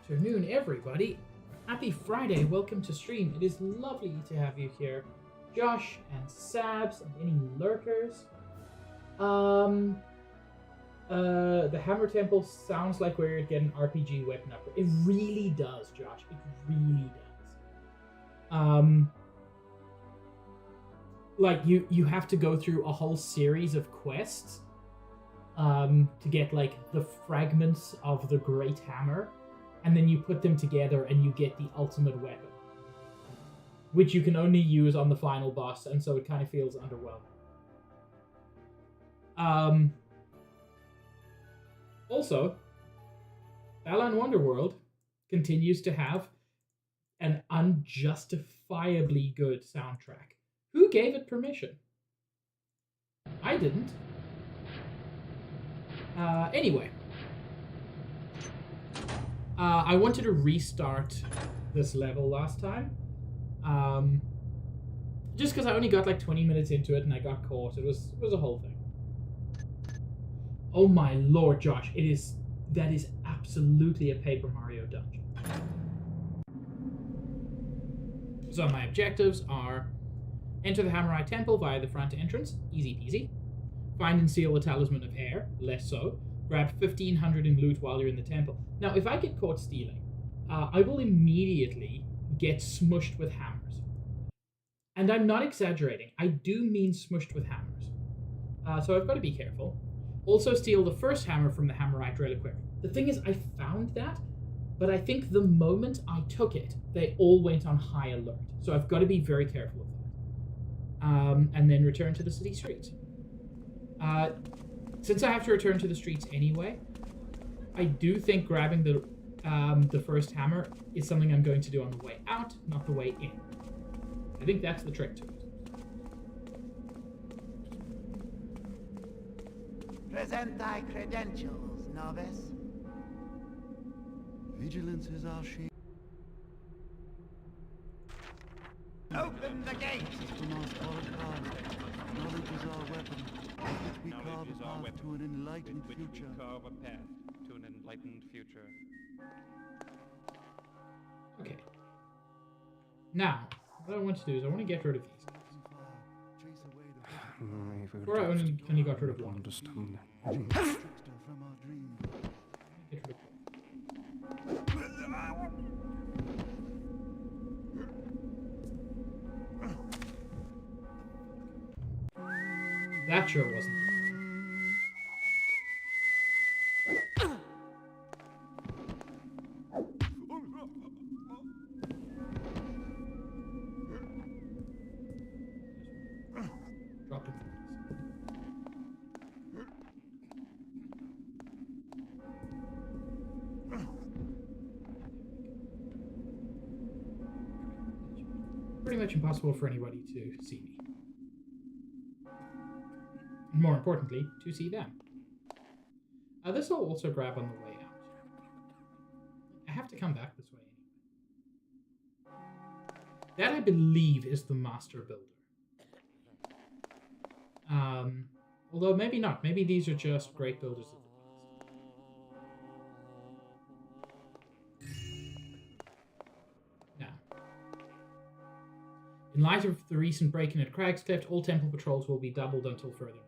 Afternoon, everybody. Happy Friday. Welcome to stream. It is lovely to have you here. Josh and Sabs and any lurkers. The Hammer Temple sounds like we're getting RPG weapon upgrade. It really does, Josh. It really does. Like you have to go through a whole series of quests to get like the fragments of the Great Hammer, and then you put them together and you get the ultimate weapon, which you can only use on the final boss, and so it kind of feels underwhelming. Also, Balan Wonderworld continues to have an unjustifiably good soundtrack. Who gave it permission? I didn't. Anyway. I wanted to restart this level last time. Just because I only got like 20 minutes into it and I got caught. It was a whole thing. Oh my lord, Josh. That is absolutely a Paper Mario dungeon. So my objectives are: enter the Hammerite Temple via the front entrance, easy peasy. Find and seal the Talisman of Air, less so. Grab 1,500 in loot while you're in the temple. Now, if I get caught stealing, I will immediately get smushed with hammers. And I'm not exaggerating. I do mean smushed with hammers. So I've got to be careful. Also steal the first hammer from the Hammerite Reliquary. The thing is, I found that, but I think the moment I took it, they all went on high alert. So I've got to be very careful of that. And then return to the city streets. Since I have to return to the streets anyway, I do think grabbing the first hammer is something I'm going to do on the way out, not the way in. I think that's the trick to it. Present thy credentials, novice. Vigilance is our shield. Open the gate! System our solid path. Knowledge is our weapon. With which we carve a path to an enlightened future. Okay. Now, what I want to do is I want to get rid of these guys. Before I only got rid of one. Trickster from our dream. Get rid of one. That sure wasn't. Drop it. Pretty much impossible for anybody to see me. More importantly, to see them. This will also grab on the way out. I have to come back this way anyway. That, I believe, is the Master Builder. Although maybe not. Maybe these are just great builders of the past. Now, in light of the recent break-in at Cragscliff, all temple patrols will be doubled until further notice.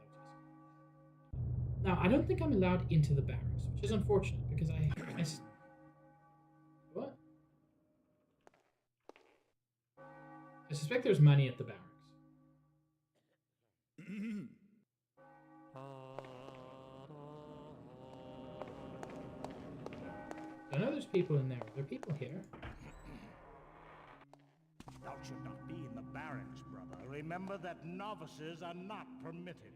Now, I don't think I'm allowed into the barracks, which is unfortunate because what? I suspect there's money at the barracks. I know there's people in there. Are there people here? Thou should not be in the barracks, brother. Remember that novices are not permitted.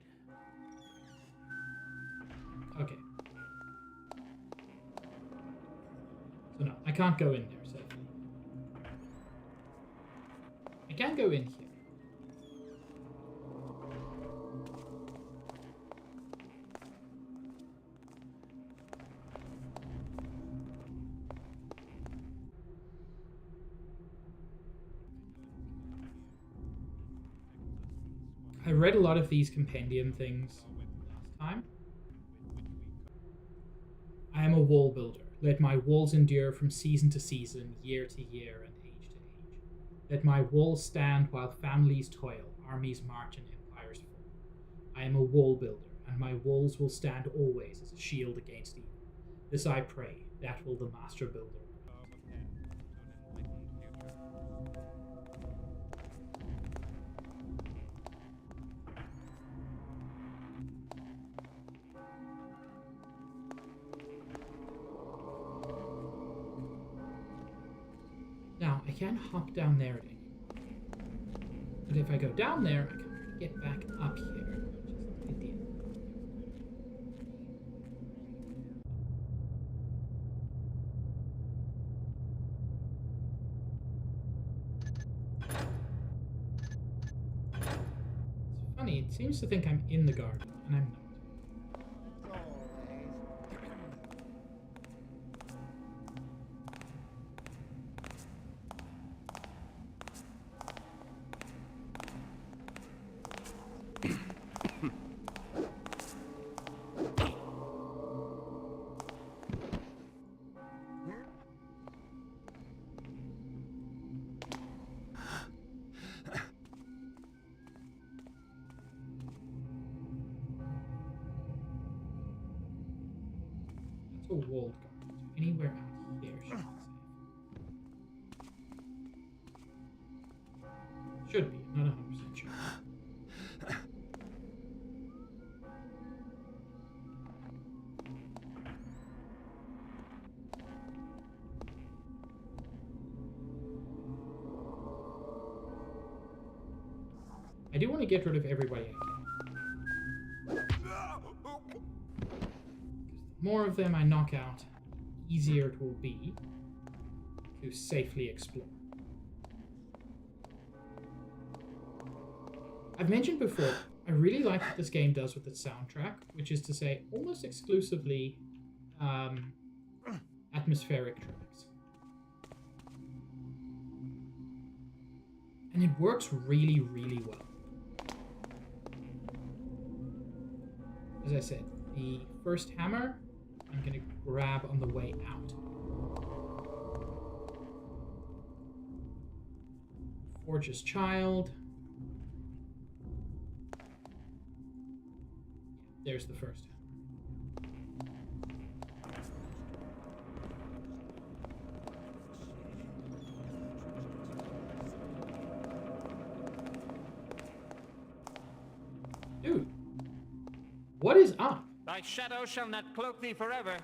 Okay. So no, I can't go in there safely. I can go in here. I read a lot of these compendium things last time. I am a wall builder. Let my walls endure from season to season, year to year, and age to age. Let my walls stand while families toil, armies march, and empires fall. I am a wall builder, and my walls will stand always as a shield against evil. This I pray, that will the master builder. Now, I can't hop down there at any point. But if I go down there, I can get back up here. Just hit the It's funny, it seems to think I'm in the garden, and I'm not. A walled garden. So anywhere out here should be safe. Should be, not 100% sure. I do want to get rid of everybody I can. More of them I knock out, easier it will be to safely explore. I've mentioned before, I really like what this game does with its soundtrack, which is to say almost exclusively atmospheric tracks. And it works really, really well. As I said, the first hammer I'm going to grab on the way out. Forge's Child. There's the first hammer. Dude, what is up? Thy shadow shall not cloak thee forever.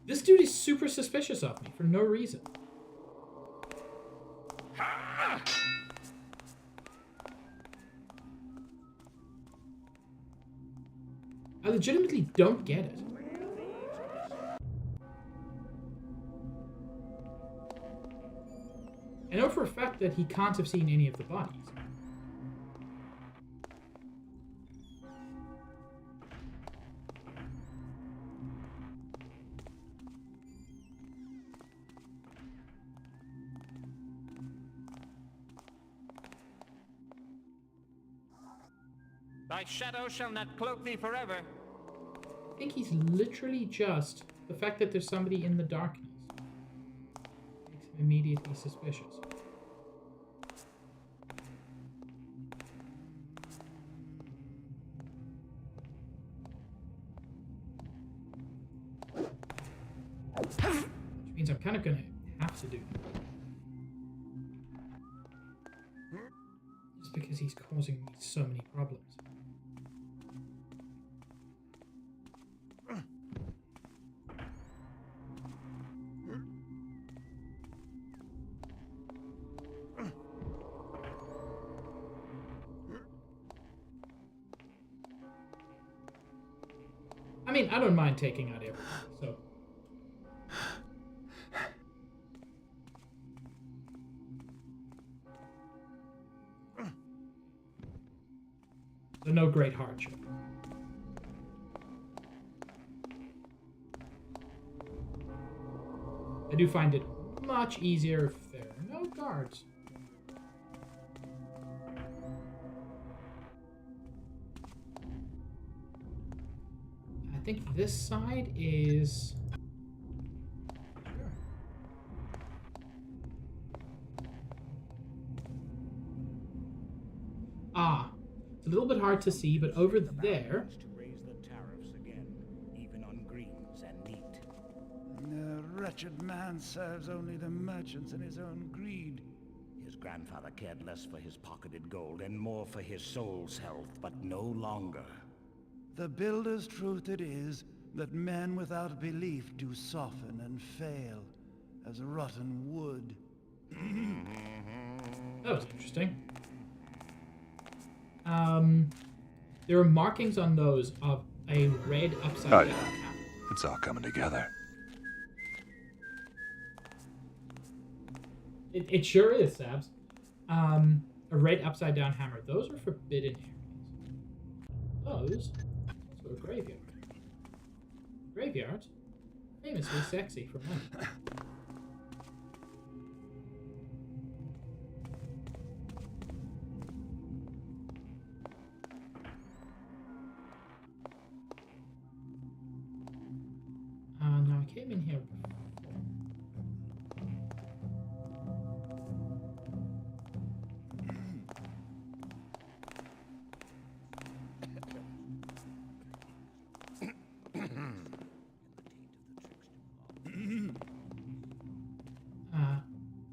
This dude is super suspicious of me for no reason. I legitimately don't get it. I know for a fact that he can't have seen any of the bodies. Thy shadow shall not cloak thee forever. I think he's literally just the fact that there's somebody in the darkness makes him immediately suspicious. Which means I'm kind of gonna have to do that. Just because he's causing me so many problems. I mean, I don't mind taking out everything, so. So no great hardship. I do find it much easier if there are no guards. think this side is... Ah, it's a little bit hard to see, but over there... To raise the tariffs again, even on greens and meat. The wretched man serves only the merchants and his own greed. His grandfather cared less for his pocketed gold and more for his soul's health, but no longer. The builder's truth it is that men without belief do soften and fail as rotten wood. That was interesting. There are markings on those of a red upside down hammer. It's all coming together. It sure is, Sabs. A red upside down hammer. Those are forbidden areas. Those are a graveyard. Graveyards, famously sexy for men. Now I came in here before.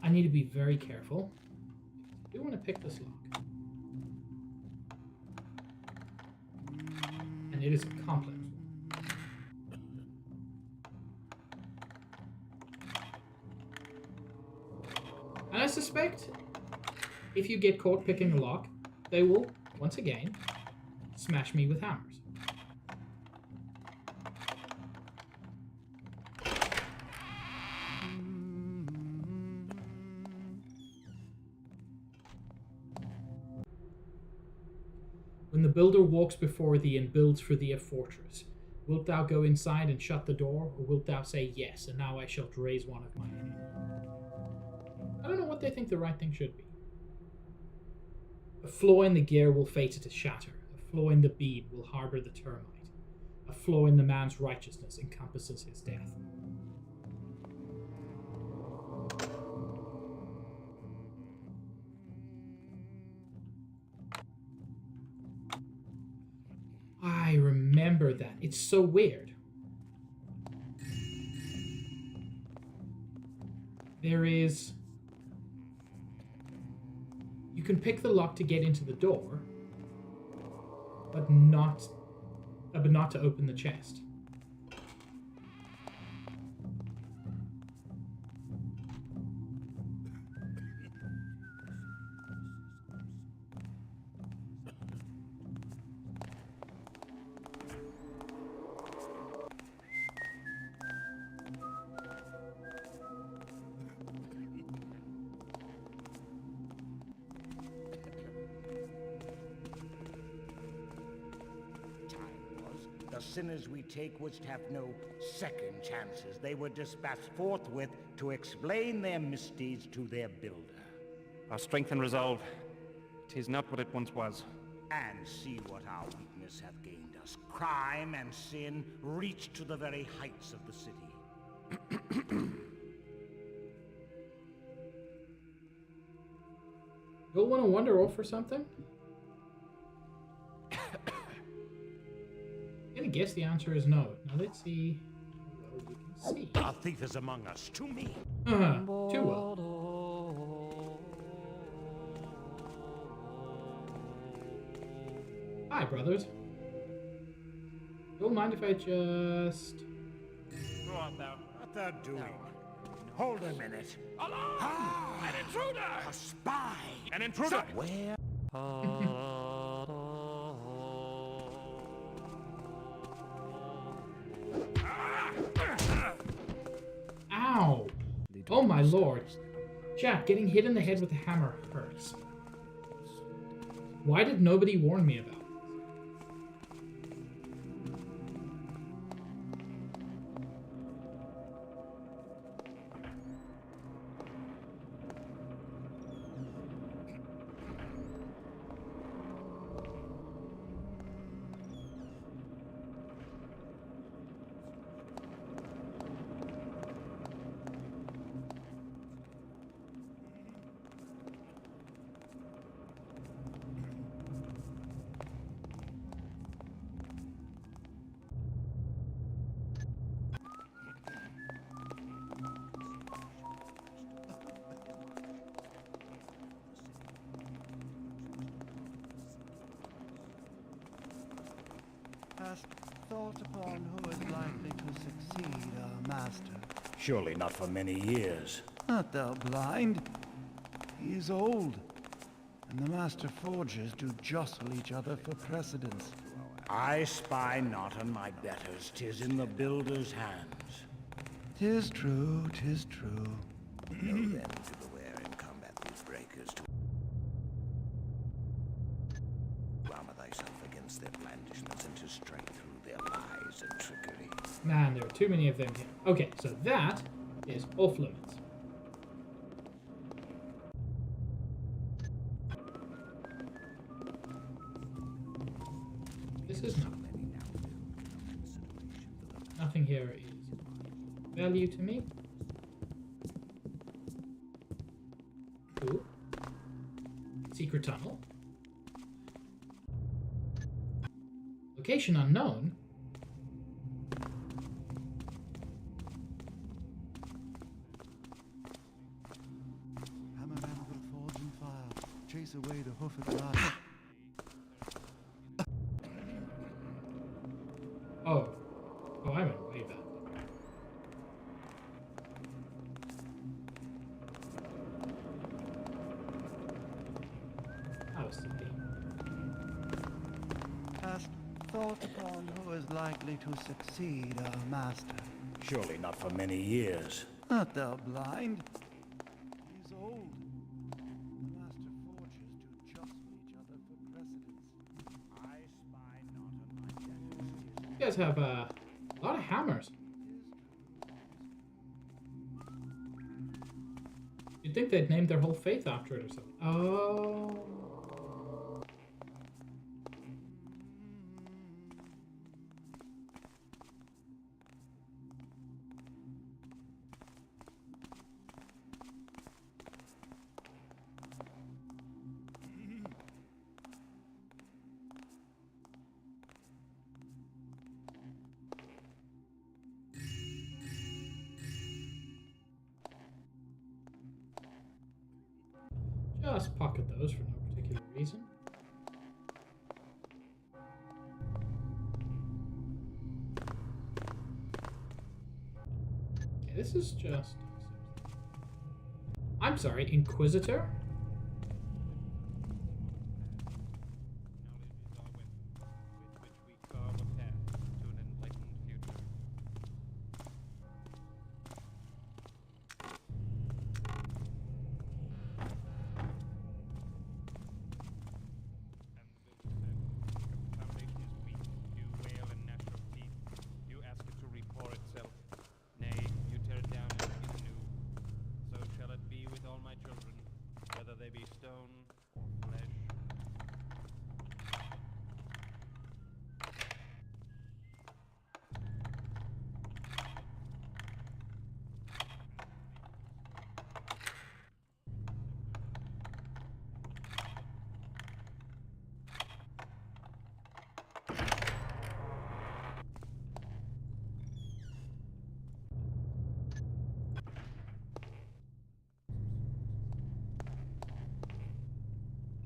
I need to be very careful. I do want to pick this lock. And it is a complex one. And I suspect if you get caught picking a lock, they will, once again, smash me with hammers. When the builder walks before thee and builds for thee a fortress, wilt thou go inside and shut the door, or wilt thou say, yes, and now I shall raise one of mine hand? I don't know what they think the right thing should be. A flaw in the gear will fate it to shatter. A flaw in the bead will harbour the termite. A flaw in the man's righteousness encompasses his death. I remember that. It's so weird. There is... You can pick the lock to get into the door, but not to open the chest. Sinners we take wouldst have no second chances. They were dispatched forthwith to explain their misdeeds to their builder. Our strength and resolve, 'tis not what it once was. And see what our weakness hath gained us. Crime and sin reach to the very heights of the city. You'll want to wander off for something? I guess the answer is no. Now let's see how well you can see. A thief is among us. To me. Too well. Hi, brothers. Don't mind if I just... Who art thou? What thou doing? Hold a minute. Alarm! An intruder! A spy! An intruder! Where? Ow! Oh my lord. Chat, getting hit in the head with a hammer hurts. Why did nobody warn me about this? Cast thought upon who is likely to succeed our master. Surely not for many years. Art thou blind? He is old, and the master forgers do jostle each other for precedence. I spy not on my betters, 'tis in the builder's hands. 'Tis true, 'tis true. Know then to beware and combat these breakers, to armor thyself against their blandishments and to strike through their lies and trickery. Man, there are too many of them here. Okay, so that is off limits. This is not. Nothing here is value to me. Cool. Secret tunnel. Location unknown. Hammerman will forge and fire, chase away the hoofed lion. Oh. Oh, I went way back. That was the theme. Cast thought upon who is likely to succeed our master. Surely not for many years. Art thou blind? He is old. The master forgers do jostle each other for precedence. I spy not on my betters. You guys have a lot of hammers. You'd think they'd name their whole faith after it or something. Oh. Just pocket those for no particular reason. Okay, this is just... I'm sorry, Inquisitor?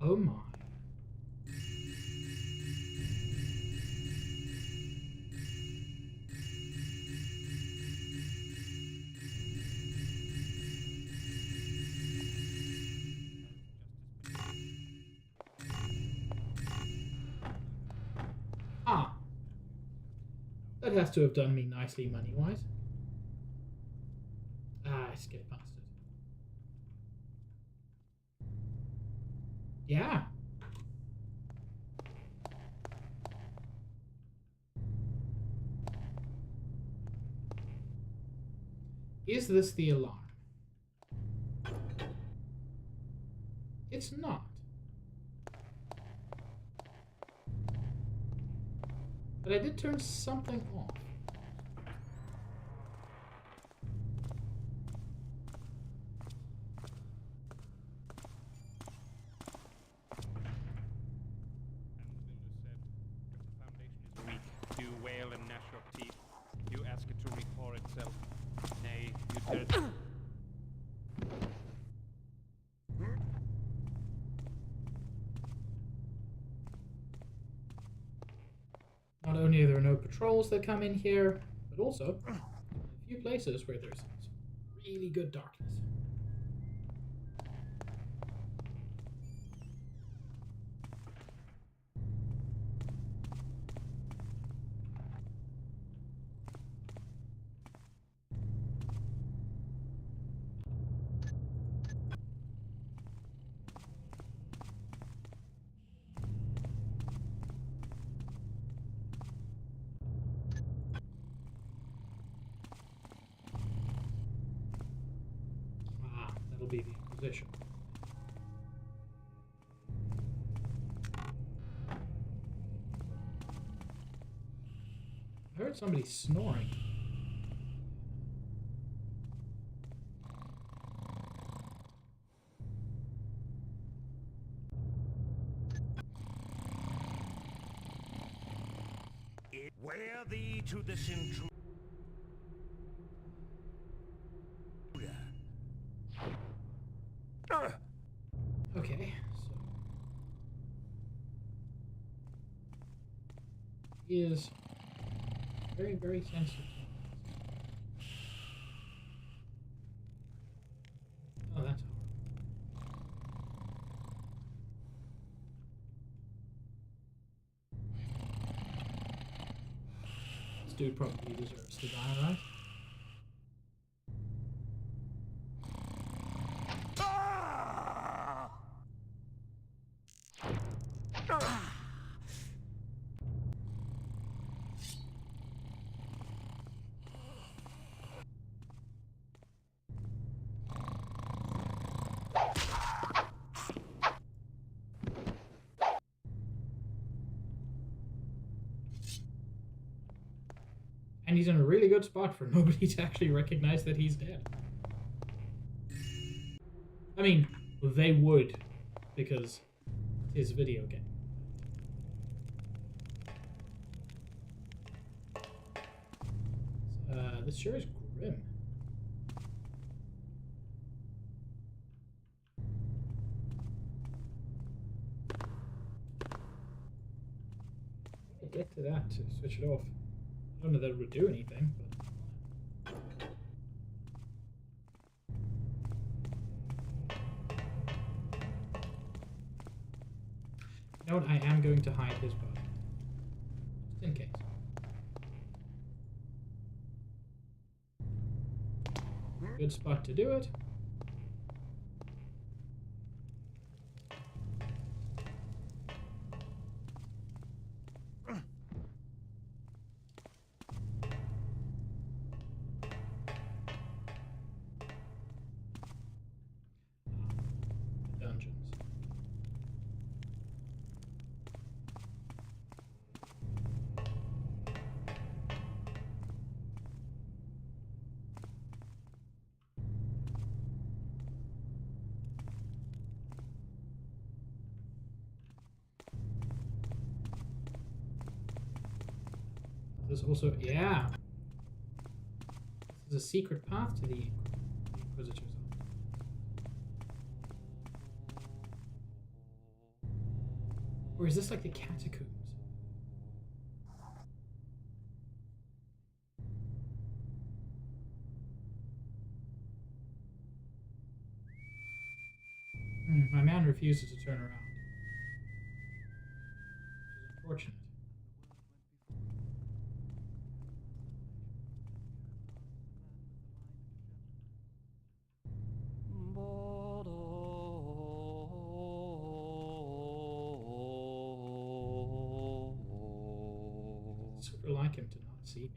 Oh my. Ah. That has to have done me nicely money-wise. Ah, I skipped past it. Yeah. Is this the alarm? It's not. But I did turn something off. Not only are there no patrols that come in here, but also a few places where there's some really good darkness. That'll be the Inquisition. I heard somebody snoring. Wear thee to this intruder. Okay, so he is very, very sensitive. Oh, that's horrible. This dude probably deserves to die, right? And he's in a really good spot for nobody to actually recognize that he's dead. I mean, they would, because it's his video game. This sure is grim. I'll get to that to switch it off. I don't know that it would do anything, but... You know what? I am going to hide his body. Just in case. Good spot to do it. Dungeons. This also, yeah. This is a secret path to the Inquisitor's office. Or is this like the catacombs? My man refuses to turn around. Which is unfortunate. It's super like him to not see me.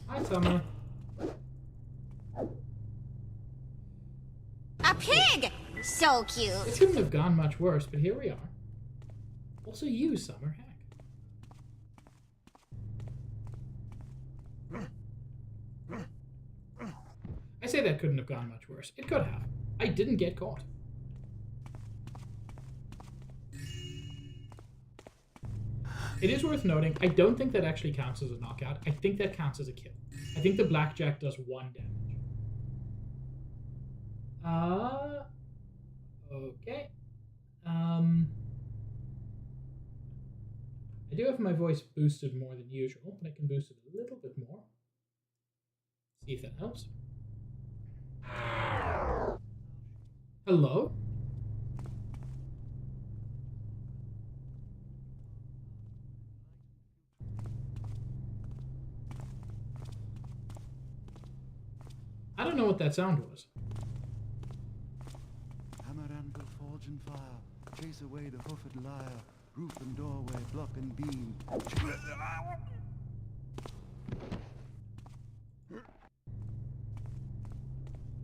Hi, Summer. A pig! So cute. It couldn't have gone much worse, but here we are. Also you, Summer. Heck. I say that couldn't have gone much worse. It could have. I didn't get caught. It is worth noting, I don't think that actually counts as a knockout. I think that counts as a kill. I think the blackjack does 1 damage. Okay. I do have my voice boosted more than usual, but I can boost it a little bit more. See if that helps. Hello? I don't know what that sound was. Hammer, anvil, forge, and fire. Chase away the hoofed liar. Roof and doorway, block and beam.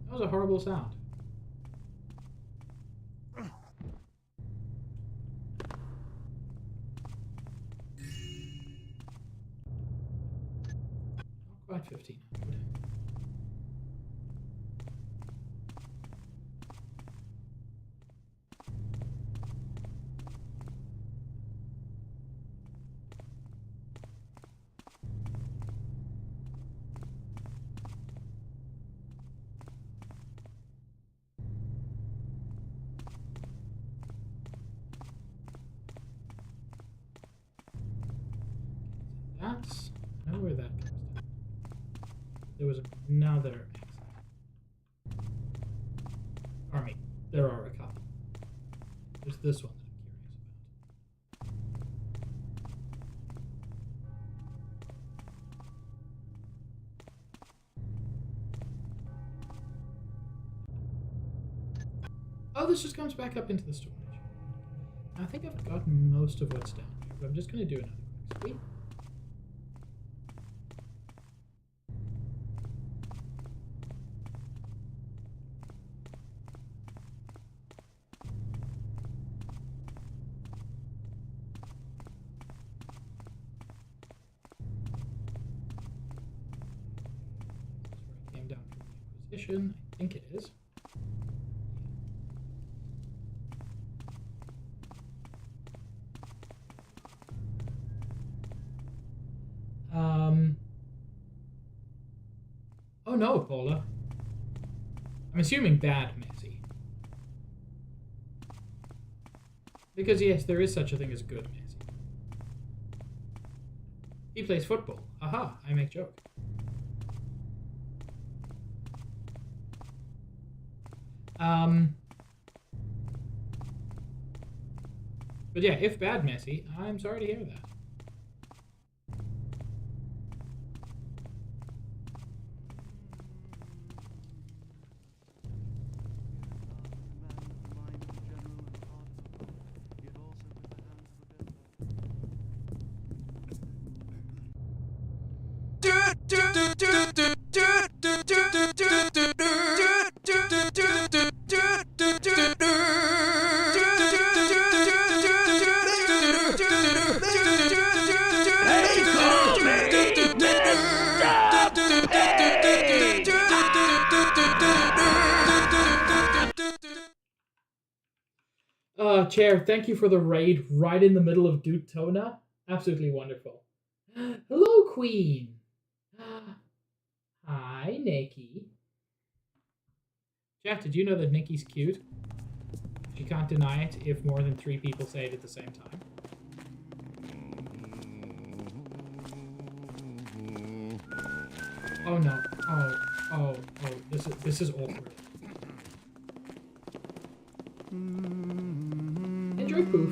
That was a horrible sound. Not quite 1500. That's... I know where that comes down. There was another exit. Or I mean, there are a couple. There's this one that I'm curious about. Oh, this just comes back up into the storage. I think I've got most of what's down here, but I'm just going to do another quick sweep. I think it is. Oh no, Paula. I'm assuming bad Messi. Because yes, there is such a thing as good Messi. He plays football. Aha, I make joke. But yeah, if bad Messi, I'm sorry to hear that. Chair, thank you for the raid right in the middle of Dutona. Absolutely wonderful. Hello, Queen. Hi, Nikki. Chat, did you know that Nikki's cute? She can't deny it if more than 3 people say it at the same time. Oh no. Oh, this is awkward. Enjoy Poof.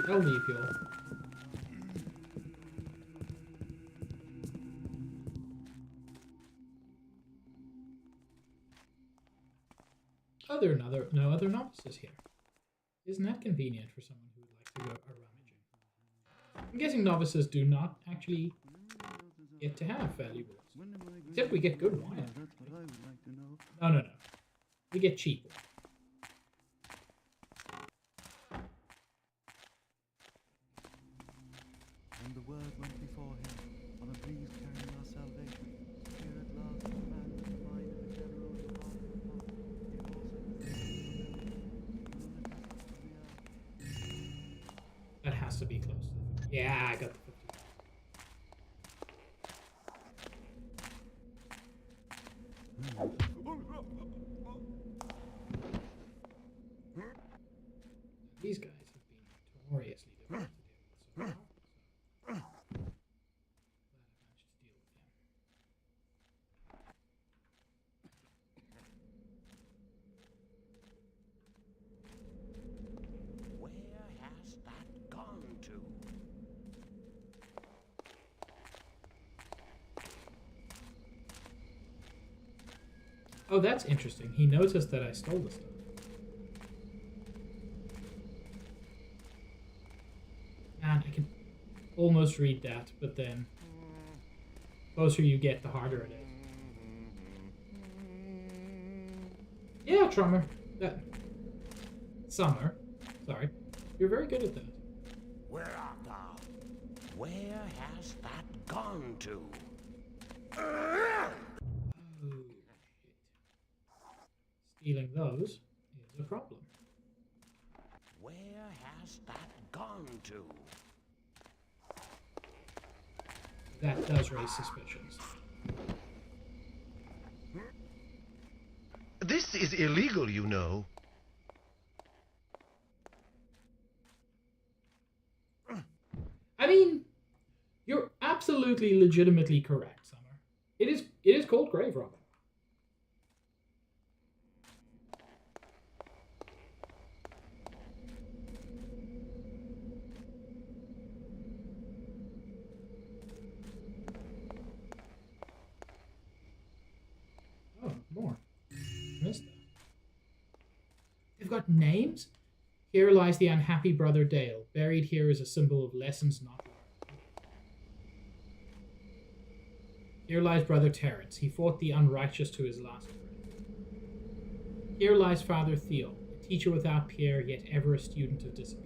I'll leave you. Oh, there are no other novices here. Isn't that convenient for someone who would like to go rummaging? I'm guessing novices do not actually get to have valuables. Except we get good wine. No. We get cheap wine. And the word went before him on a breeze carrying our salvation. Here at last the man with the mind of a general Yeah, I got the 50. These guys have been notoriously difficult to deal with so far. So glad I managed to deal with him. Where has that gone to? Oh, that's interesting. He noticed that I stole the stuff. Man, I can almost read that, but then the closer you get, the harder it is. Yeah, Trummer. Summer. Sorry. You're very good at that. Where art thou? Where has that gone to? Oh, shit. Stealing those is a problem. Where has that gone to? That does raise suspicions. This is illegal, you know. I mean, you're absolutely legitimately correct, Summer. It is called grave robbing. Oh, more. Missed that. They've got names? Here lies the unhappy brother Dale. Buried here is a symbol of lessons not learned. Here lies brother Terence. He fought the unrighteous to his last breath. Here lies Father Theo, a teacher without peer, yet ever a student of discipline.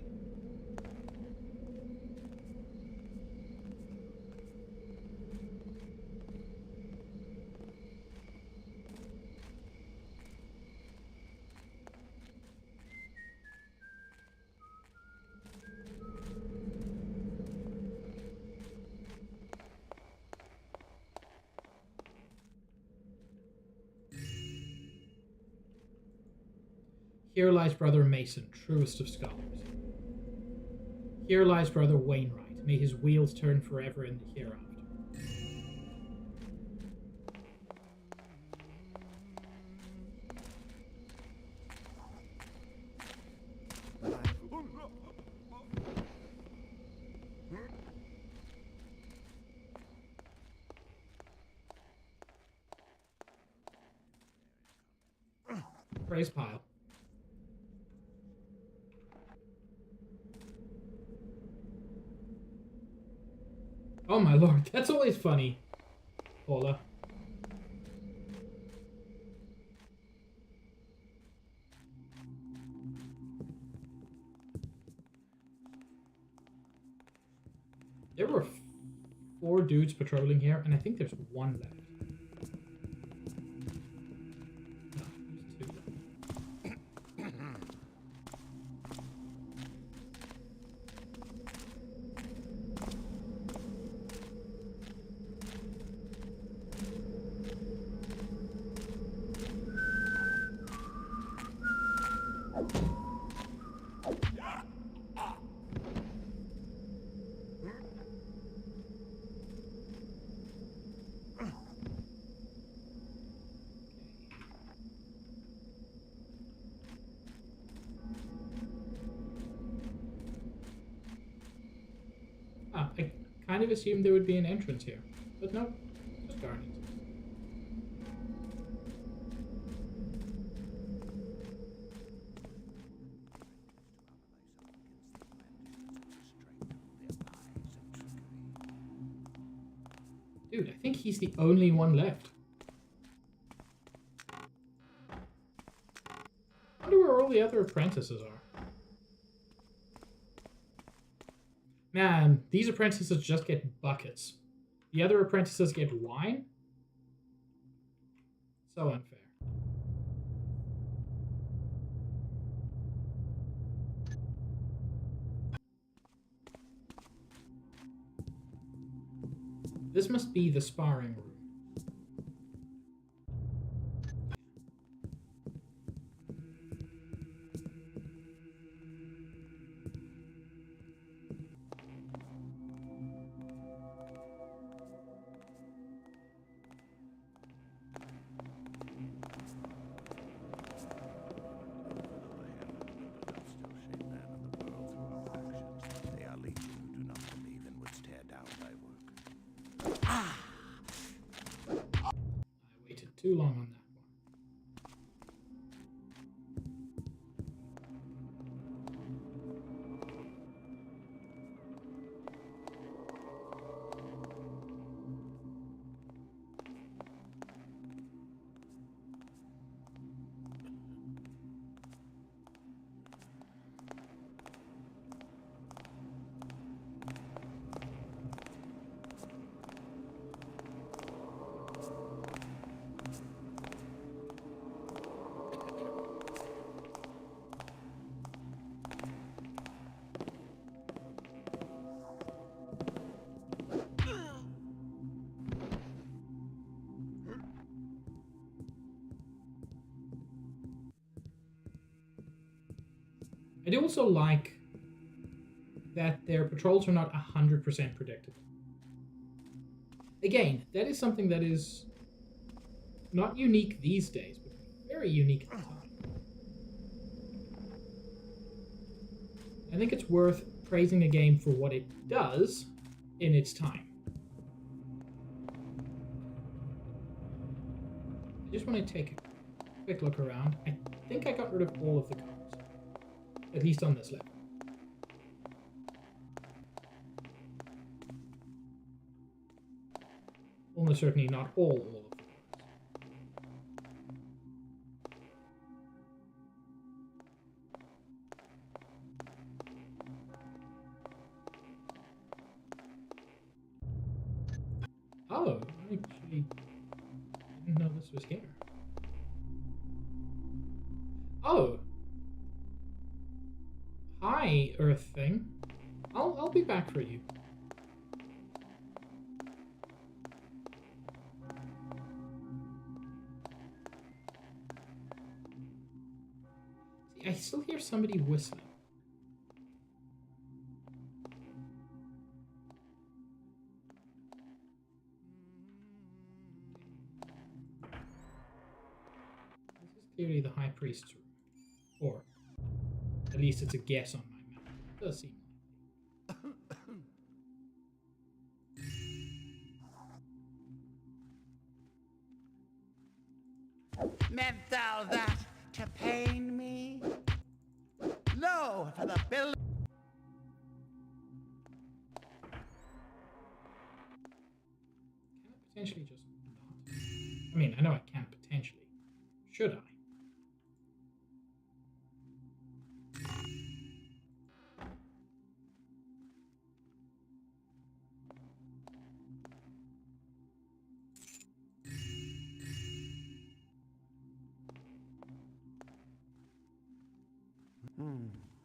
Here lies brother Mason, truest of scholars. Here lies brother Wainwright. May his wheels turn forever in the hereafter. Praise pile. Oh my lord, that's always funny, Paula. There were 4 dudes patrolling here, and I think there's 1 left. No, there's 2. I kind of assumed there would be an entrance here, but no, just guardians. Dude, I think he's the only one left. I wonder where all the other apprentices are. Man, these apprentices just get buckets. The other apprentices get wine? So unfair. This must be the sparring room. They are legion who do not believe and would tear down thy work. I waited too long on that one. I do also like that their patrols are not 100% predictable. Again, that is something that is not unique these days, but very unique at the time. I think it's worth praising a game for what it does in its time. I just want to take a quick look around. I think I got rid of all of the cars. At least on this level. Almost certainly not all of them. Oh, I actually didn't know this was here. Oh. Hi, Earth thing. I'll be back for you. See, I still hear somebody whistling. This is clearly the High Priest's room. Or at least it's a guess on my map. It does seem Meant thou that to pain me? Lo, for the build. Can I potentially just not? I mean, I know I can potentially. Should I?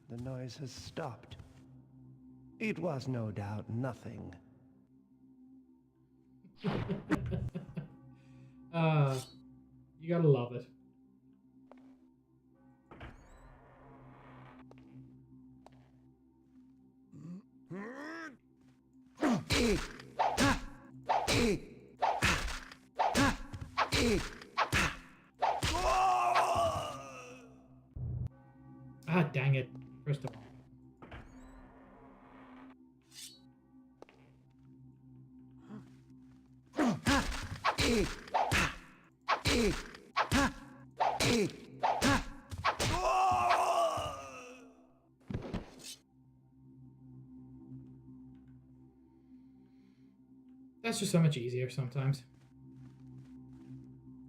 The noise has stopped. It was no doubt nothing. You gotta love it. Ah, dang it. First of all. That's just so much easier sometimes.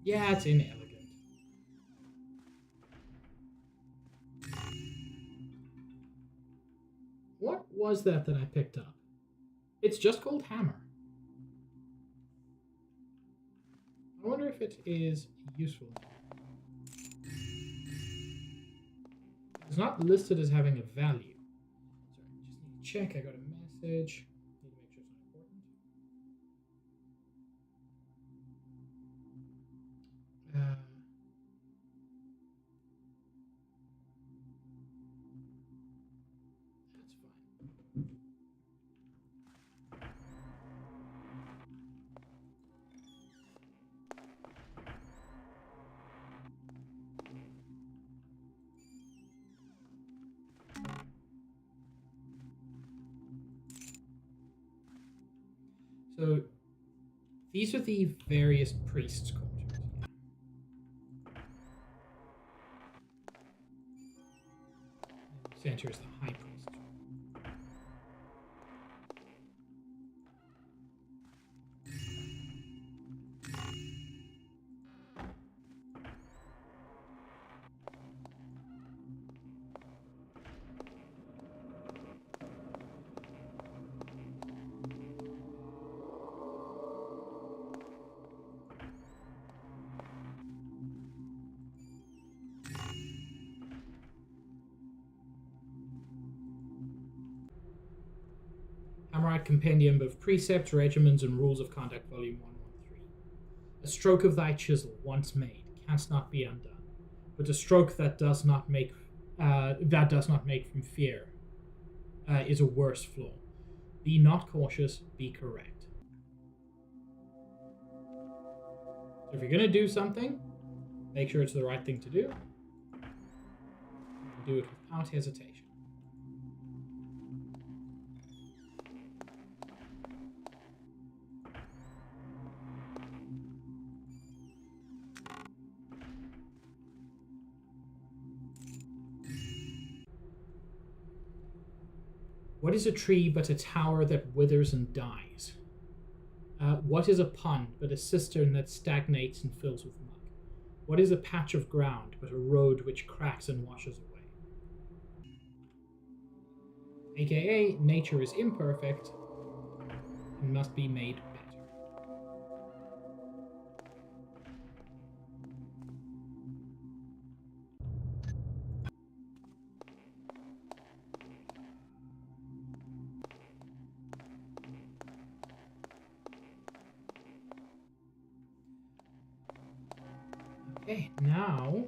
Yeah, it's inelegant. What was that I picked up? It's just called Hammer. I wonder if it is useful. It's not listed as having a value. Sorry, just need to check. I got a message. Need to make sure it's not important. So these are the various priests' quarters. Center is the high priest. Hammerite Compendium of Precepts, Regimens, and Rules of Conduct, Volume 113. A stroke of thy chisel, once made, canst not be undone, but a stroke that does not make from fear is a worse flaw. Be not cautious, be correct. So if you're going to do something, make sure it's the right thing to do. Do it without hesitation. What is a tree but a tower that withers and dies? What is a pond but a cistern that stagnates and fills with muck? What is a patch of ground but a road which cracks and washes away? AKA, nature is imperfect and must be made better. Okay, now...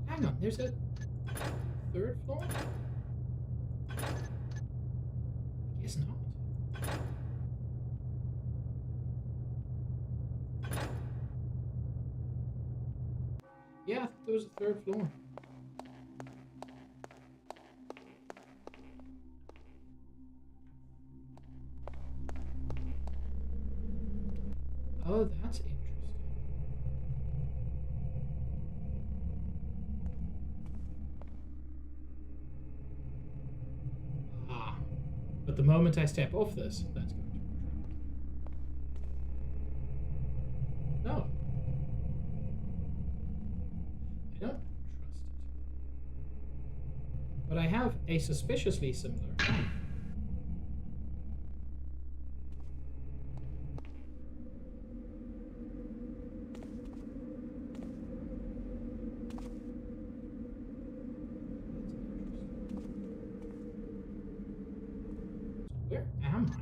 Hang on, there's a third floor? I guess not. Yeah, there was a third floor. Oh, that's interesting. But the moment I step off this, that's going to be no. I don't trust it. But I have a suspiciously similar. Where am I?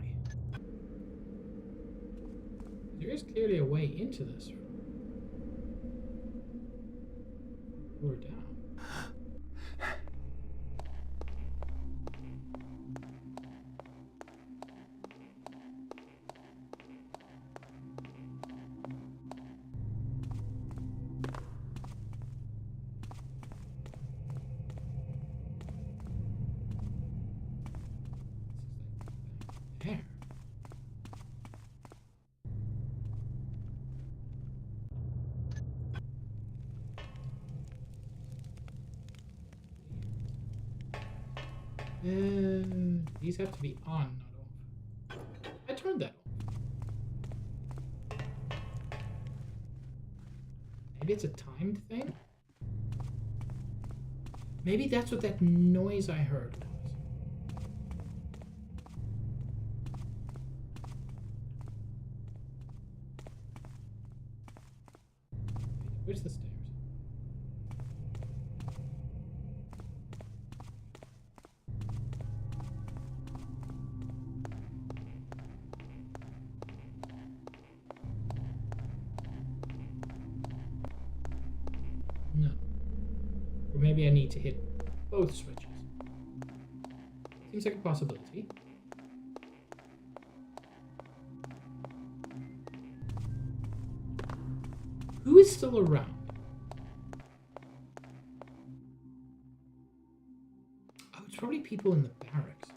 There is clearly a way into this. Or down. There. These have to be on, not off. I turned that off. Maybe it's a timed thing? Maybe that's what that noise I heard was. Where's the stairs? No. Or maybe I need to hit both switches. Seems like a possibility. Who is still around? Oh, it's probably people in the barracks.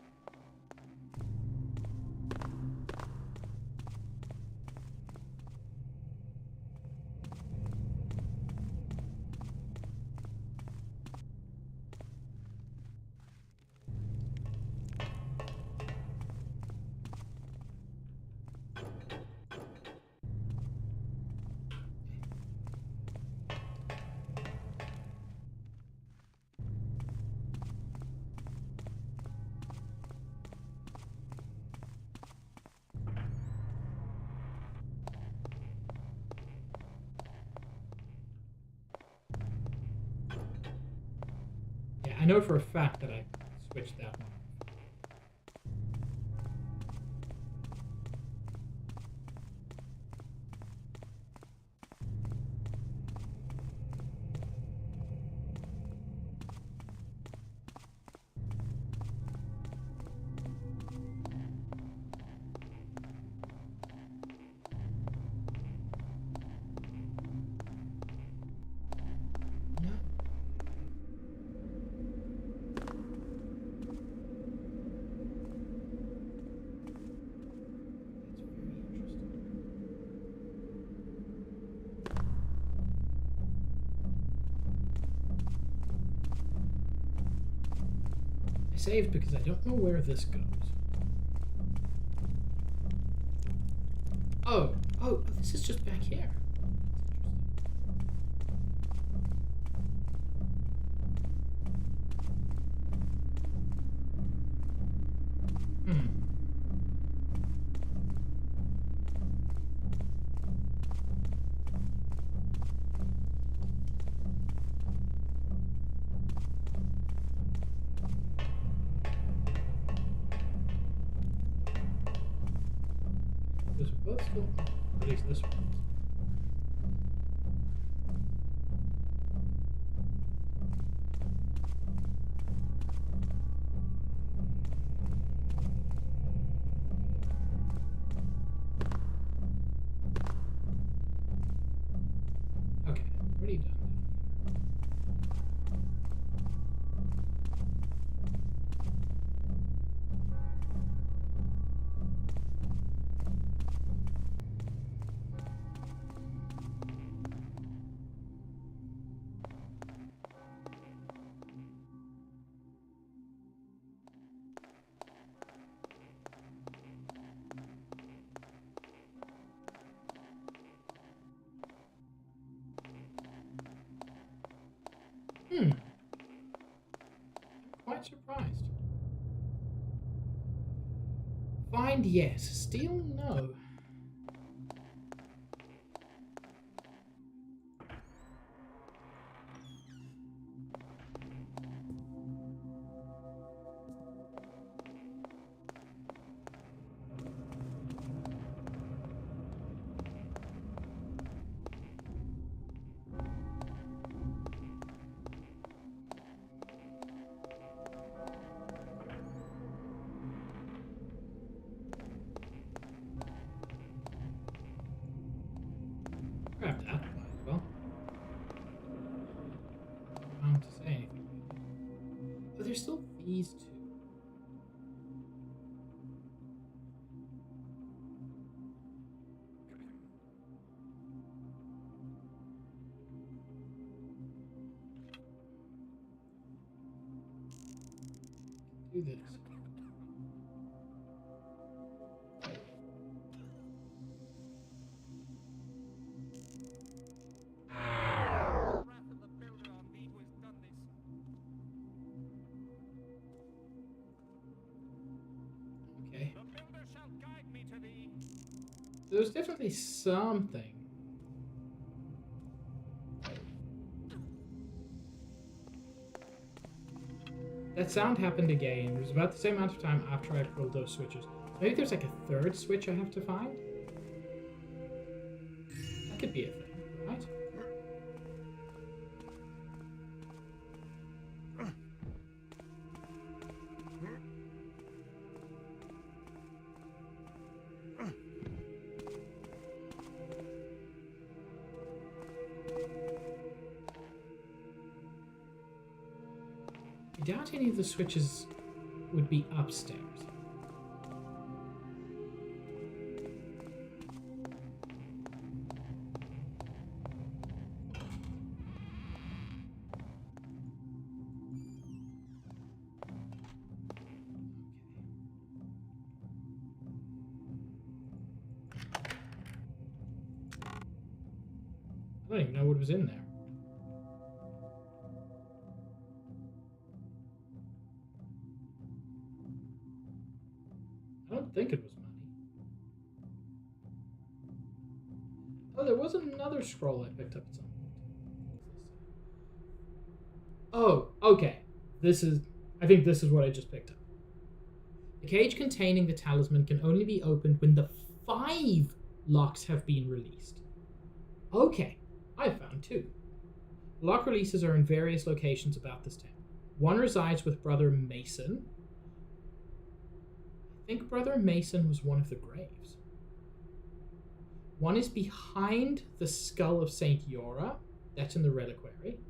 I know for a fact that I switched that one. Saved because I don't know where this goes. Oh, this is just back here. Those are both still, at least this one. Okay, pretty done down here. Quite surprised. Find yes, steal no. Grab that, might as well. I don't have to say anything. But there's still these two. Do this. Okay. There's definitely something. That sound happened again. It was about the same amount of time after I pulled those switches. Maybe there's like a third switch I have to find? That could be a thing, right? I doubt any of the switches would be upstairs. I don't even know what was in there. I don't think it was money. Oh, there was another scroll I picked up at some point. Oh, okay. I think this is what I just picked up. The cage containing the talisman can only be opened when the 5 locks have been released. Okay, I found 2. Lock releases are in various locations about this temple. One resides with Brother Mason. I think Brother Mason was one of the graves. One is behind the skull of Saint Yora. That's in the reliquary.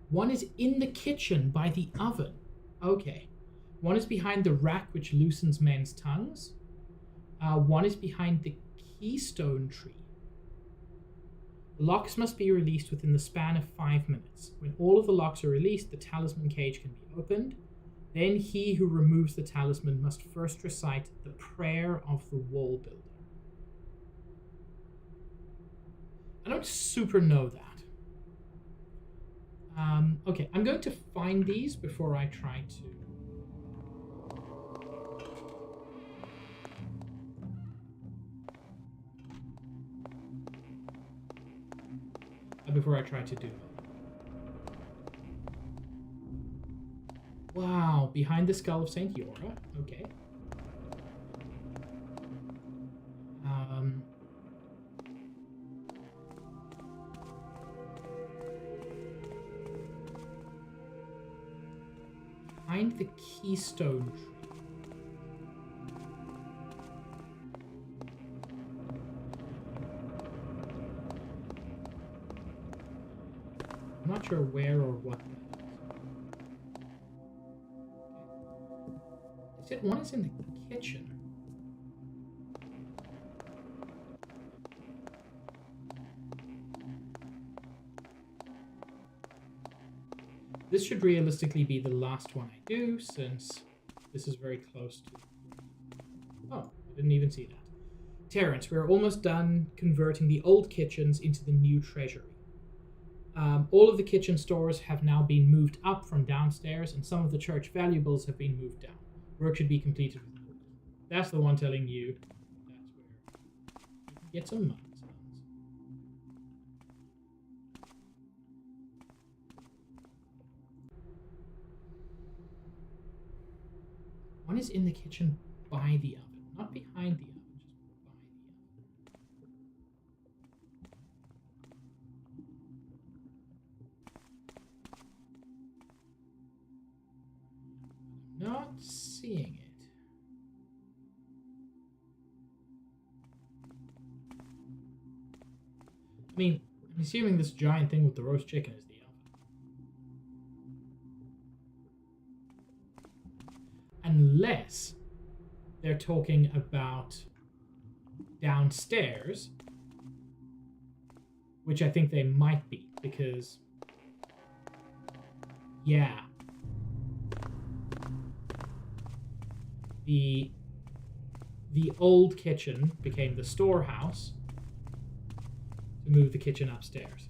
One is in the kitchen by the oven. Okay. One is behind the rack which loosens men's tongues. One is behind the keystone tree. The locks must be released within the span of 5 minutes. When all of the locks are released, the talisman cage can be opened. Then he who removes the talisman must first recite the prayer of the wall builder. I don't super know that. Okay, I'm going to find these before I try to... Before I try to do that. Wow, behind the skull of Saint Yora. Okay. Behind the keystone tree. I'm not sure where or what that is. They said one is in the kitchen. This should realistically be the last one I do, since this is very close to... Oh, I didn't even see that. Terrence, we're almost done converting the old kitchens into the new treasury. All of the kitchen stores have now been moved up from downstairs, and some of the church valuables have been moved down. Work should be completed with the That's the one telling you that's where you can get some money. One is in the kitchen by the oven, not behind the oven, just by the oven. Not seeing it. I mean, I'm assuming this giant thing with the roast chicken is the oven. Unless they're talking about downstairs, which I think they might be, because, yeah, the old kitchen became the storehouse to move the kitchen upstairs.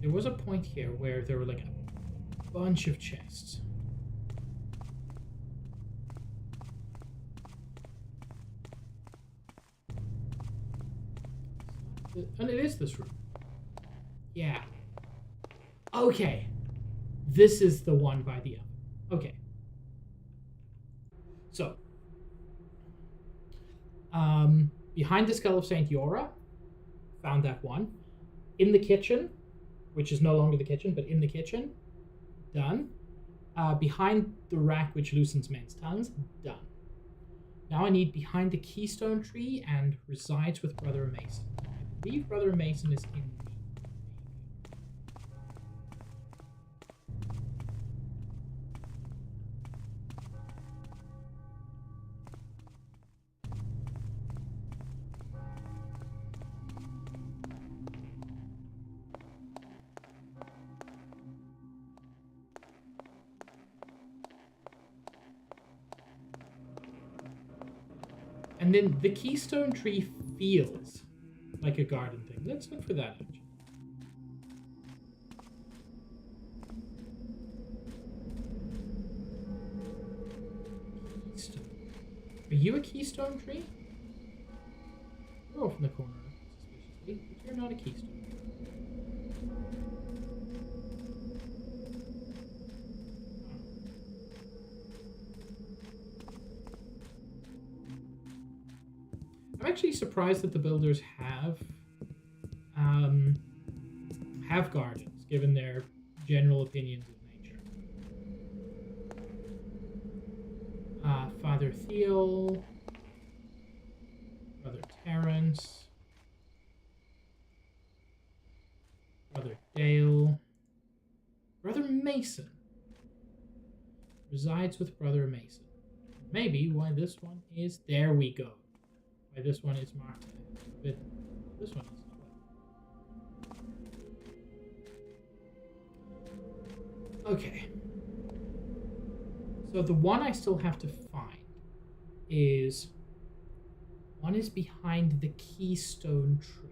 There was a point here where there were like a bunch of chests. And it is this room. Yeah. Okay. This is the one by the oven. Okay. So. Behind the skull of Saint Yora. Found that one. In the kitchen. Which is no longer the kitchen, but in the kitchen. Done. Behind the rack which loosens men's tongues. Done. Now I need behind the keystone tree and resides with Brother Mason. I believe Brother Mason is in the... And then the keystone tree feels like a garden thing. Let's look for that, actually. Are you a keystone tree? You're off in the corner, suspiciously, but you're not a keystone. I'm actually surprised that the builders have gardens, given their general opinions of nature. Father Thiel, Brother Terrence, Brother Dale, Brother Mason resides with Brother Mason. Maybe why this one is, there we go. Why this one is marked forbidden. This one is as well. Okay. So the one I still have to find is one is behind the keystone tree.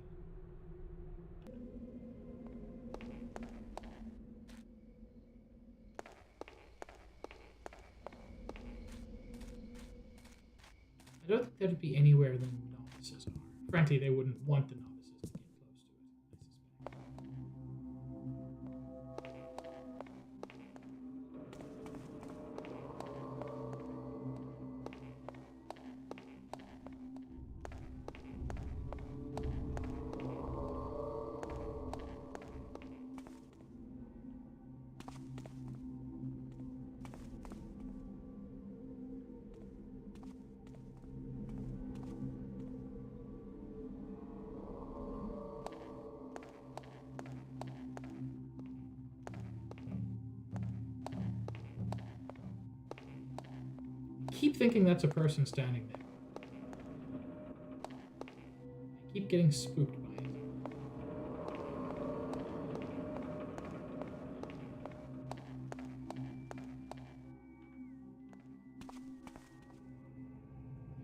I don't think that'd be anywhere the novices are. Frankly, they wouldn't want the novices to get close to it, I suspect. Keep thinking that's a person standing there. I keep getting spooked by it.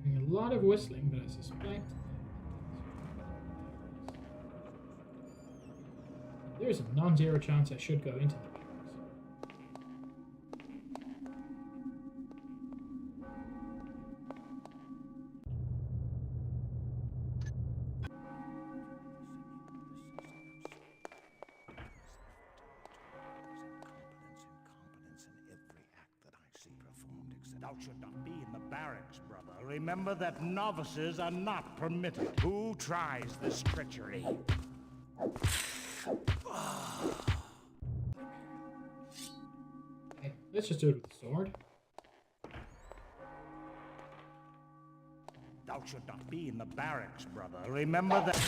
Hearing a lot of whistling, but I suspect there's a non-zero chance I should go into the barracks. Thou should not be in the barracks, brother. Remember that novices are not permitted. Who tries this treachery? Okay, let's just do it with the sword. Thou should not be in the barracks, brother. Remember that...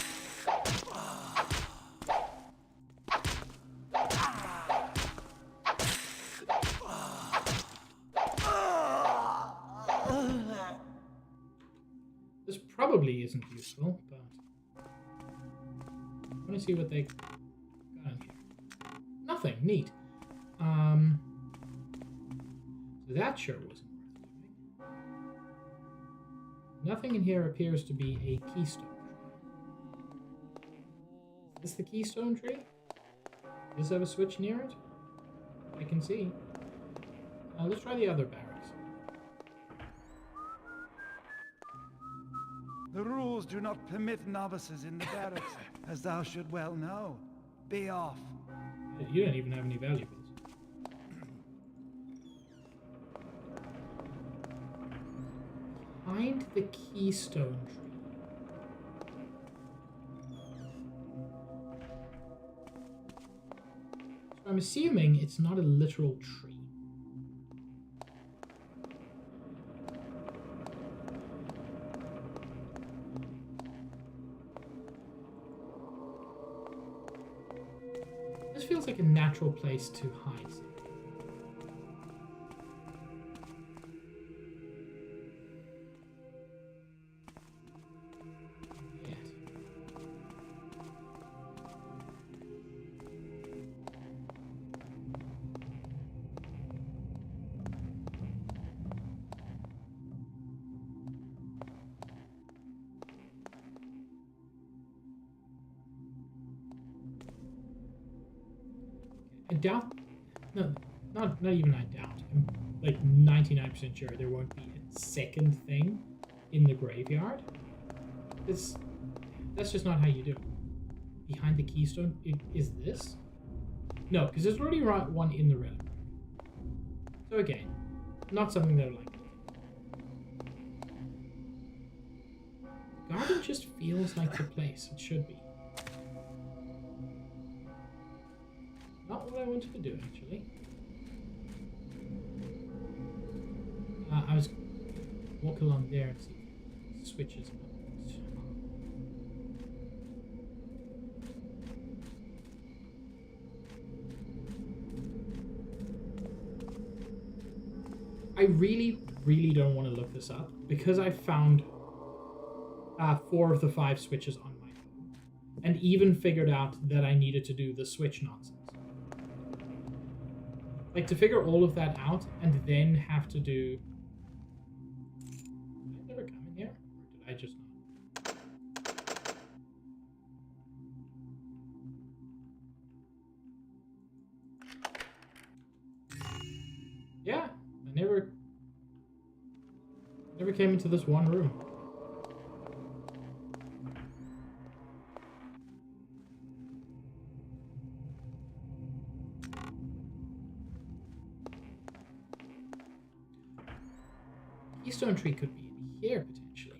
This probably isn't useful, but I want to see what they got in here. Nothing. Neat. So that sure wasn't worth doing. Nothing in here appears to be a keystone tree. Is this the keystone tree? Does this have a switch near it? I can see. Let's try the other barracks. The rules do not permit novices in the barracks, as thou should well know. Be off. You don't even have any valuables. Find the keystone tree. So I'm assuming it's not a literal tree. This feels like a natural place to hide something. Yet. I doubt, no, not even I doubt. I'm like 99% sure there won't be a second thing in the graveyard. That's just not how you do it. Behind the keystone, is this? No, because there's already one in the relic. So again, not something that I like. The garden just feels like the place it should be. Not what I wanted to do, actually. I was walking along there and see if it switches. I really, really don't want to look this up because I found 4 of the 5 switches on my phone and even figured out that I needed to do the switch nonsense. Like, to figure all of that out and then have to do... Did I never come in here? Or did I just not? Yeah, I never came into this one room. Keystone tree could be in here potentially.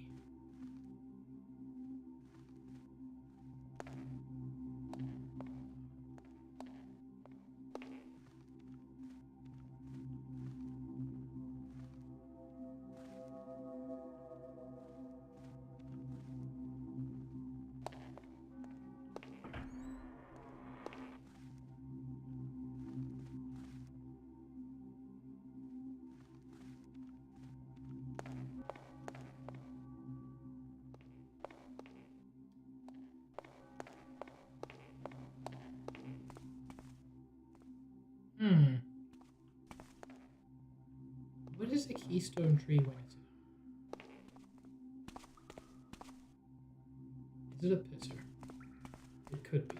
What is a keystone tree when it's in? Is it a pisser? It could be.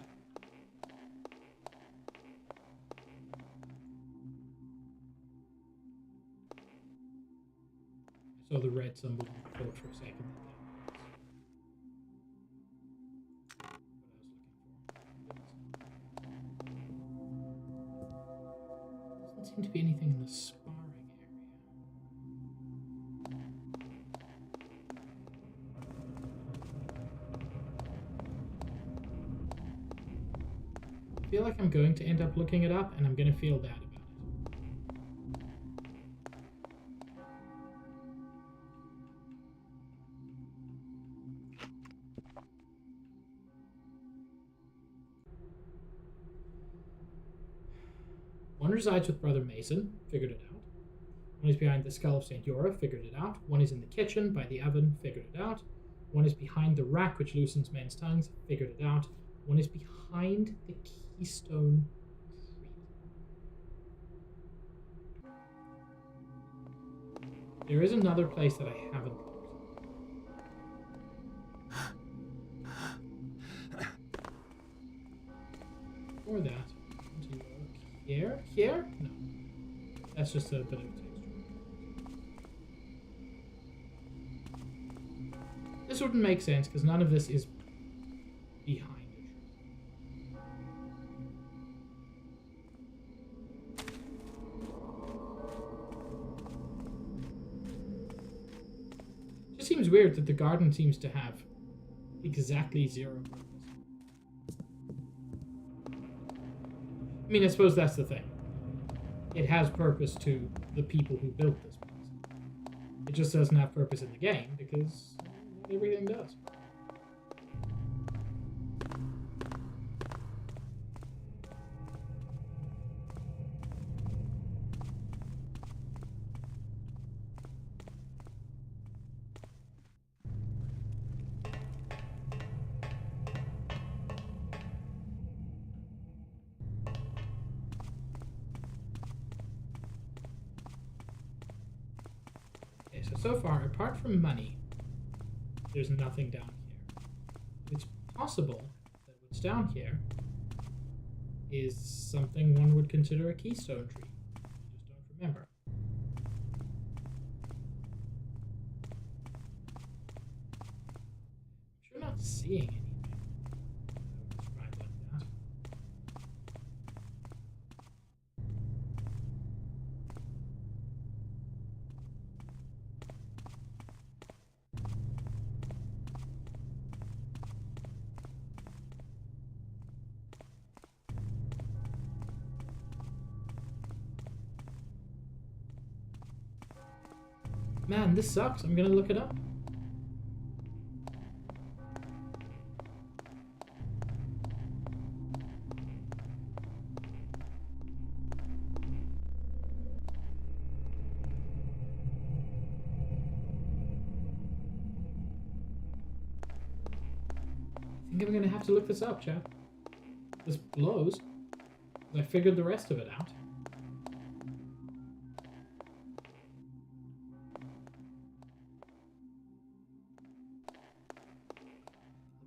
I saw the red symbol on the code for a second. Doesn't seem to be anything in the sparring area. I feel like I'm going to end up looking it up and I'm going to feel bad about it. One resides with Brother Mason, figured it out. One is behind the skull of St. Yora, figured it out. One is in the kitchen by the oven, figured it out. One is behind the rack which loosens men's tongues, figured it out. One is behind the keystone tree. There is another place that I haven't looked. Or that. Here? Here? No. That's just a bit of texture. This wouldn't make sense because none of this is behind it. It just seems weird that the garden seems to have exactly 0 purpose. I mean, I suppose that's the thing. It has purpose to the people who built this place. It just doesn't have purpose in the game because everything does. So far, apart from money, there's nothing down here. It's possible that what's down here is something one would consider a keystone tree. I just don't remember. seeing anything that I would describe like that. Man, this sucks. I'm gonna look it up. I think I'm gonna have to look this up, chat. This blows. I figured the rest of it out.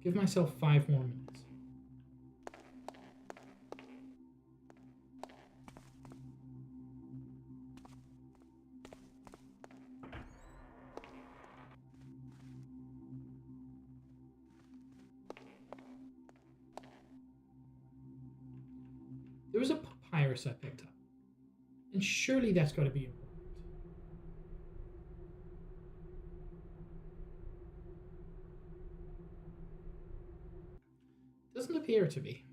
Give myself 5 more minutes. There was a papyrus I picked up. And surely that's got to be important. Doesn't appear to be.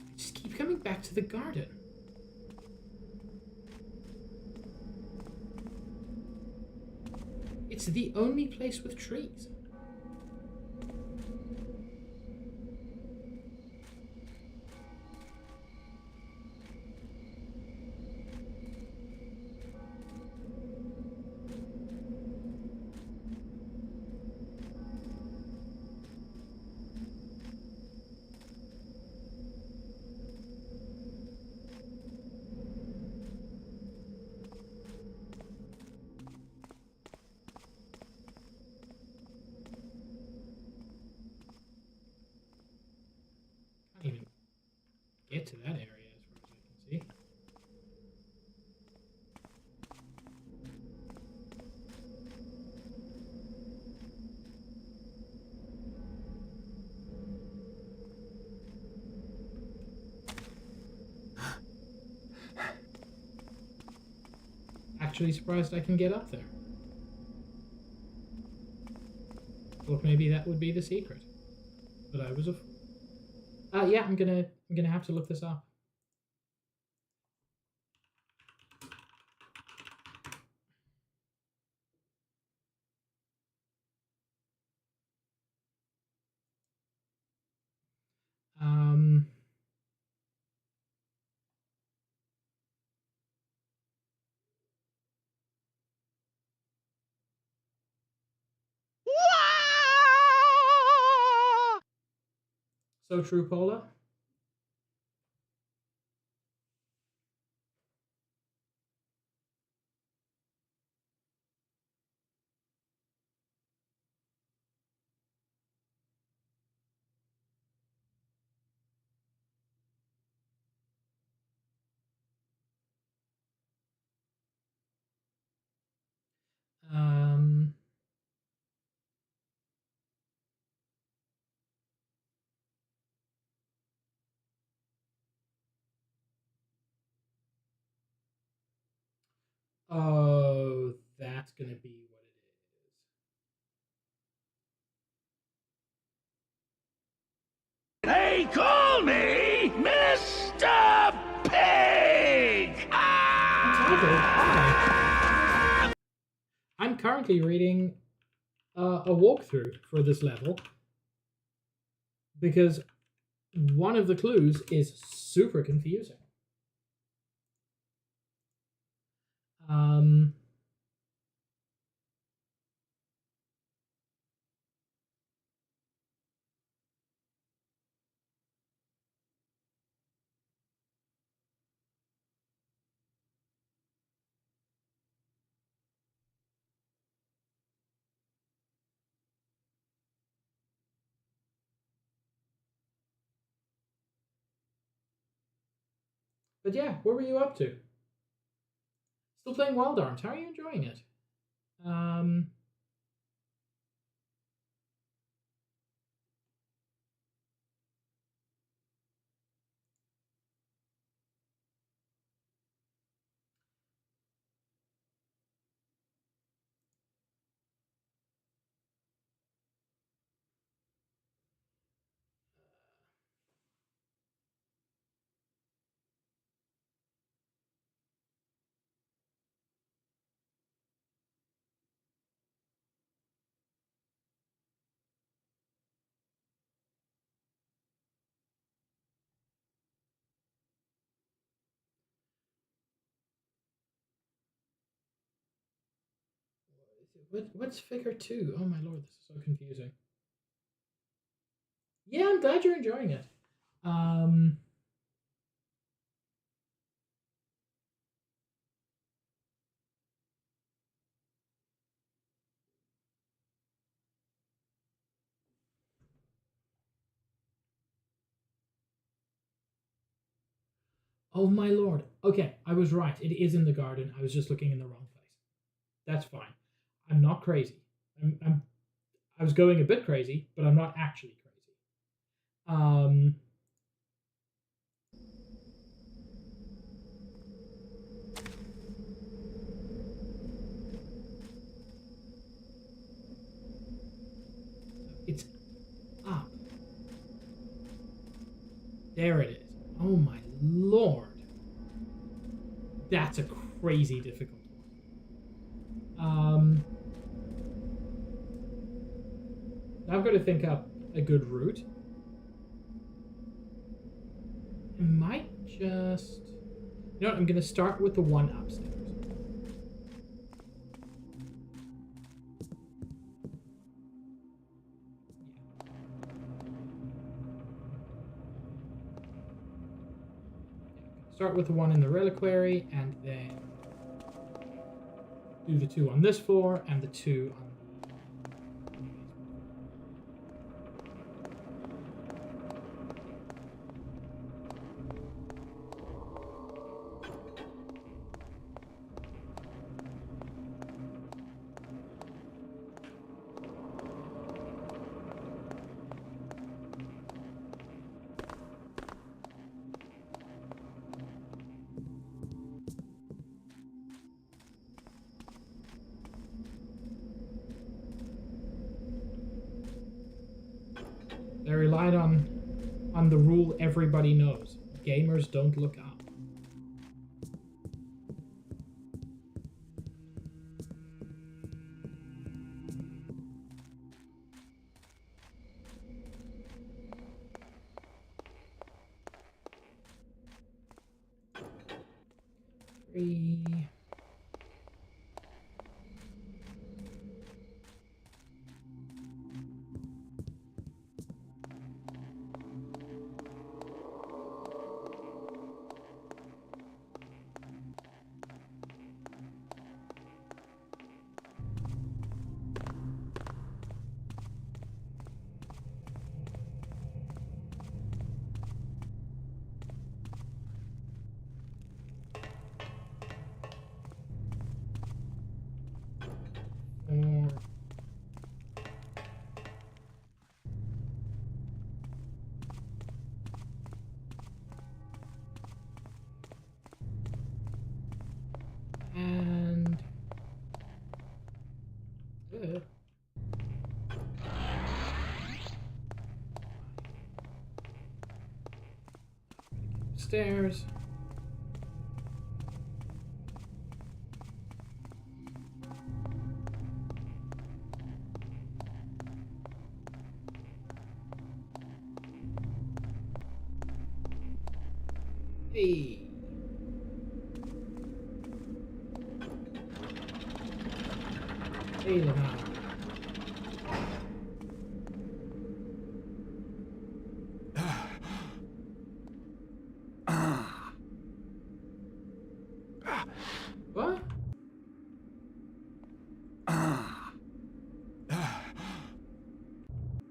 I just keep coming back to the garden. It's the only place with trees. Can't even get to that area as far as I can see. Actually surprised I can get up there. Thought maybe that would be the secret. But I was a fool. Yeah, I'm gonna have to look this up. Um. So true, Paula. Um. Oh, that's gonna be what it is. They call me Mr. Pig! Entitled, hi. I'm currently reading a walkthrough for this level because one of the clues is super confusing. But yeah, what were you up to? Still playing Wild Arms. How are you enjoying it? What's figure 2? Oh my lord, this is so confusing. Yeah, I'm glad you're enjoying it. Oh my lord. Okay, I was right. It is in the garden. I was just looking in the wrong place. That's fine. I'm not crazy. I was going a bit crazy, but I'm not actually crazy. It's up. There it is. Oh my lord. That's a crazy difficult one. Now I've got to think up a good route. I might just... You know what? I'm going to start with the one upstairs. Start with the one in the reliquary, and then do the 2 on this floor, and the 2 on They relied on the rule everybody knows. Gamers don't look up. Three. Four. And stairs. Hey. Hey, Lamar. What?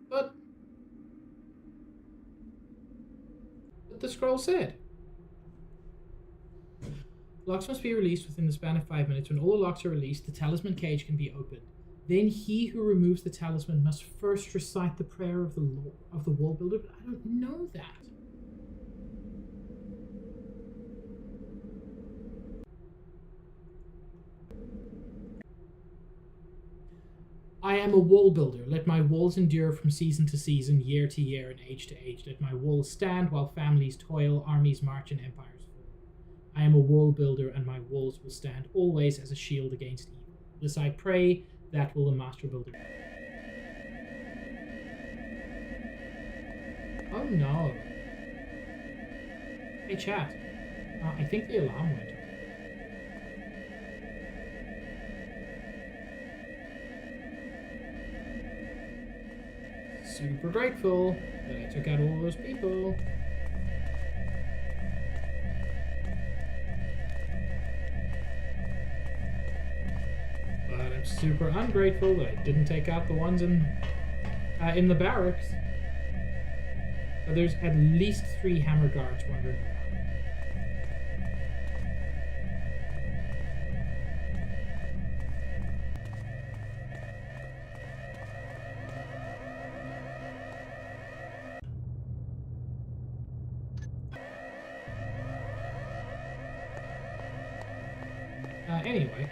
But the scroll said. Locks must be released within the span of 5 minutes. When all the locks are released, the talisman cage can be opened. Then he who removes the talisman must first recite the prayer of the wall builder. But I don't know that. I am a wall builder. Let my walls endure from season to season, year to year, and age to age. Let my walls stand while families toil, armies march, and empires fall. I am a wall builder, and my walls will stand always as a shield against evil. This I pray, that will the master builder do. Oh no. Hey chat. I think the alarm went off. Super grateful that I took out all those people. But I'm super ungrateful that I didn't take out the ones in the barracks. But there's at least 3 hammer guards wandering around. Anyway,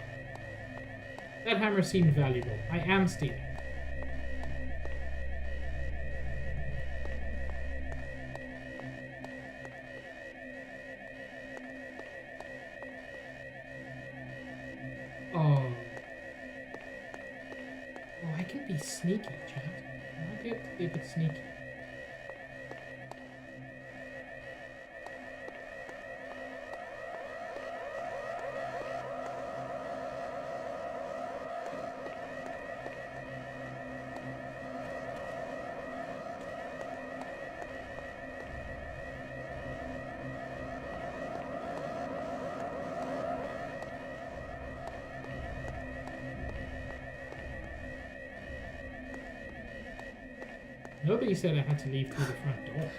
that hammer seemed valuable. I am stealing. Oh. Oh, I can be sneaky, chat. I might be able to be a bit sneaky. Nobody said I had to leave through the front door.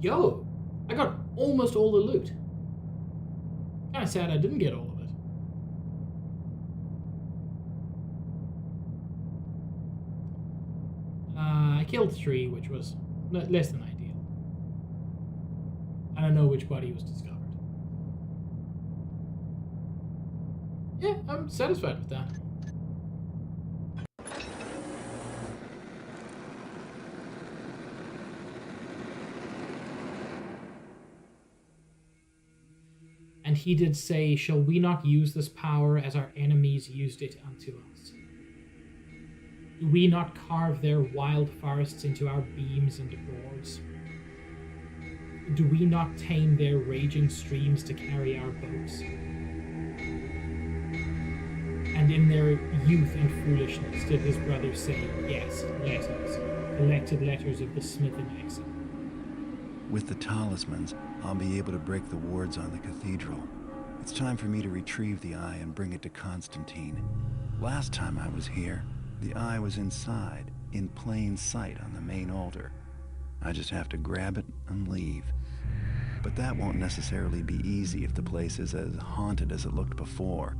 Yo! I got almost all the loot. Kinda sad I didn't get all of it. I killed 3, which was less than ideal. I don't know which body was discovered. Yeah, I'm satisfied with that. And he did say, "Shall we not use this power as our enemies used it unto us? Do we not carve their wild forests into our beams and oars? Do we not tame their raging streams to carry our boats? And in their youth and foolishness did his brothers say, yes, letters, collected letters of the smith in exile. With the talismans, I'll be able to break the wards on the cathedral. It's time for me to retrieve the eye and bring it to Constantine. Last time I was here, the eye was inside, in plain sight on the main altar. I just have to grab it and leave. But that won't necessarily be easy if the place is as haunted as it looked before.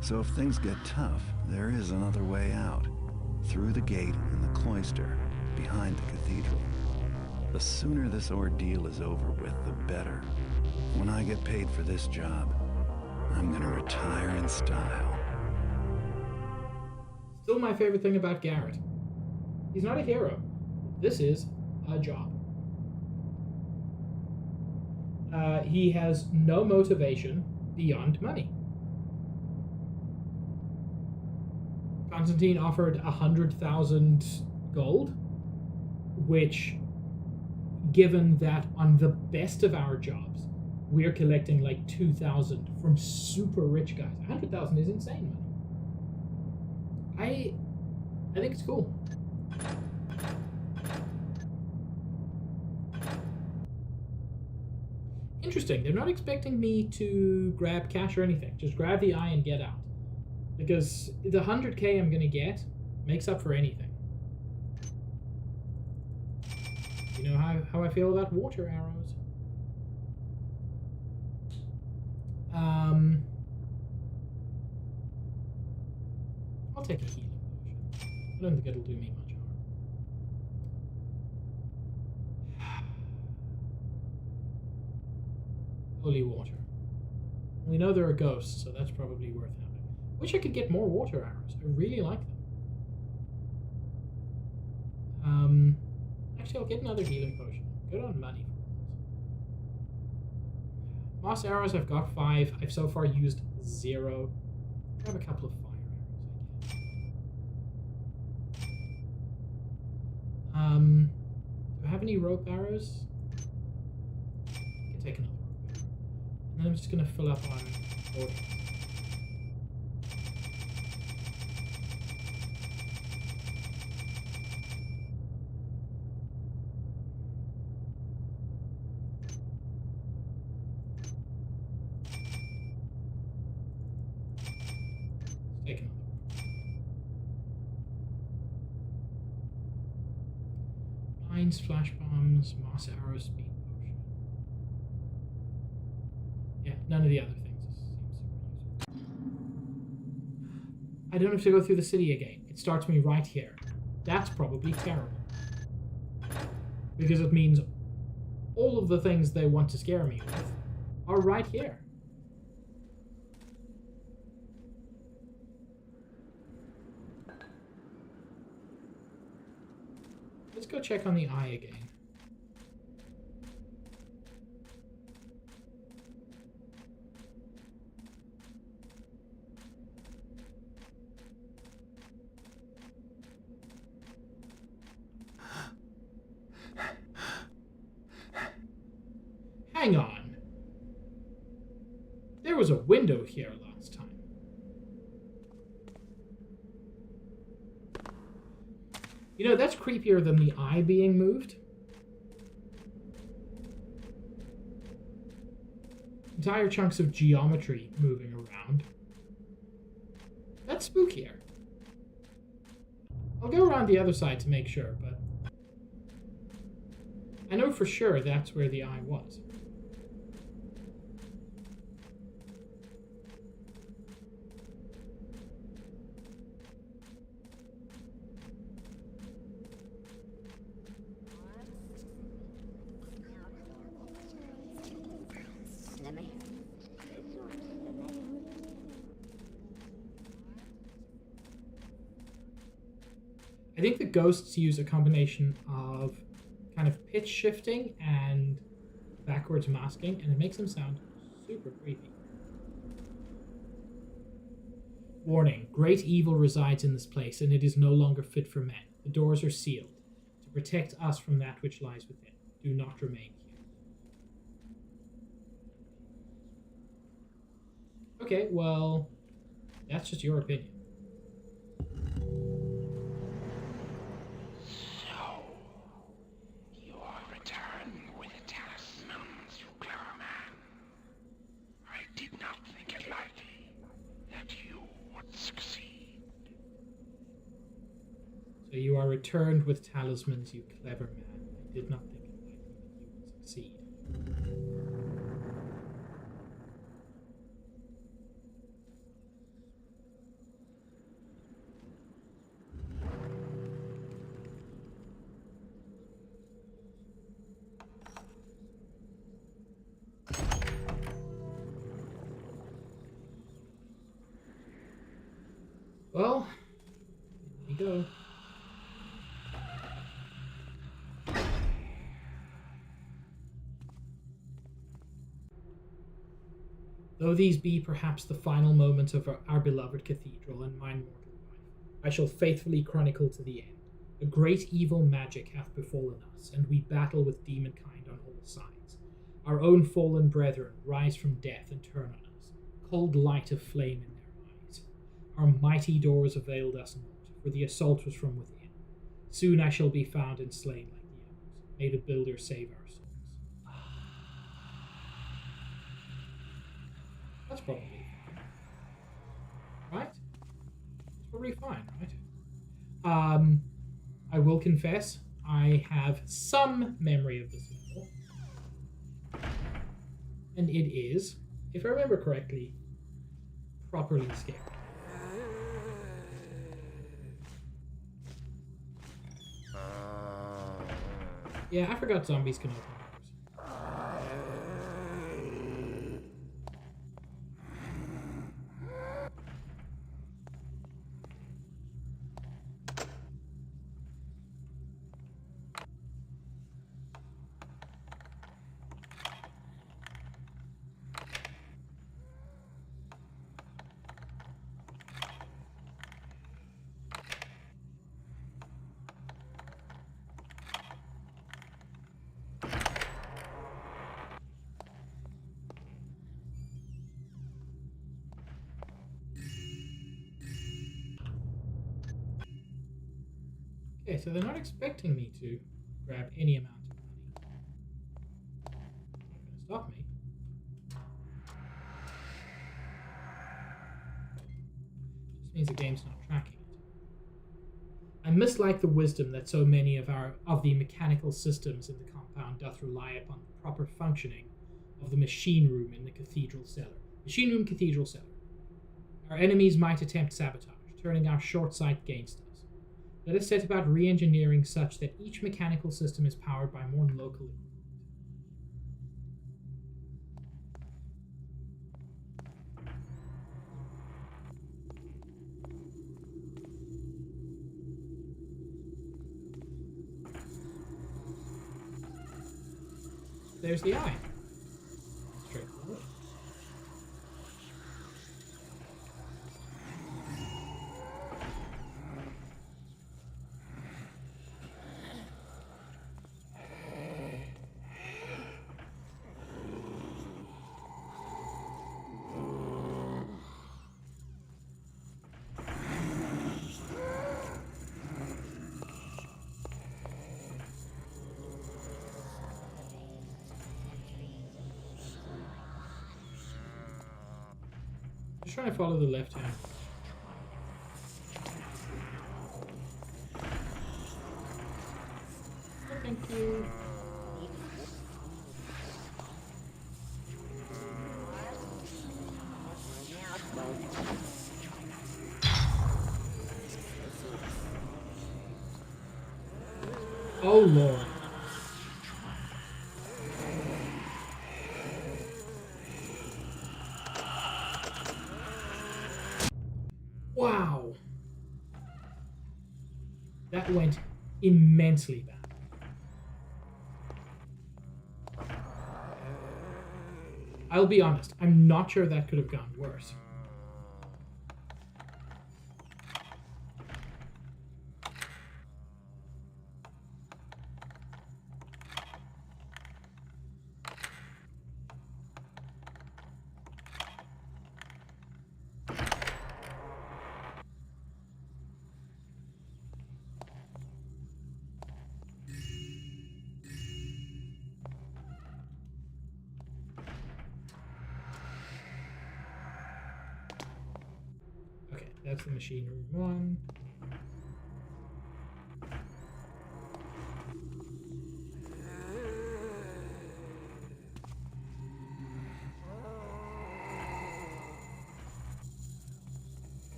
So if things get tough, there is another way out. Through the gate in the cloister, behind the cathedral. The sooner this ordeal is over with, the better. When I get paid for this job, I'm gonna retire in style. Still my favorite thing about Garrett. He's not a hero. This is a job. He has no motivation beyond money. Constantine offered 100,000 gold, which, given that on the best of our jobs, we're collecting like 2,000 from super rich guys. 100,000 is insane money. I think it's cool. Interesting. They're not expecting me to grab cash or anything. Just grab the eye and get out. Because the 100k I'm gonna get makes up for anything. You know how I feel about water arrows. I'll take a healing potion. I don't think it'll do me much harm. Holy water. We know there are ghosts, so that's probably worth having. Wish I could get more water arrows. I really like them. Actually, I'll get another healing potion. Good on money for once. Moss arrows, I've got 5. I've so far used 0. Grab a couple of fire arrows, do I have any rope arrows? I can take another rope arrow. And then I'm just going to fill up on ordnance. Take another rope. Mines, flash bombs, moss arrows, speed potion. Yeah, none of the other things seems super useful. I don't have to go through the city again. It starts me right here. That's probably terrible. Because it means all of the things they want to scare me with are right here. Let's go check on the eye again. Hang on. There was a window here last time. You know, that's creepier than the eye being moved. Entire chunks of geometry moving around. That's spookier. I'll go around the other side to make sure, but I know for sure that's where the eye was. I think the ghosts use a combination of kind of pitch shifting and backwards masking, and it makes them sound super creepy. Warning, great evil resides in this place, and it is no longer fit for men. The doors are sealed to protect us from that which lies within. Do not remain here. Okay, well, that's just your opinion. So you are returned with talismans, you clever man. I did not think it likely that you would succeed. Well, here we go. Though these be perhaps the final moments of our beloved cathedral and mine mortal life, I shall faithfully chronicle to the end. A great evil magic hath befallen us, and we battle with demonkind on all sides. Our own fallen brethren rise from death and turn on us, cold light of flame in their eyes. Our mighty doors availed us not, for the assault was from within. Soon I shall be found and slain like the others. May the builder save our souls. That's probably fine. Right? It's probably fine, right? I will confess, I have some memory of this level. And it is, if I remember correctly, properly scary. Yeah, I forgot zombies can open doors. Okay, so they're not expecting me to grab any amount of money. Not gonna stop me. Just means the game's not tracking it. I mislike the wisdom that so many of the mechanical systems in the compound doth rely upon the proper functioning of the machine room in the cathedral cellar. Machine room, cathedral cellar. Our enemies might attempt sabotage, turning our short sight against us. Let us set about re-engineering such that each mechanical system is powered by more local equipment. There's the eye. Straightforward. Just trying to follow the left hand. Oh, thank you. Oh Lord. Wow. That went immensely bad. I'll be honest, I'm not sure that could have gone worse. Okay, that's the machine room one.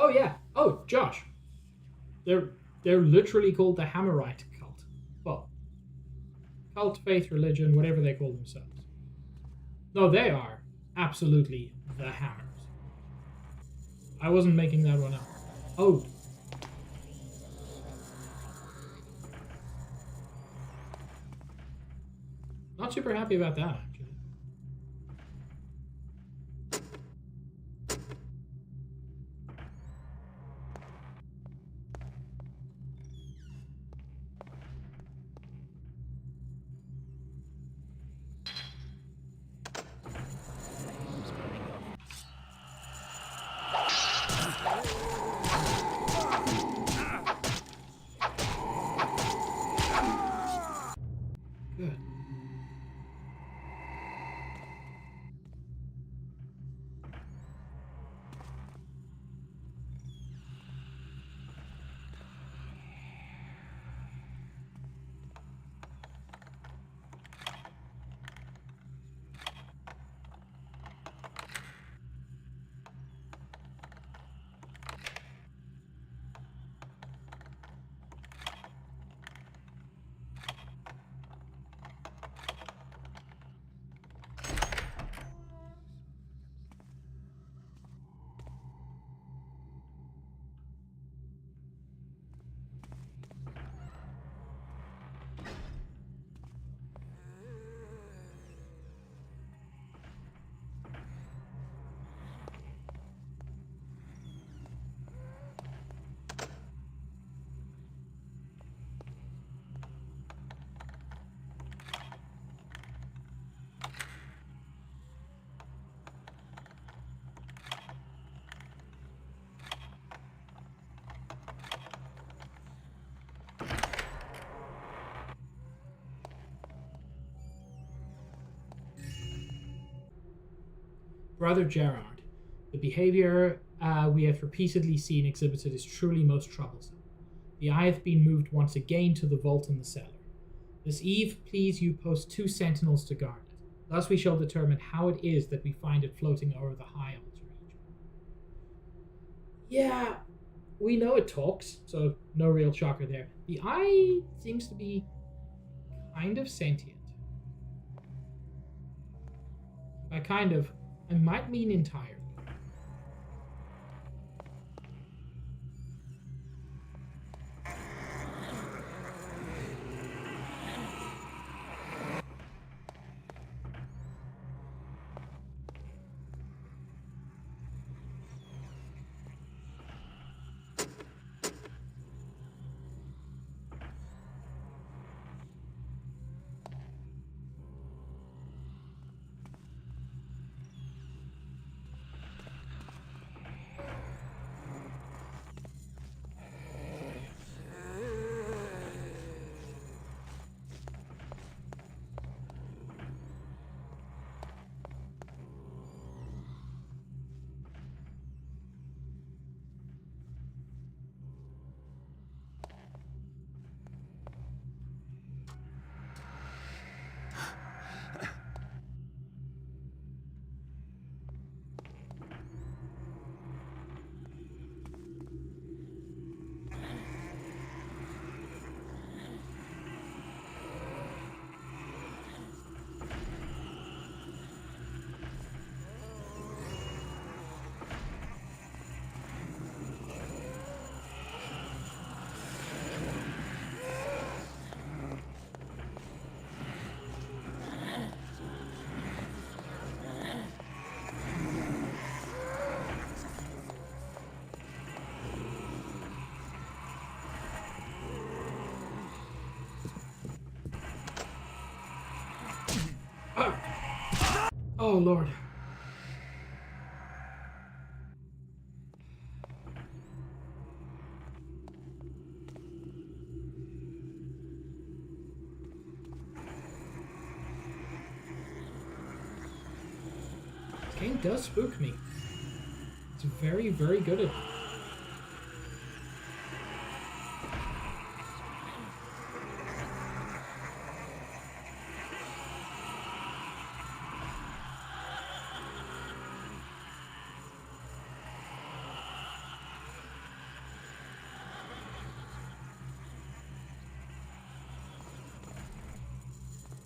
Oh yeah. Oh, Josh. They're literally called the Hammerite cult. Well, cult, faith, religion, whatever they call themselves. No, they are absolutely the Hammers. I wasn't making that one up. Oh. Not super happy about that, actually. Good. Brother Gerard, the behaviour we have repeatedly seen exhibited is truly most troublesome. The eye hath been moved once again to the vault in the cellar. This eve, please you post 2 sentinels to guard it. Thus we shall determine how it is that we find it floating over the high altar each morning. Yeah, we know it talks, so no real shocker there. The eye seems to be kind of sentient. By kind of, I might mean entirely. Oh, Lord. This game does spook me. It's very, very good at it.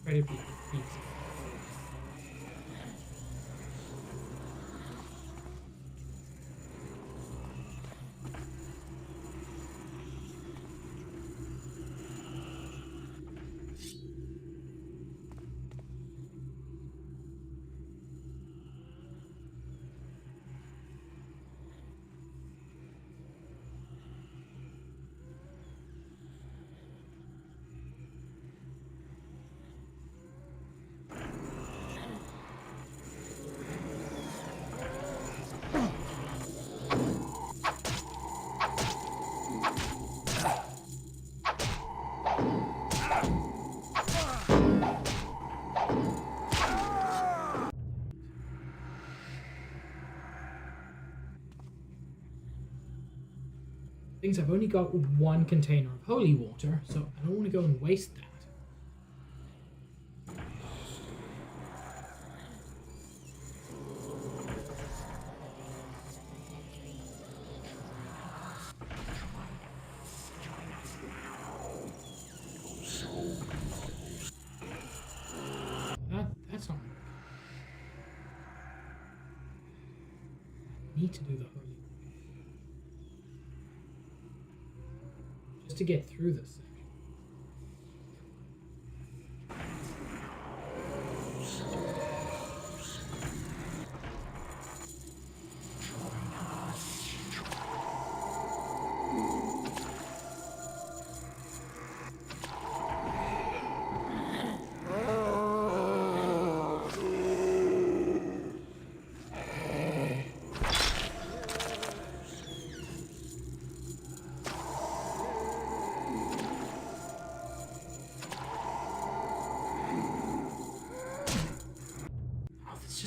Incredibly easy. means I've only got one container of holy water, so I don't want to go and waste that. That's not. Need to do the holy just to get through this section.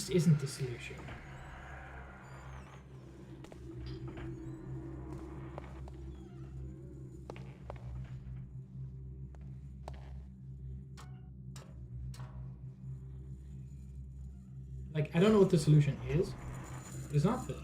Isn't the solution. Like, I don't know what the solution is. It's not this.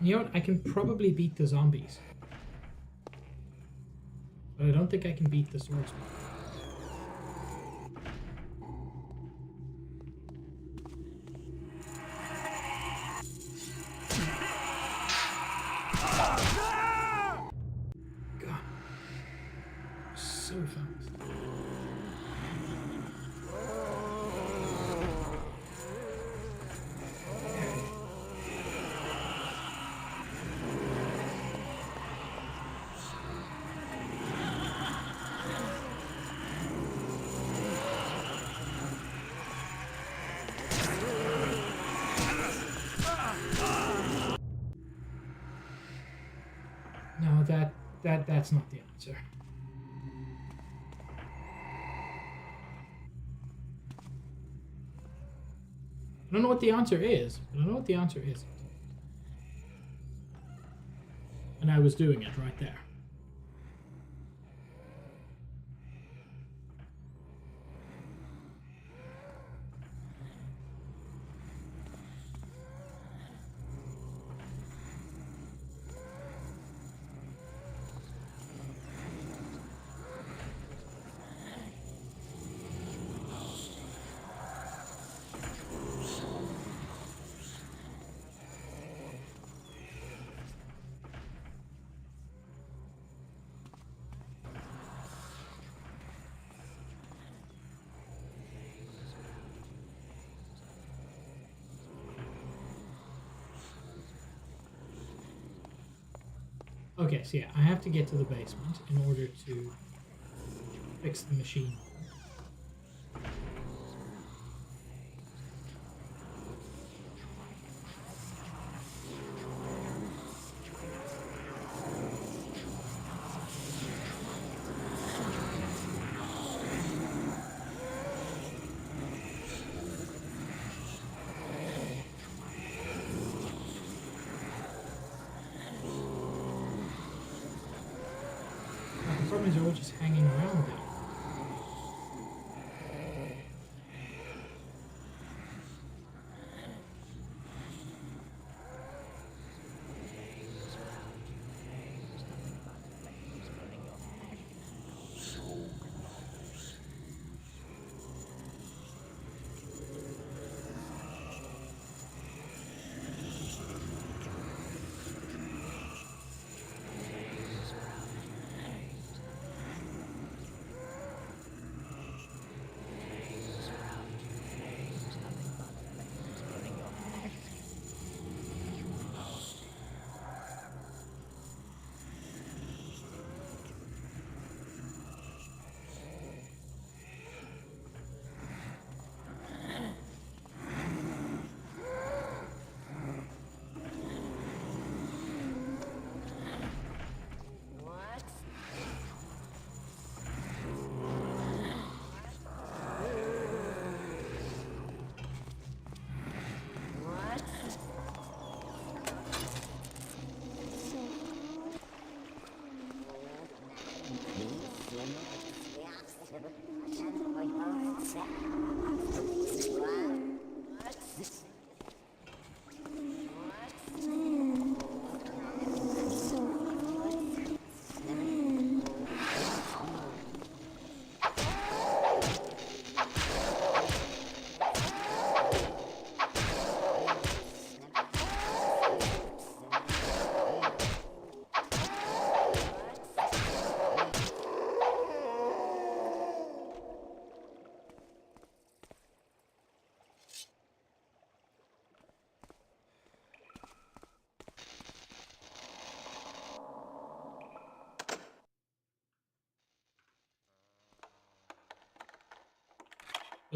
You know what? I can probably beat the zombies. But I don't think I can beat the swordsman. God. So fast. No, that's not the answer. I don't know what the answer is, but I know what the answer isn't. And I was doing it right there. Okay, so yeah, I have to get to the basement in order to fix the machine. The problem is they're all just hanging around there.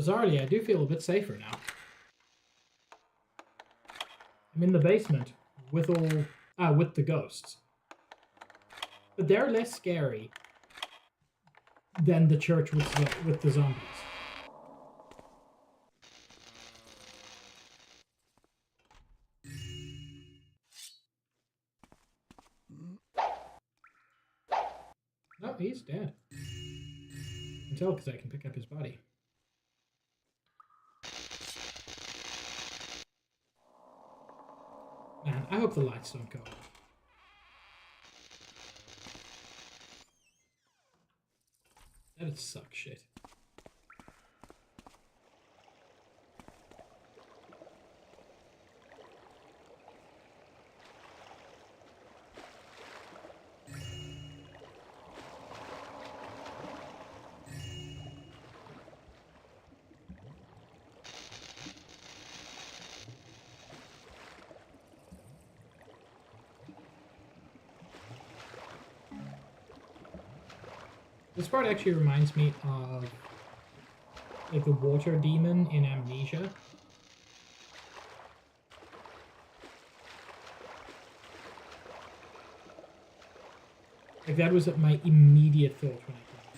Bizarrely, I do feel a bit safer now. I'm in the basement with with the ghosts. But they're less scary than the church with the zombies. No, he's dead. I can tell because I can pick up his body. Man, I hope the lights don't go off. That'd suck shit. This part actually reminds me of like the water demon in Amnesia. Like that was my immediate thought when I played it.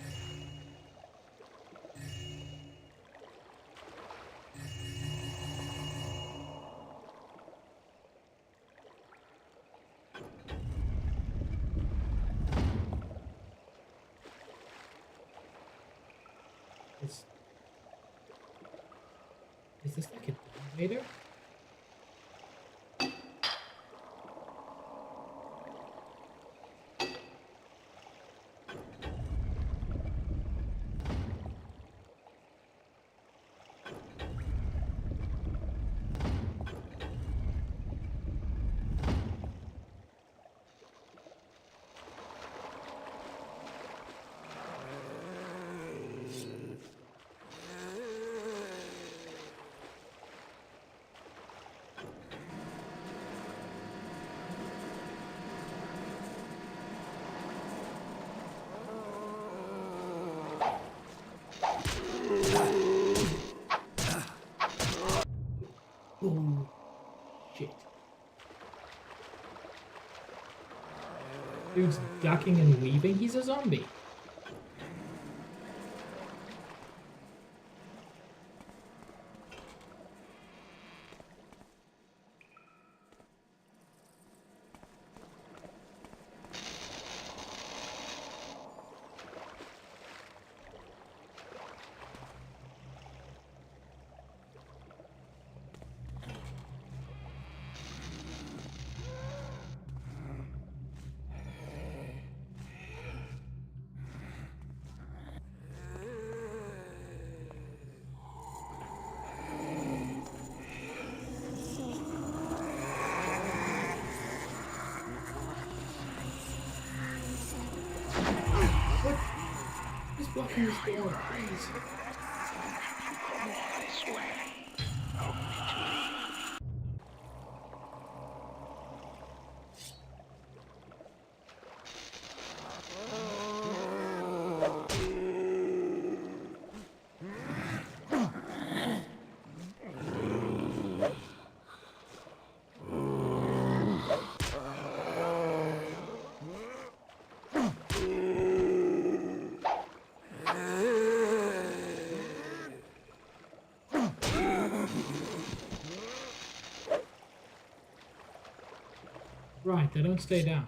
Is this like a elevator? Oh, shit. Dude's ducking and weaving. He's a zombie. He's blocking this door, please. Right, they don't stay down.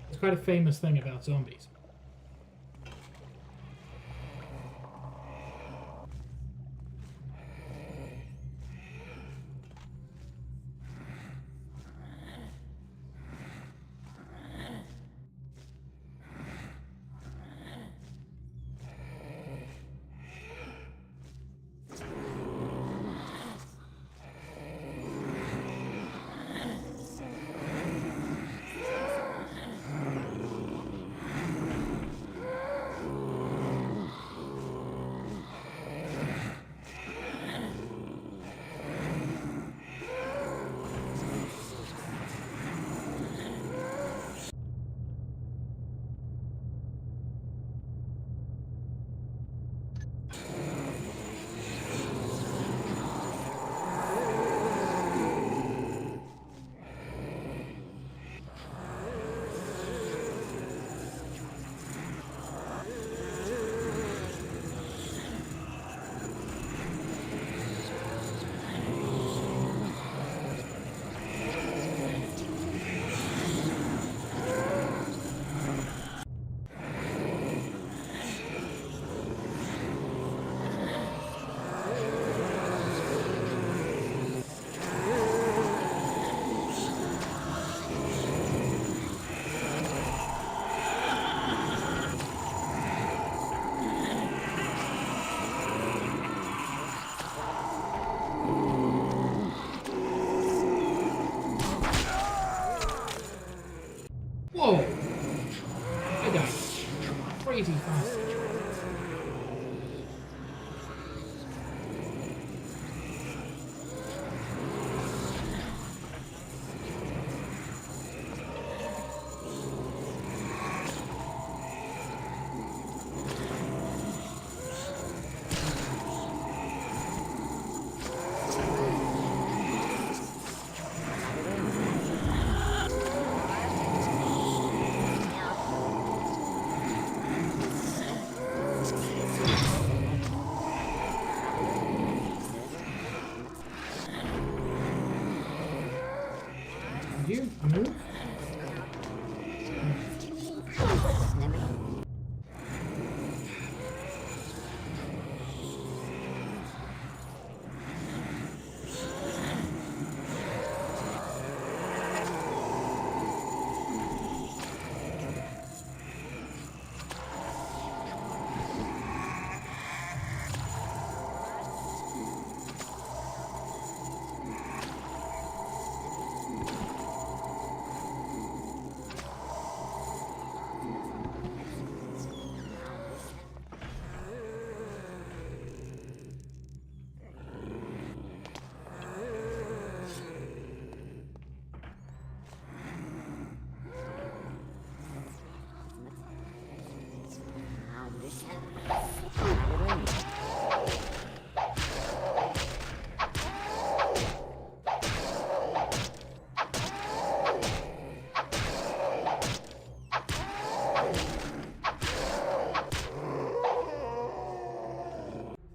It's quite a famous thing about zombies. you move?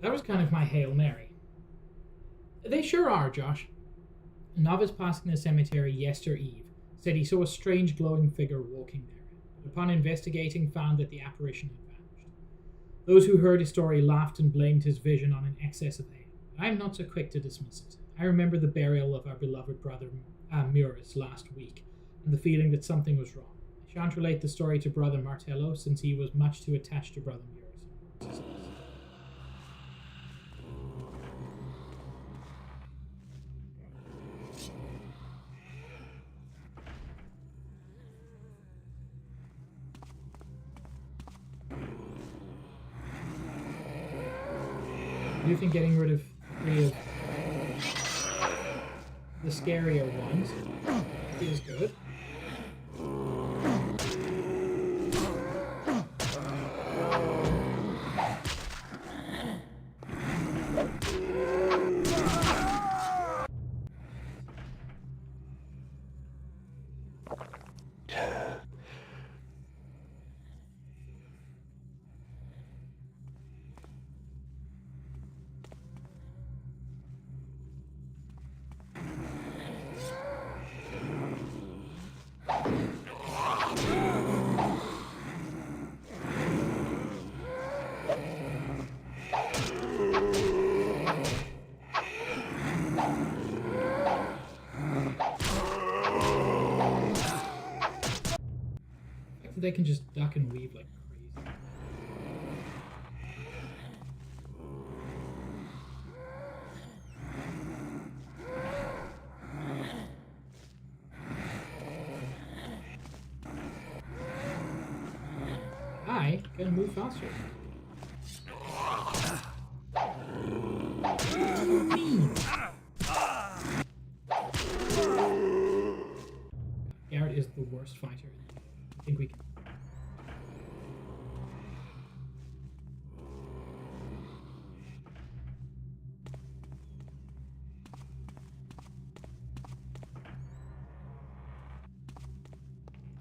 That was kind of my Hail Mary. They sure are, Josh. A novice passing the cemetery yester eve said he saw a strange glowing figure walking there, but upon investigating found that the apparition had vanished. Those who heard his story laughed and blamed his vision on an excess of ale. I am not so quick to dismiss it. I remember the burial of our beloved brother Murus last week, and the feeling that something was wrong. I shan't relate the story to Brother Martello, since he was much too attached to Brother Murus. Do you think getting rid of 3 of the scarier ones is good? They can just duck and weave like crazy. I can move faster. Garrett is the worst fighter. I think we can.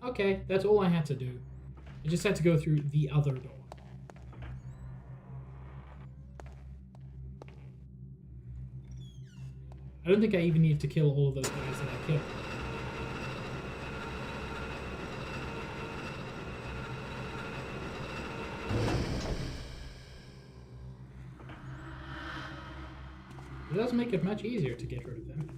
Okay, that's all I had to do. I just had to go through the other door. I don't think I even need to kill all of those guys that I killed. It does make it much easier to get rid of them.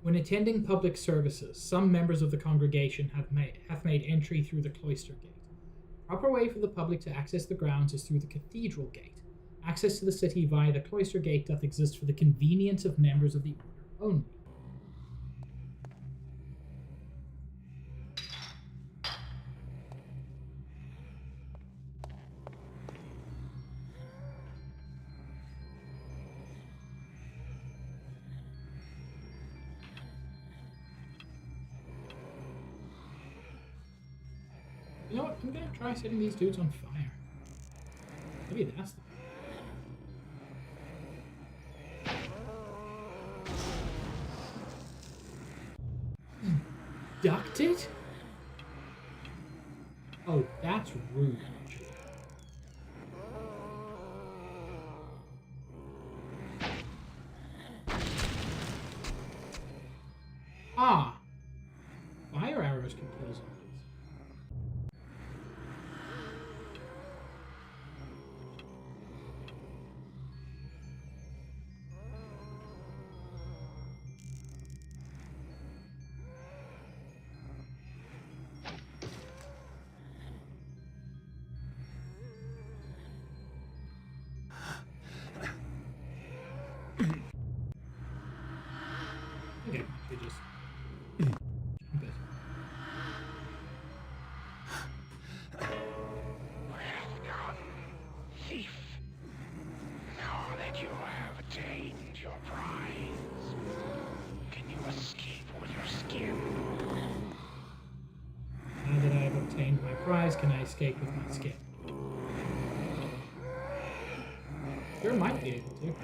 When attending public services, some members of the congregation have made entry through the cloister gate. The proper way for the public to access the grounds is through the cathedral gate. Access to the city via the cloister gate doth exist for the convenience of members of the order only. You know what? I'm gonna try setting these dudes on fire. Maybe that's the... Ducted? Oh, that's rude, actually. Ah! Fire arrows can kill zombies. Okay, we just jump it. Thief. Now that you have attained your prize, can you escape with your skin? Now that I have obtained my prize, can I escape with my skin? Sure might be able to.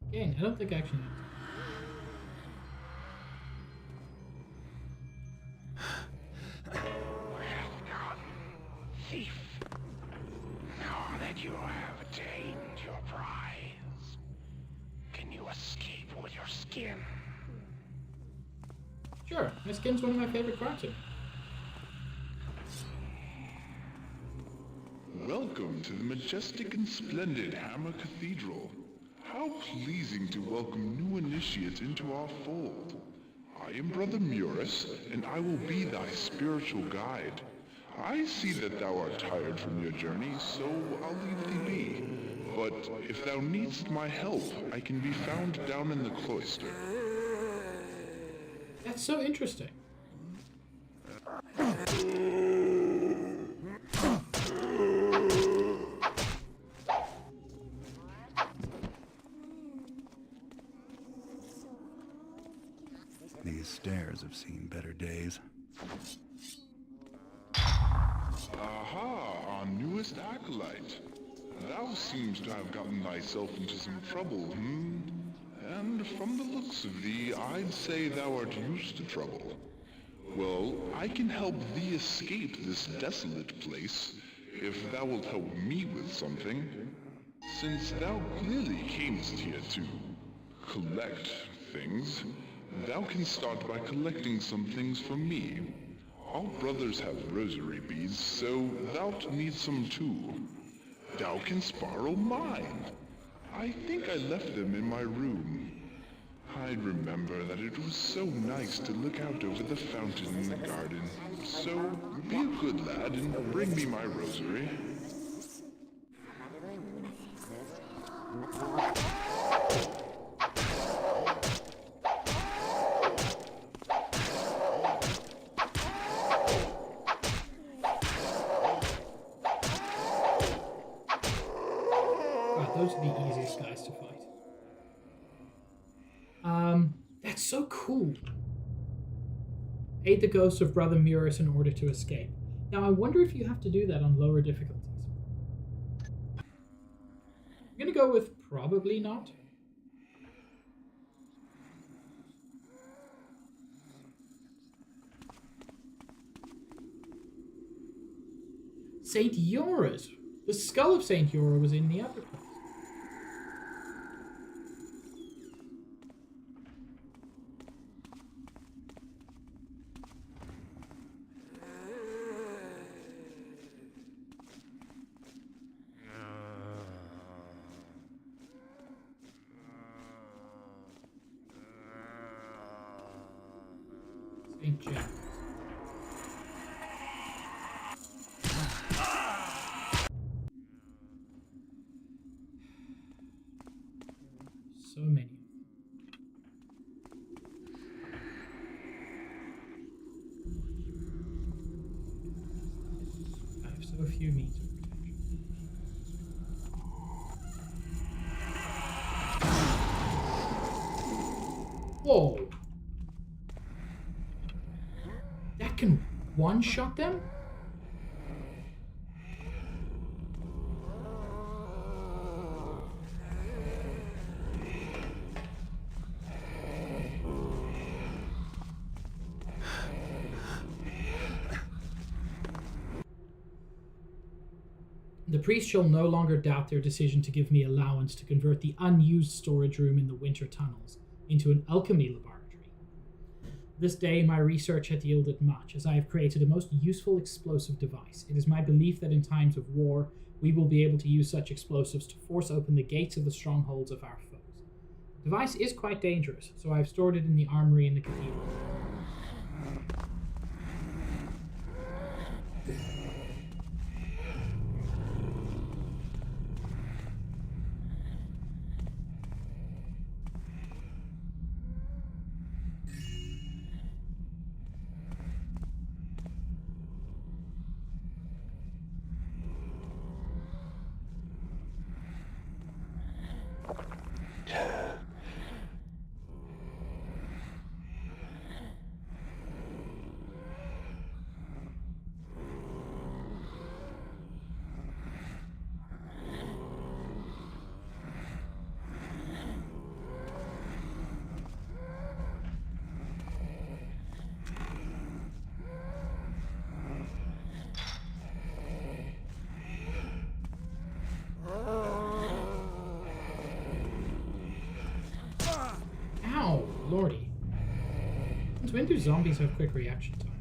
Again, I don't think I actually need to. Thief. Now that you have attained your prize, can you escape with your skin? Sure, my skin's one of my favorite parts of it. Welcome to the majestic and splendid Hammer Cathedral. How pleasing to welcome new initiates into our fold. I am Brother Murus, and I will be thy spiritual guide. I see that thou art tired from your journey, so I'll leave thee be. But if thou needst my help, I can be found down in the cloister. That's so interesting. These stairs have seen better days. Aha, our newest acolyte. Thou seems to have gotten thyself into some trouble, And from the looks of thee, I'd say thou art used to trouble. Well, I can help thee escape this desolate place, if thou wilt help me with something. Since thou clearly camest here to collect things, thou can start by collecting some things for me. All brothers have rosary beads, so thou'lt need some too. Thou canst borrow mine. I think I left them in my room. I remember that it was so nice to look out over the fountain in the garden. So, be a good lad and bring me my rosary. Right, those are the easiest guys to fight. That's so cool. Aid the ghost of Brother Murus in order to escape. Now, I wonder if you have to do that on lower difficulties. I'm gonna go with probably not. Saint Yora's. The skull of Saint Yora was in the upper place. Saint Jack. So many. So few means of protection. Whoa! That can one-shot them? The priest shall no longer doubt their decision to give me allowance to convert the unused storage room in the winter tunnels into an alchemy laboratory. This day my research hath yielded much, as I have created a most useful explosive device. It is my belief that in times of war, we will be able to use such explosives to force open the gates of the strongholds of our foes. The device is quite dangerous, so I have stored it in the armory in the cathedral. Ow, lordy. Since when do zombies have quick reaction times?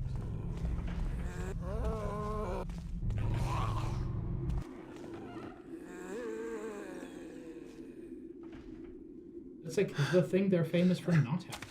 It's like the thing they're famous for not having.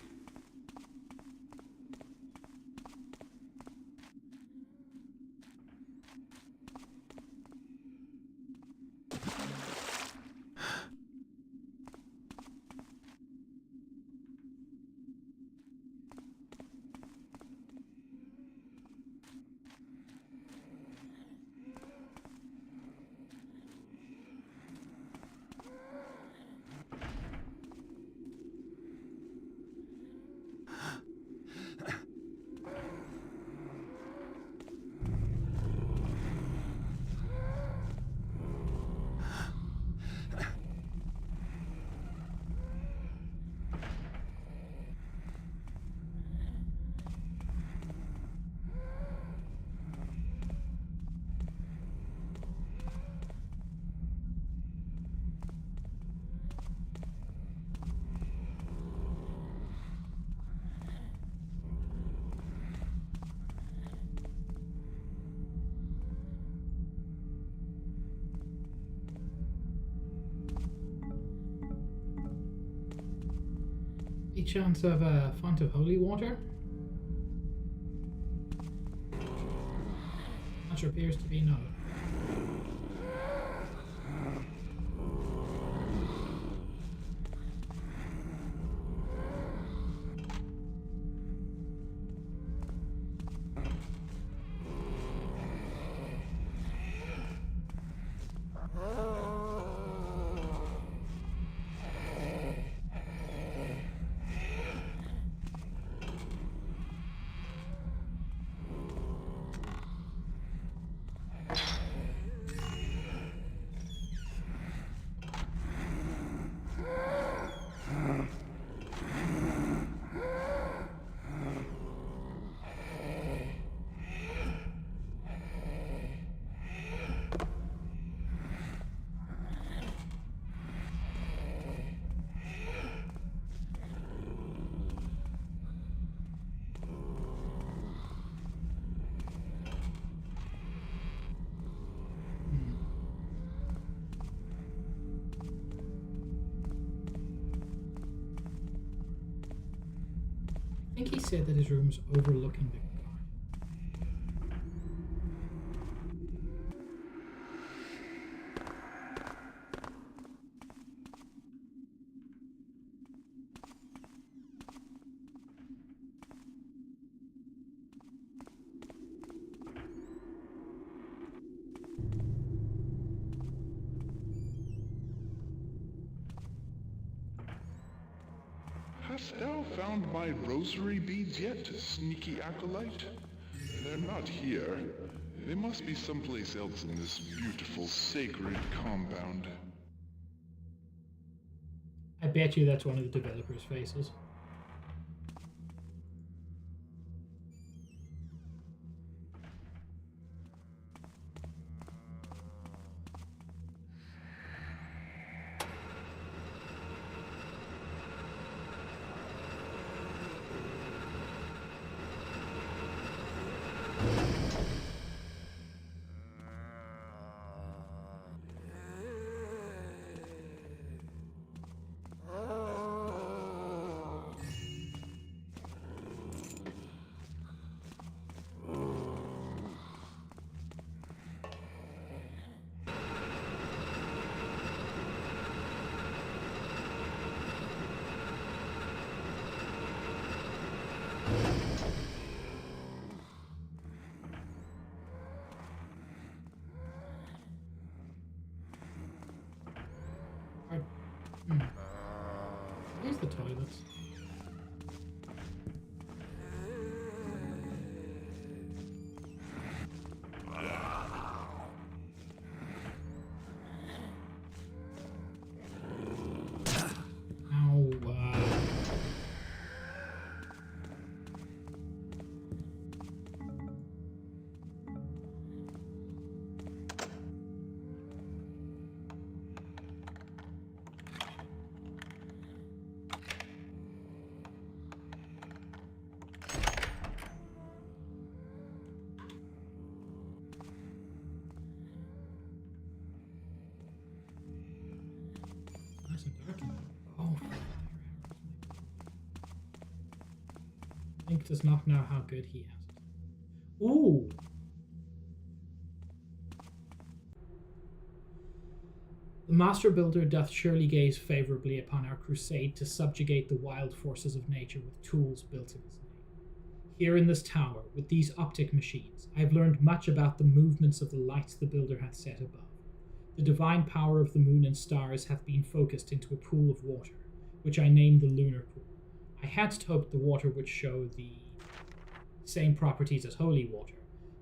Any chance of a font of holy water? Answer appears to be no. I think he said that his room's overlooking the garden. Hast thou found my rosary beads yet, sneaky acolyte? They're not here. They must be someplace else in this beautiful, sacred compound. I bet you that's one of the developers' faces. Where's the toilets? Nice and dark in there. Oh, Link does not know how good he has it. Ooh! The Master Builder doth surely gaze favourably upon our crusade to subjugate the wild forces of nature with tools built in his name. Here in this tower, with these optic machines, I have learned much about the movements of the lights the Builder hath set above. The divine power of the moon and stars hath been focused into a pool of water, which I named the Lunar Pool. I hadst hoped the water would show the same properties as holy water,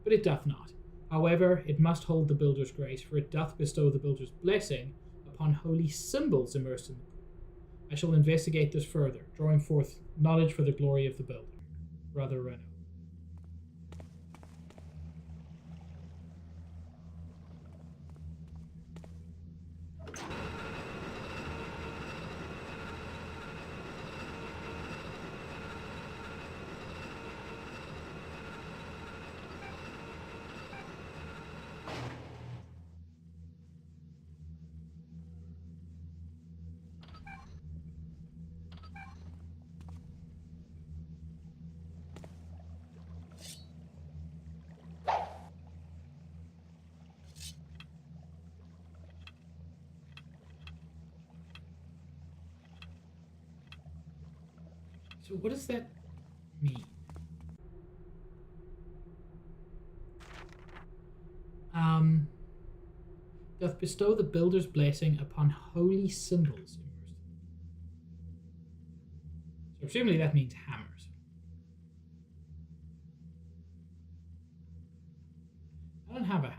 but it doth not. However, it must hold the Builder's grace, for it doth bestow the Builder's blessing upon holy symbols immersed in the pool. I shall investigate this further, drawing forth knowledge for the glory of the Builder. Brother Reno. So what does that mean? Doth bestow the Builder's blessing upon holy symbols immersed. So presumably that means hammers. I don't have a hammer.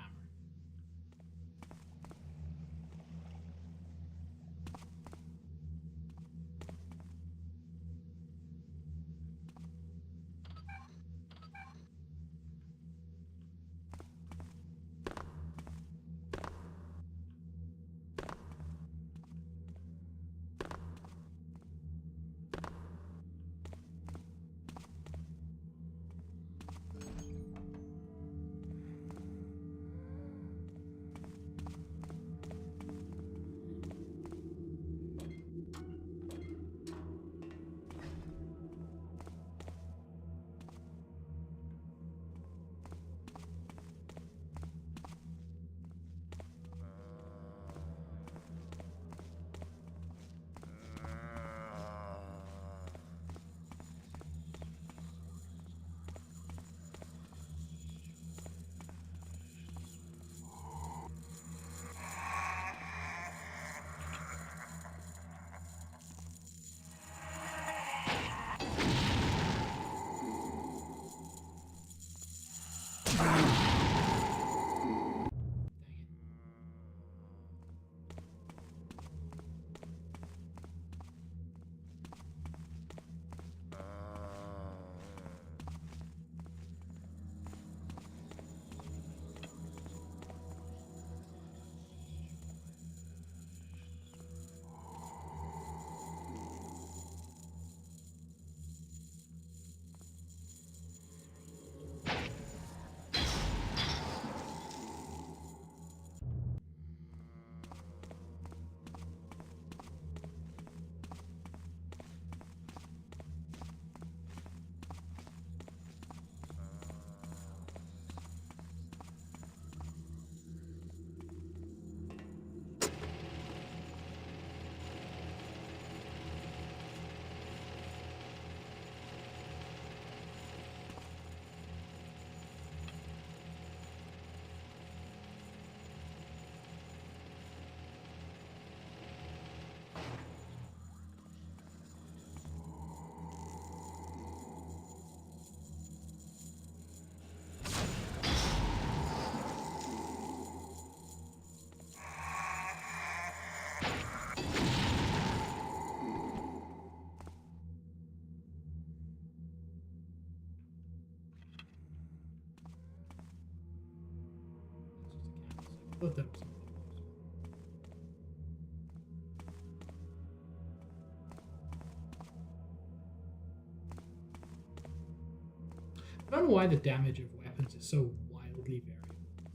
thought that was something. I don't know why the damage of weapons is so wildly variable in this game.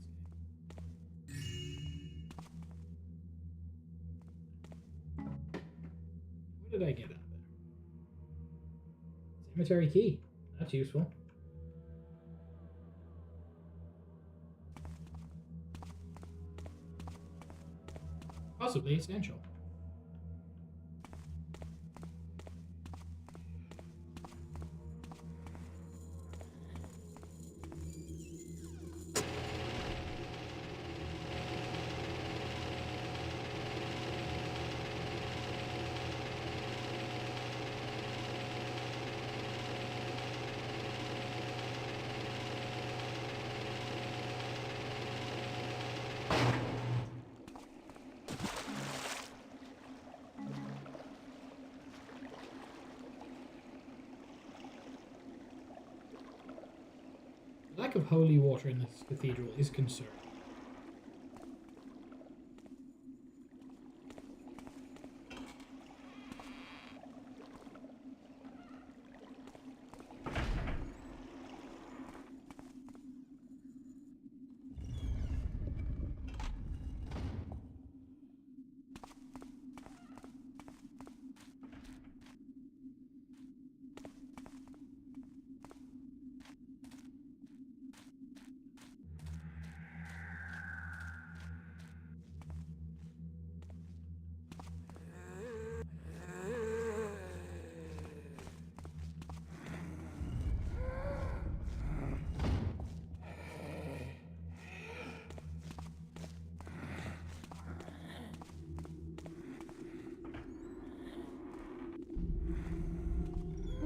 What did I get out of there? Cemetery key. That's useful. Possibly essential. The lack of holy water in this cathedral is concerning.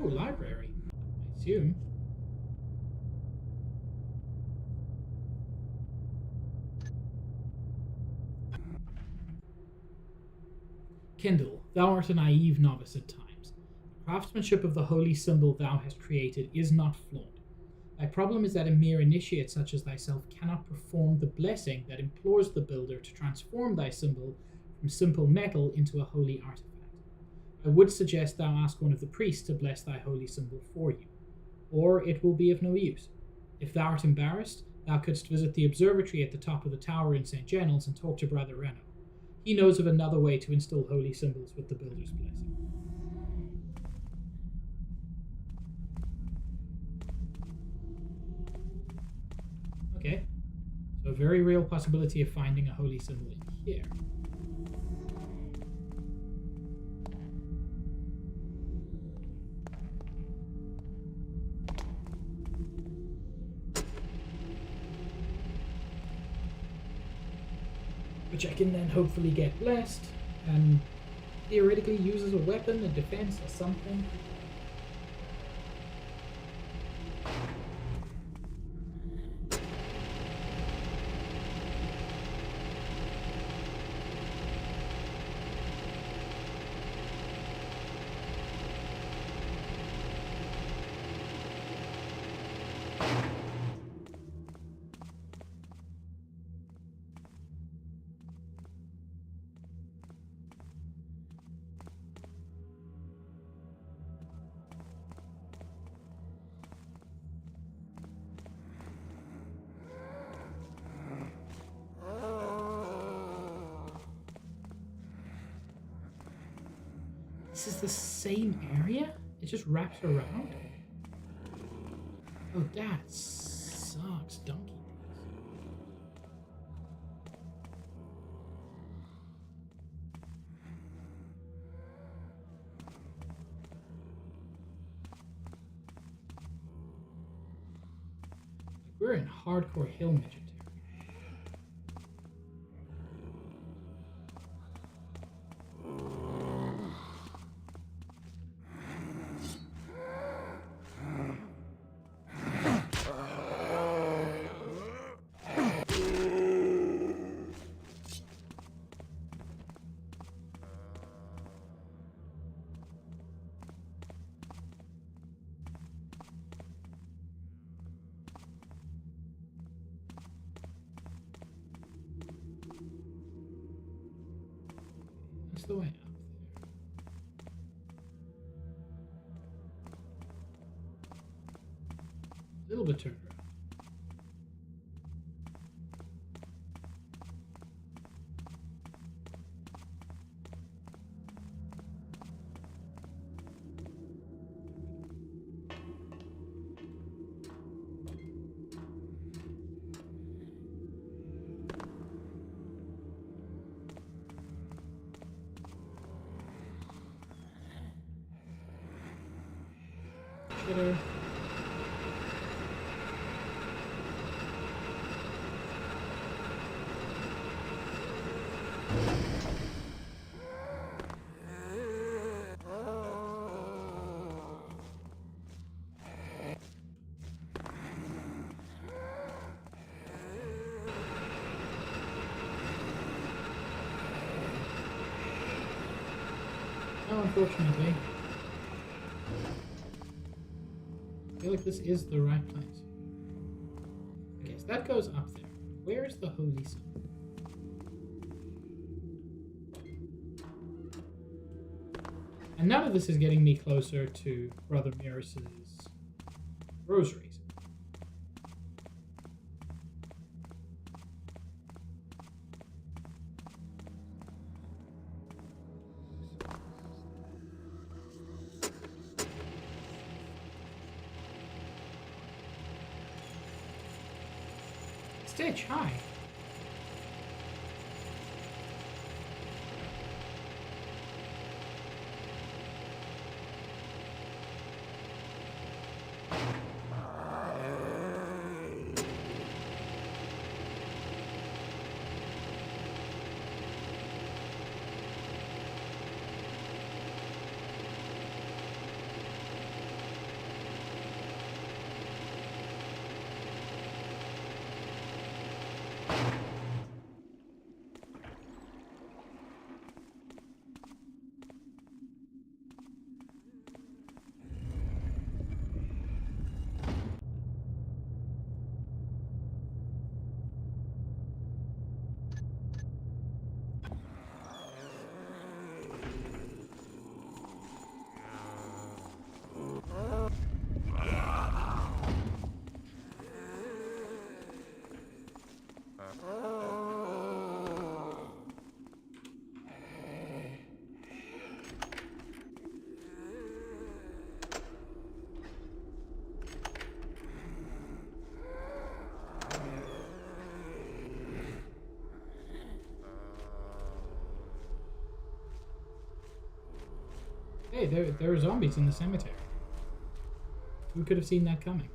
Oh, library. I assume. Kindle, thou art a naive novice at times. The craftsmanship of the holy symbol thou hast created is not flawed. Thy problem is that a mere initiate such as thyself cannot perform the blessing that implores the builder to transform thy symbol from simple metal into a holy artifact. I would suggest thou ask one of the priests to bless thy holy symbol for you, or it will be of no use. If thou art embarrassed, thou couldst visit the observatory at the top of the tower in St. Gennell's and talk to Brother Reno. He knows of another way to instill holy symbols with the builder's blessing. Okay, so a very real possibility of finding a holy symbol in here. Which I can then hopefully get blessed and theoretically use as a weapon, a defense, or something. This is the same area? It just wraps around? Oh, that sucks, donkey. We're in hardcore hill midget territory. the way up there. A little bit turned around. Shitter. Oh, unfortunately. I feel like this is the right place. Okay, so that goes up there. Where is the Holy Sun? And none of this is getting me closer to Brother Miras's rosaries. Stitch, hi. Hey, there are zombies in the cemetery. Who could have seen that coming?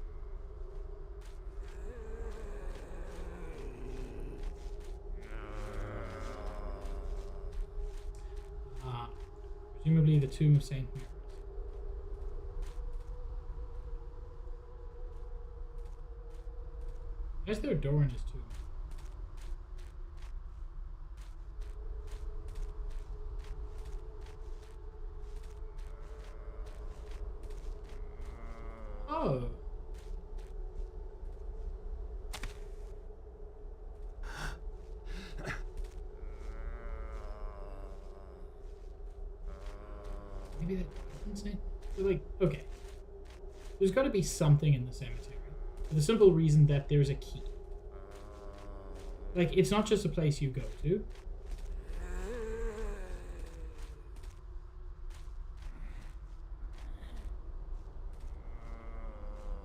Presumably the tomb of Saint Mary. Why is there a door in his tomb? Oh. Maybe that doesn't say. Like, okay. There's got to be something in the cemetery. For the simple reason that there's a key. Like, it's not just a place you go to.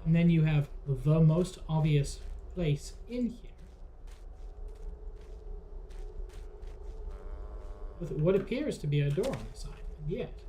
And then you have the most obvious place in here. With what appears to be a door on the side, and yet.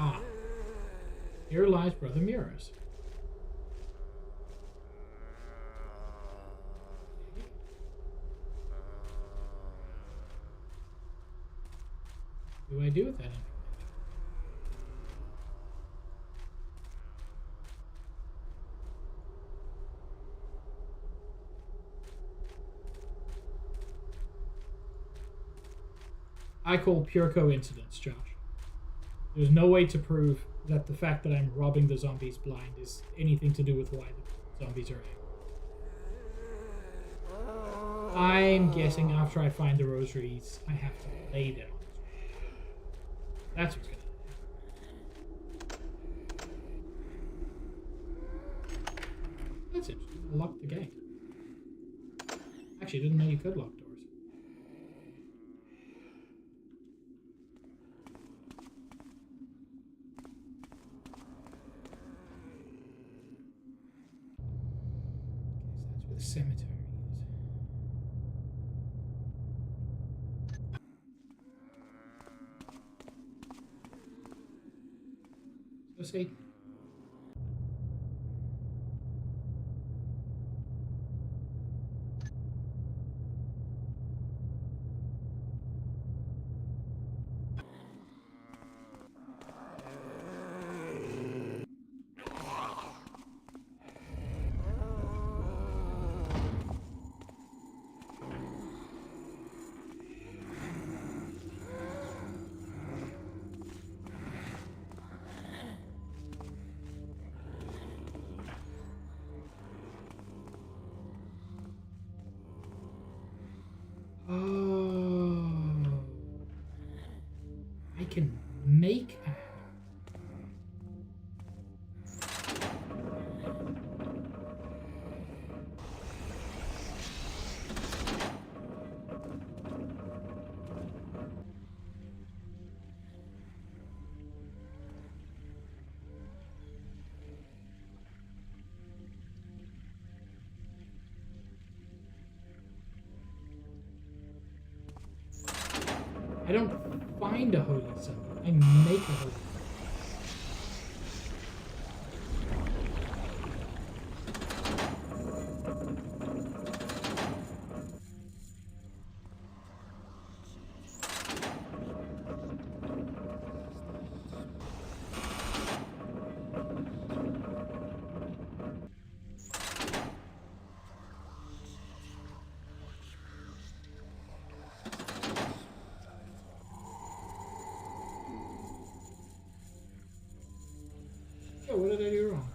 Ah, here lies Brother Miras. What do I do with that information? I call pure coincidence, Josh. There's no way to prove that the fact that I'm robbing the zombies blind is anything to do with why the zombies are angry. I'm guessing after I find the rosaries, I have to lay them. That's what's gonna happen. That's interesting. I locked the gate. Actually, I didn't know you could lock doors. Okay, so that's where the cemetery is. So say. Oh, I can make a I don't find a holy symbol. I make a holy symbol. Yeah, what did I do wrong?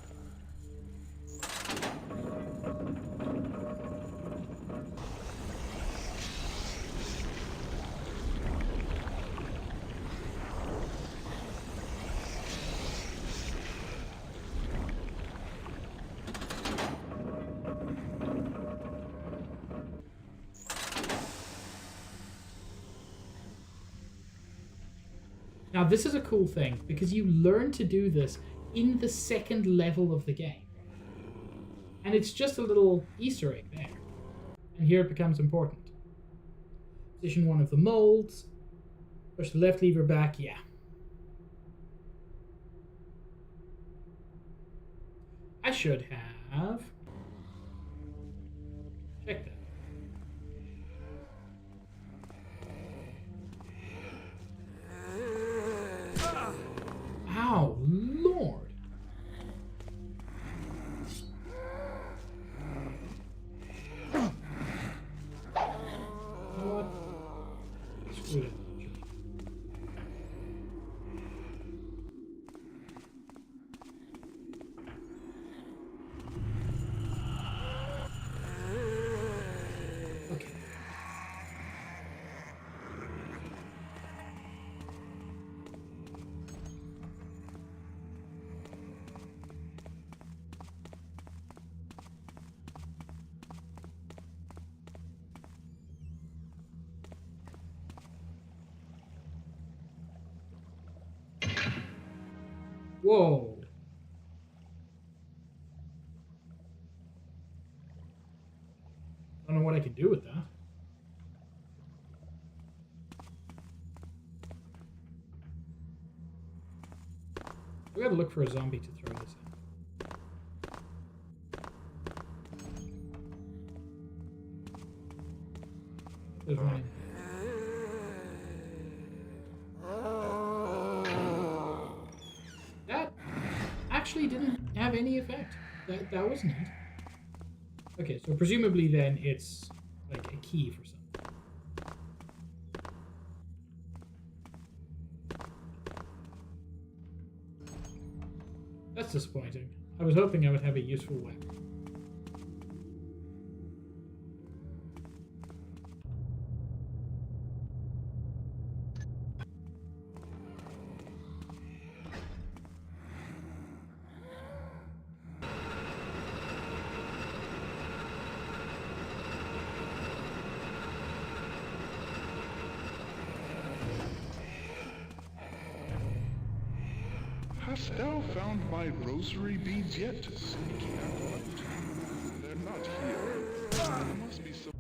Now this is a cool thing because you learn to do this in the second level of the game. And it's just a little Easter egg there. And here it becomes important. Position one of the molds. Push the left lever back, yeah. I should have checked that. Ow, Lord. You know what? Screw it. Okay. Whoa. I don't know what I can do with that. We gotta look for a zombie to throw this in. There's one in. That actually didn't have any effect. That was neat. Okay, so presumably then it's like a key for something. That's disappointing. I was hoping I would have a useful weapon. Hast thou found my rosary beads yet, sneaky acolyte? They're not here. There must be some...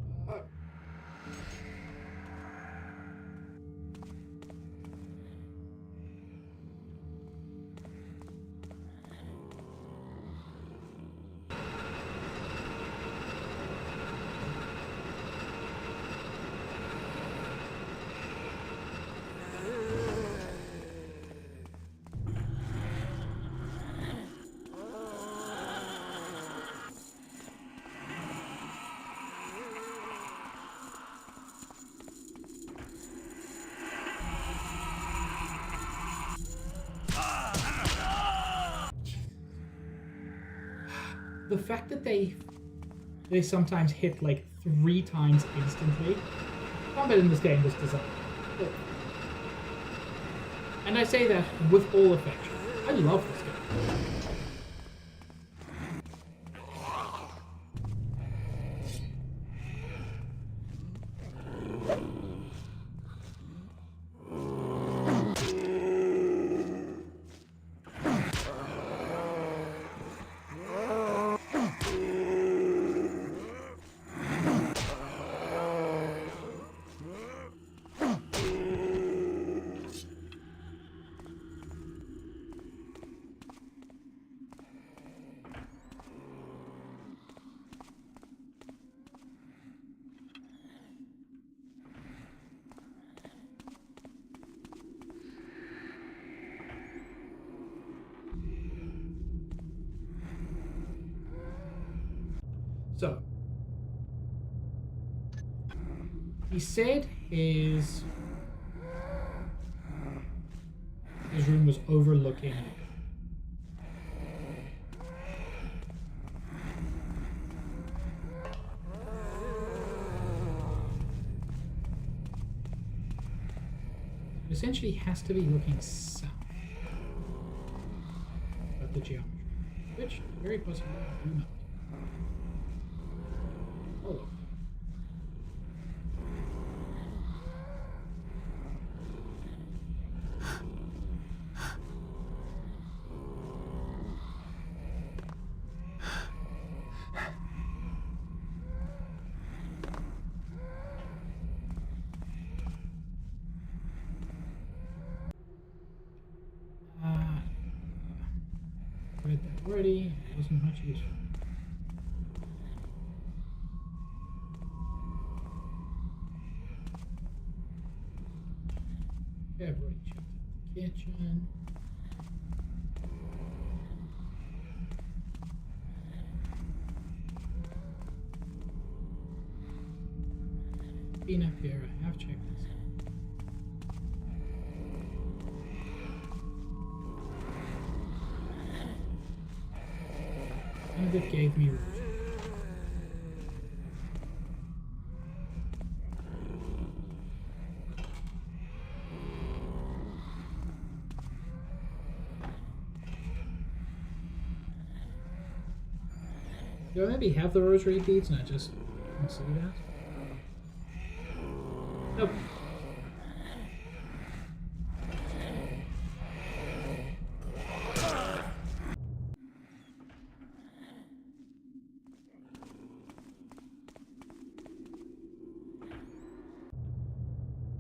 The fact that they sometimes hit like 3 times instantly. Combat in this game was designed. And I say that with all affection. I love this game. So, he said his room was overlooking. Essentially has to be looking south of the geometry, which very possibly I do not. Oh. Read that already. It wasn't much useful. Okay, I've already checked out the kitchen. Been up here, I have checked this out. None of it gave me room. Do I maybe have the rosary beads and I just don't see that? Nope.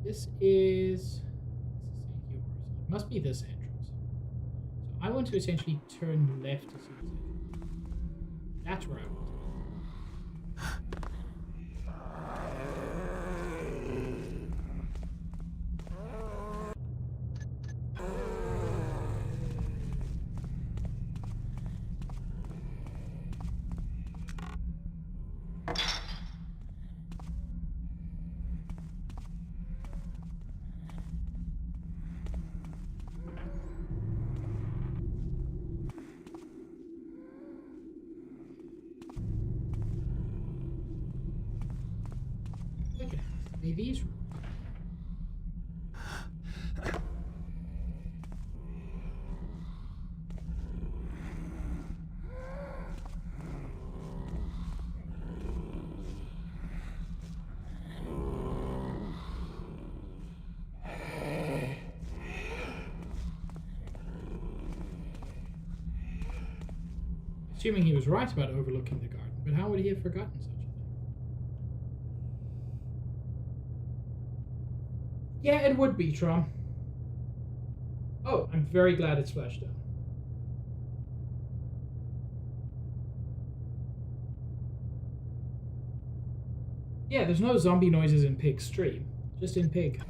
This is yours. It must be this entrance. So I want to essentially turn left to see what's in. That's where I want to go. Look, it has to be these rooms. Assuming he was right about overlooking the garden, but how would he have forgotten such a thing? Yeah, it would be, Tron. Oh, I'm very glad it's flashed out. Yeah, there's no zombie noises in Pig's stream, just in Pig.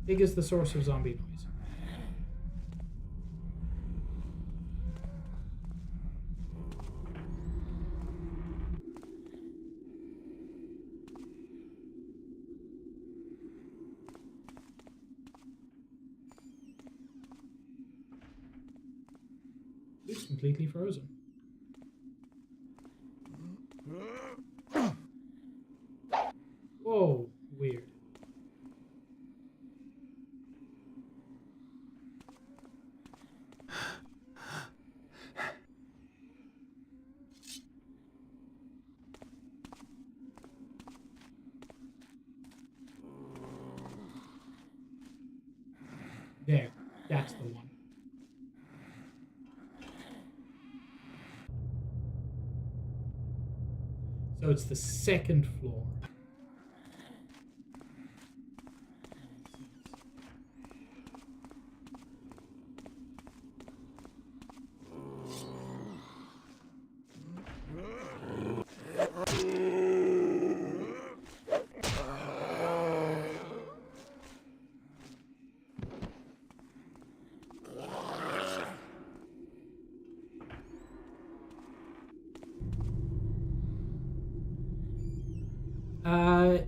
Pig is the source of zombie noise. It's completely frozen. Whoa, weird. There, that's the one. So it's the second floor.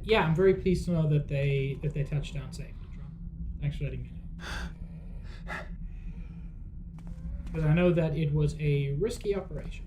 Yeah, I'm very pleased to know that they touched down safely, Tron. Thanks for letting me know. Because I know that it was a risky operation.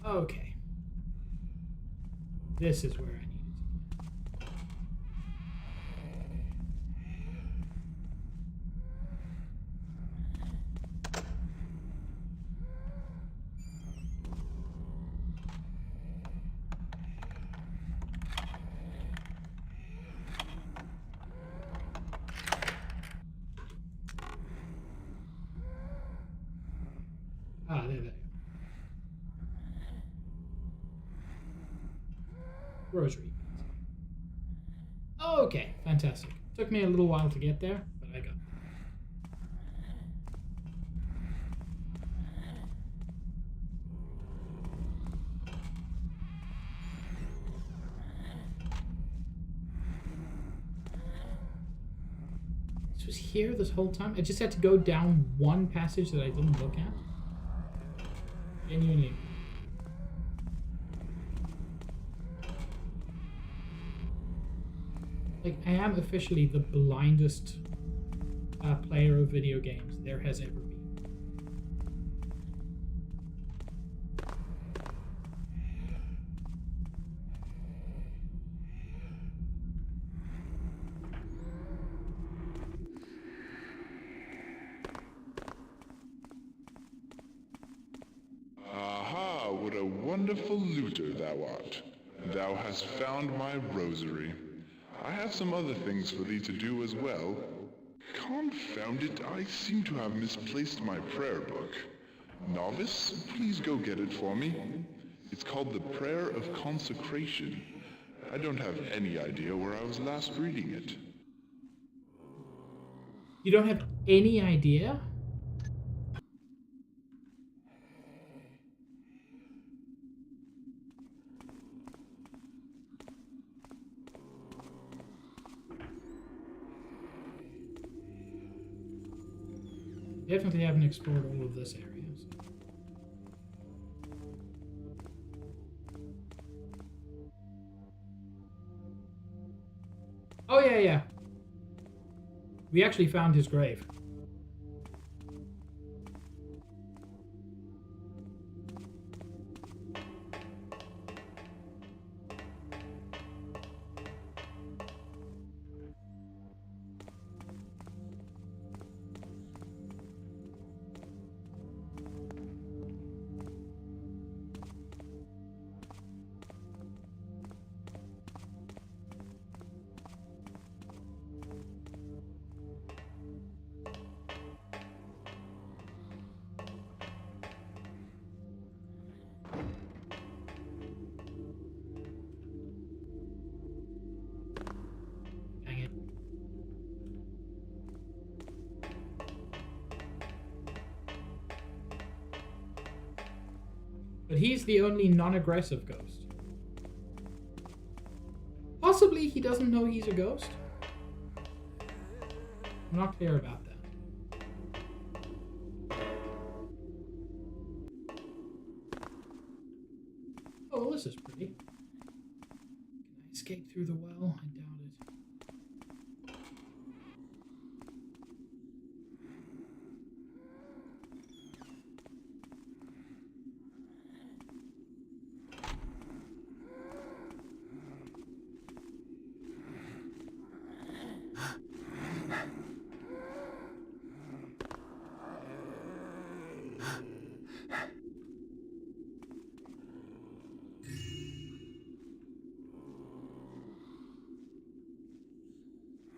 Okay. This is where I needed to Ah, there they go. Rosary. Okay, fantastic. Took me a little while to get there, but I got there. This was here this whole time? I just had to go down one passage that I didn't look at? Genuinely. Like, I am officially the blindest player of video games there has ever been. Aha, what a wonderful looter thou art. Thou hast found my rosary. I have some other things for thee to do as well. Confound it, I seem to have misplaced my prayer book. Novice, please go get it for me. It's called the Prayer of Consecration. I don't have any idea where I was last reading it. You don't have any idea? Definitely haven't explored all of this area. So. Oh yeah, yeah. We actually found his grave. Dang it. But he's the only non-aggressive ghost. Possibly he doesn't know he's a ghost. I'm not clear about that. Oh, well, this is pretty. Can I escape through the well? I doubt it.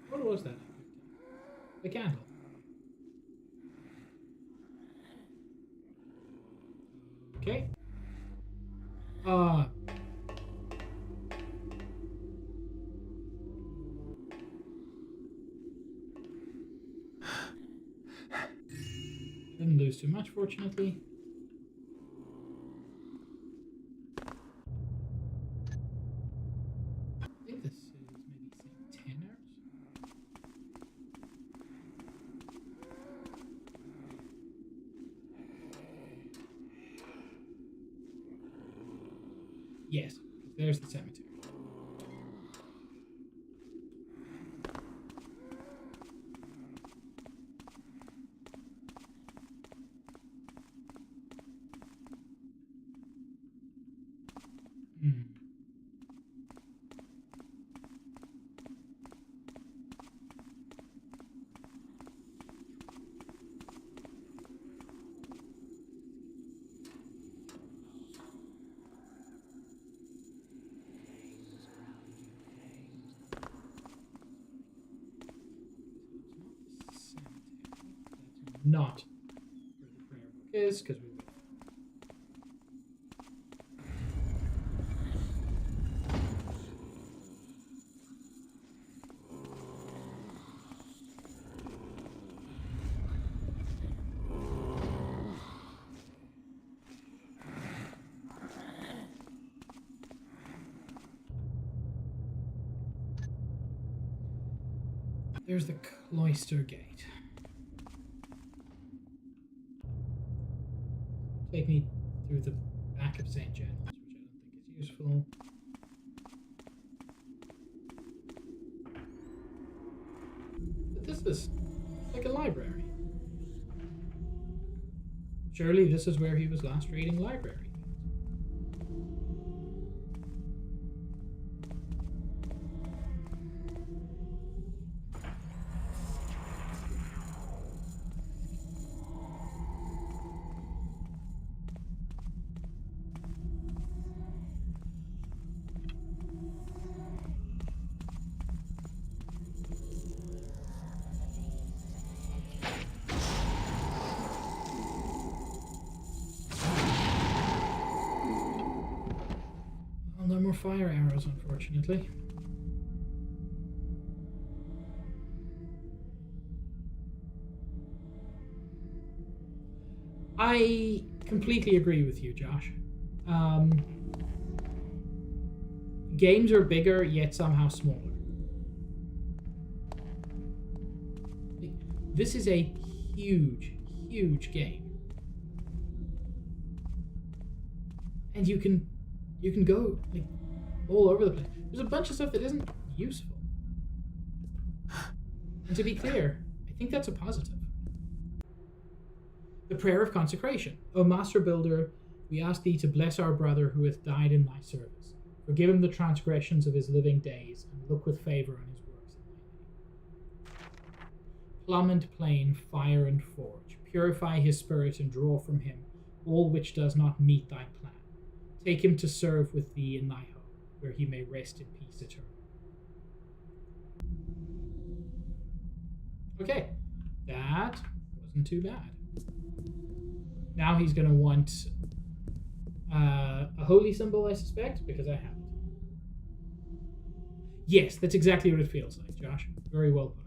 What was that? The candle. Okay. Didn't lose too much, fortunately. I think this is maybe St. Tanner's. Yes, there's the cemetery. Not where the prayer book is, because we will. There's the cloister gate. Take me through the back of St. John's, which I don't think is useful. But this is like a library. Surely this is where he was last reading library. No more fire arrows, unfortunately. I completely agree with you, Josh. Games are bigger, yet somehow smaller. This is a huge, huge game. And you can go like all over the place. There's a bunch of stuff that isn't useful. And to be clear, I think that's a positive. The Prayer of Consecration. O Master Builder, we ask thee to bless our brother who hath died in thy service. Forgive him the transgressions of his living days, and look with favour on his works in thy name. Plumb and plain, fire and forge. Purify his spirit and draw from him all which does not meet thy plan. Take him to serve with thee in thy home, where he may rest in peace eternal. Okay, that wasn't too bad. Now he's going to want a holy symbol, I suspect, because I have it. Yes, that's exactly what it feels like, Josh. Very well put.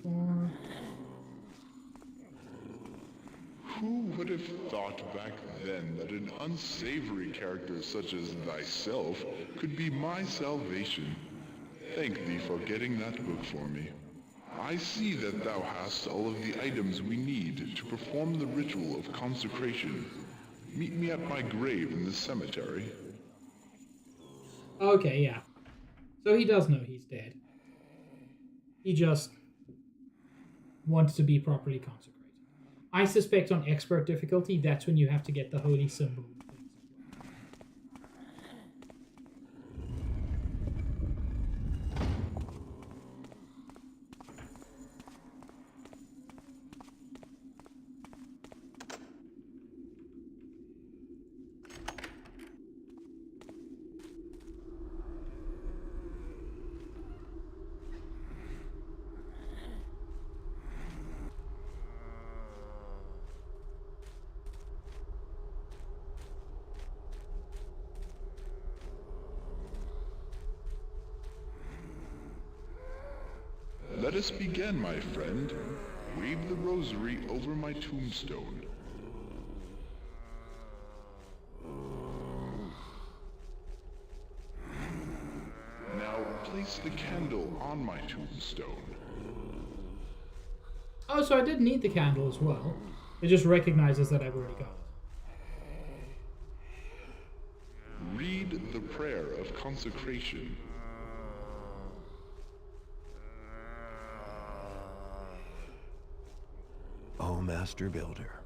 For Who would have thought back then that an unsavory character such as thyself could be my salvation? Thank thee for getting that book for me. I see that thou hast all of the items we need to perform the ritual of consecration. Meet me at my grave in the cemetery. Okay, yeah. So he does know he's dead. He just wants to be properly consecrated. I suspect on expert difficulty, that's when you have to get the holy symbol things as Let us begin, my friend. Wave the rosary over my tombstone. Now place the candle on my tombstone. Oh, so I did need the candle as well. It just recognizes that I've already got it. Read the prayer of consecration. O Master Builder,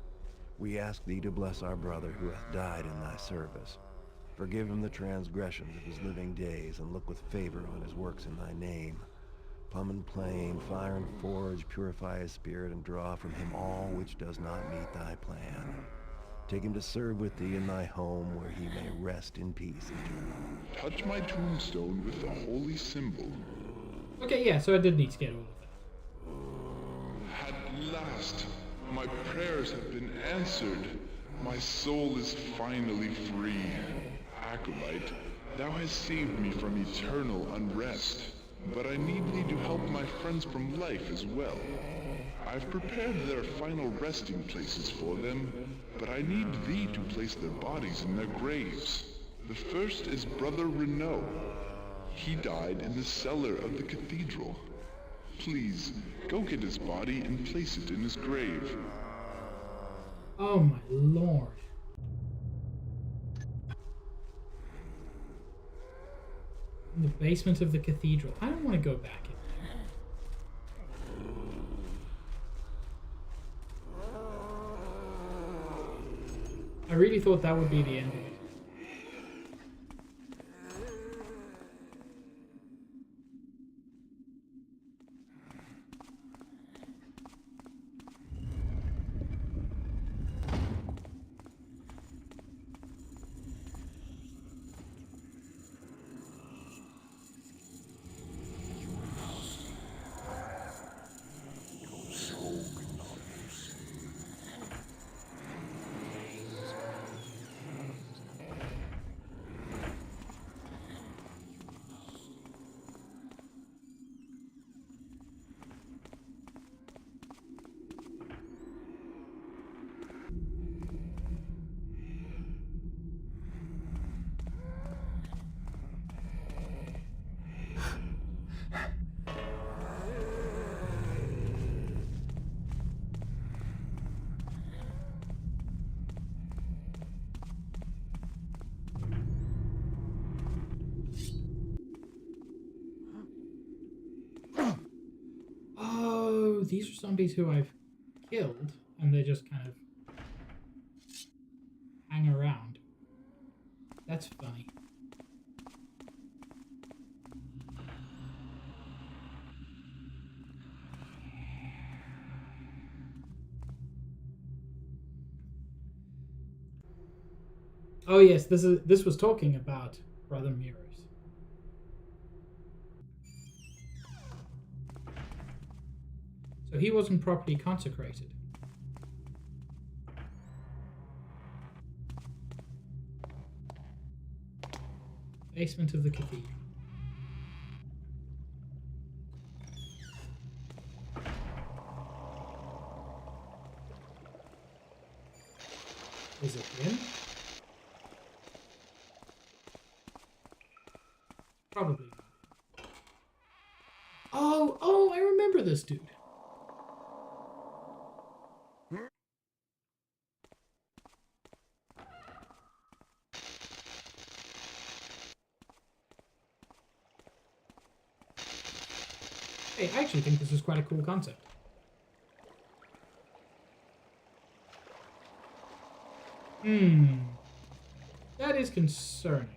we ask thee to bless our brother who hath died in thy service. Forgive him the transgressions of his living days, and look with favor on his works in thy name. Plumb and plain, fire and forge, purify his spirit, and draw from him all which does not meet thy plan. Take him to serve with thee in thy home, where he may rest in peace eternal. Touch my tombstone with the holy symbol. Okay, yeah, so I did need to get all of it. At last, my prayers have been answered. My soul is finally free. Acolyte, thou hast saved me from eternal unrest. But I need thee to help my friends from life as well. I've prepared their final resting places for them, but I need thee to place their bodies in their graves. The first is Brother Renault. He died in the cellar of the cathedral. Please, go get his body and place it in his grave. Oh my lord. In the basement of the cathedral. I don't want to go back in there. I really thought that would be the end of it. These are zombies who I've killed, and they just kind of hang around. That's funny. Oh yes, this was talking about Brother Mirrors. So he wasn't properly consecrated. Basement of the cathedral. Is it him? Probably not. Oh, I remember this dude. Hey, I actually think this is quite a cool concept. That is concerning.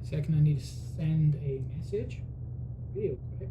Second, I need to send a message real quick.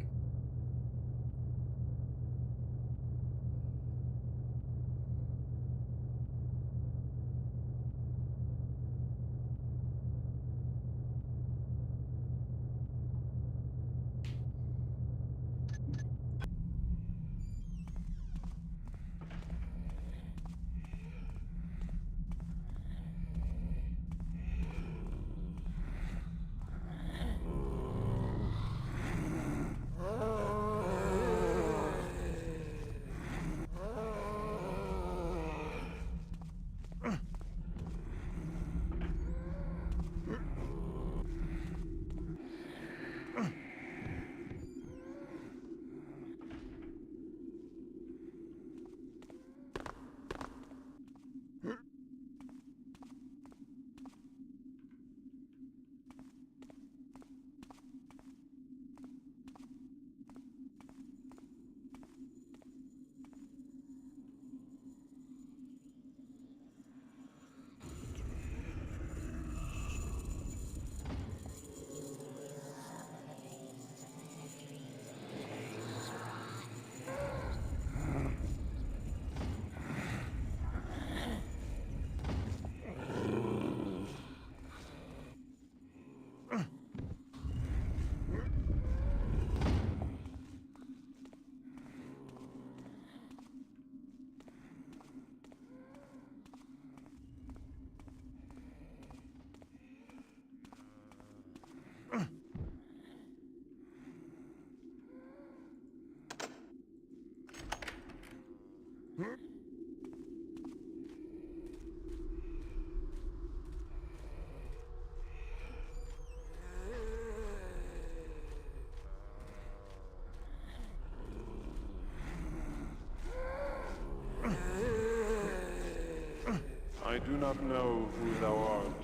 do not know who thou art,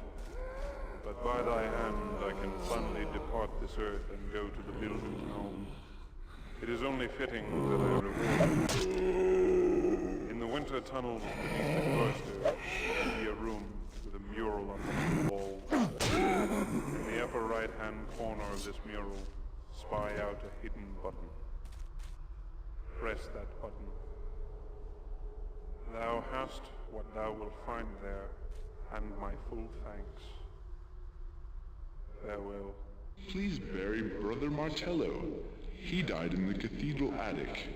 but by thy hand I can finally depart this earth and go to the builder's home. It is only fitting that I reward you. In the winter tunnels beneath the cloister, there will be a room with a mural on the wall. In the upper right-hand corner of this mural, spy out a hidden button. Press that button. Thou hast what thou wilt find there, and my full thanks. Farewell. Please bury Brother Martello. He died in the cathedral attic.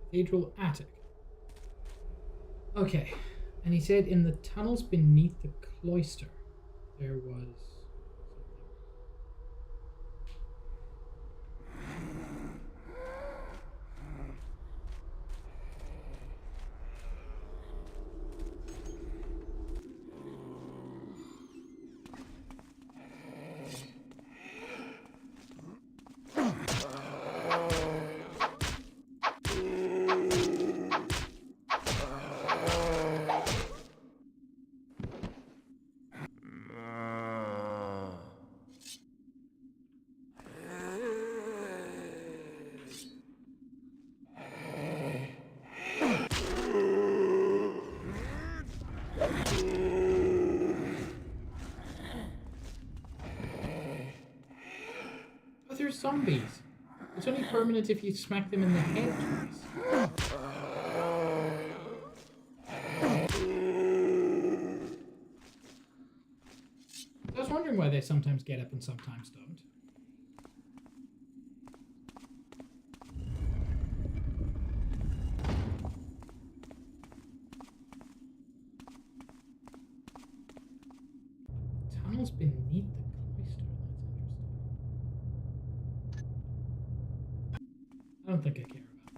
Cathedral attic. Okay. And he said in the tunnels beneath the cloister, there was they're zombies. It's only permanent if you smack them in the head twice. I was wondering why they sometimes get up and sometimes don't. Tunnels beneath the cloister. That's interesting. I don't think I care about that.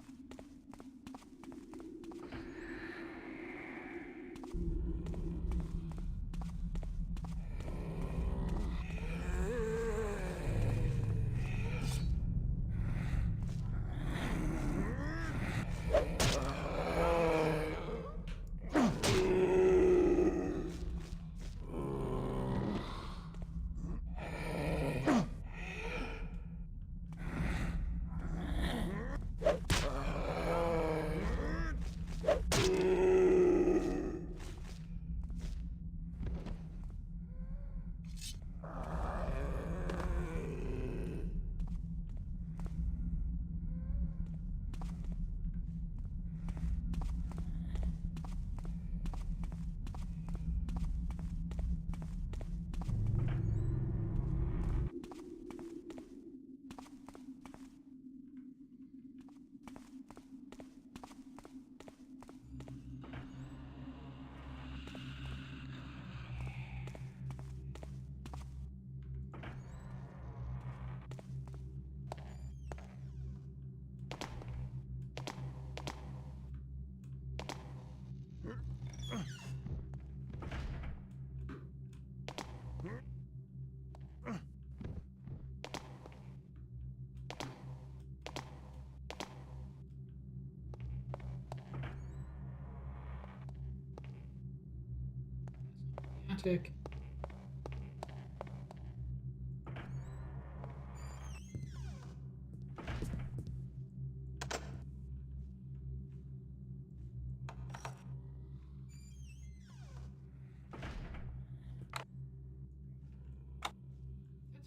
Attic.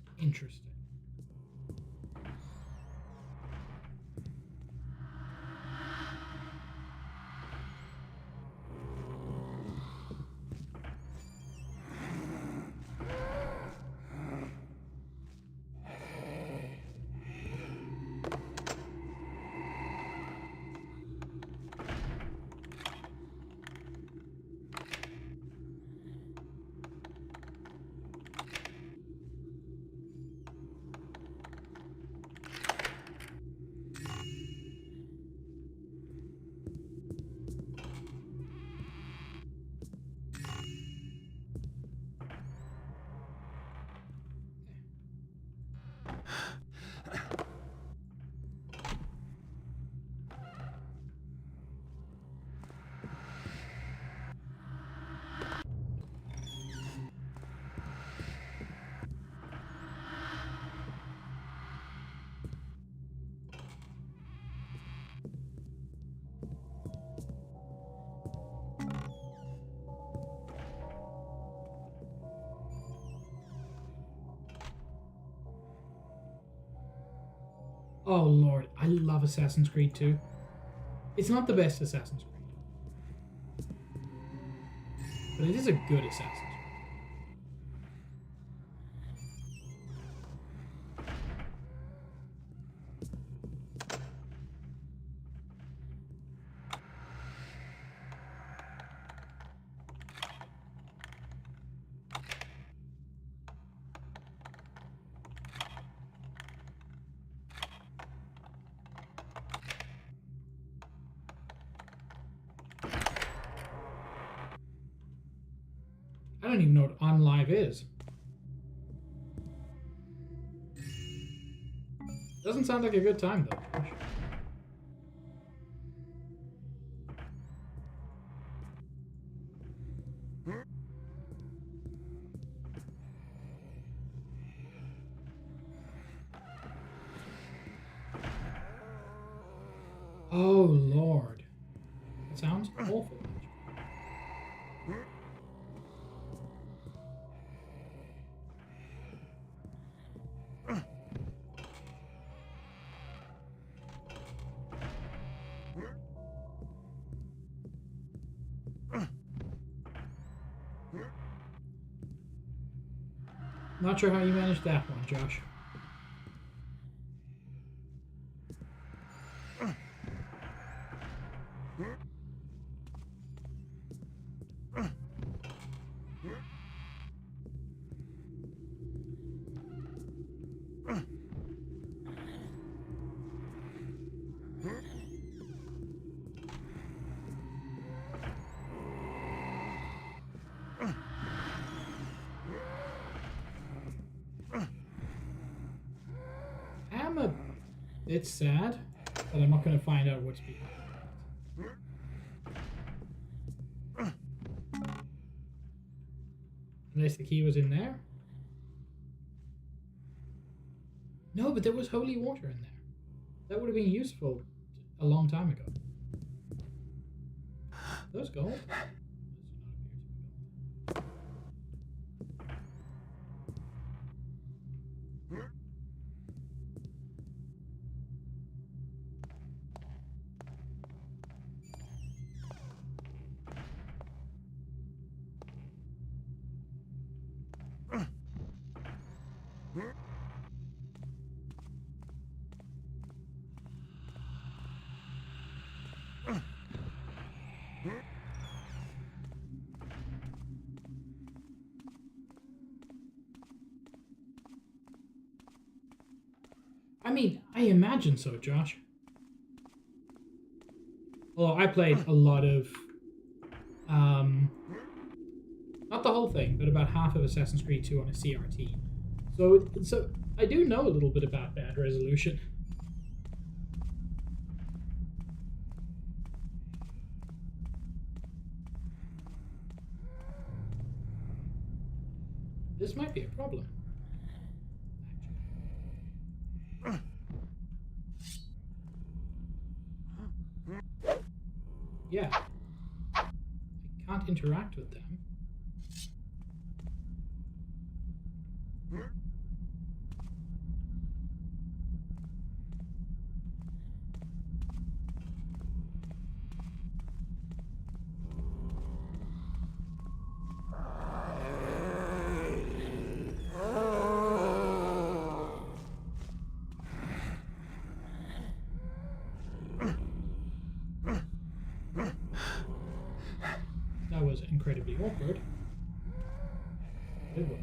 That's interesting. Oh lord, I love Assassin's Creed 2. It's not the best Assassin's Creed, but it is a good Assassin's Creed. I don't even know what OnLive is. Doesn't sound like a good time though. Oh lord. That sounds awful. Not sure how you managed that one, Josh. I'm a bit sad that I'm not going to find out what's behind it. Unless the key was in there? No, but there was holy water in there. That would have been useful a long time ago. Those gold? I mean, I imagine so, Josh. Although I played a lot of, not the whole thing, but about half of Assassin's Creed 2 on a CRT. So I do know a little bit about bad resolution. This might be a problem. Yeah. I can't interact with them. That was incredibly awkward. It worked.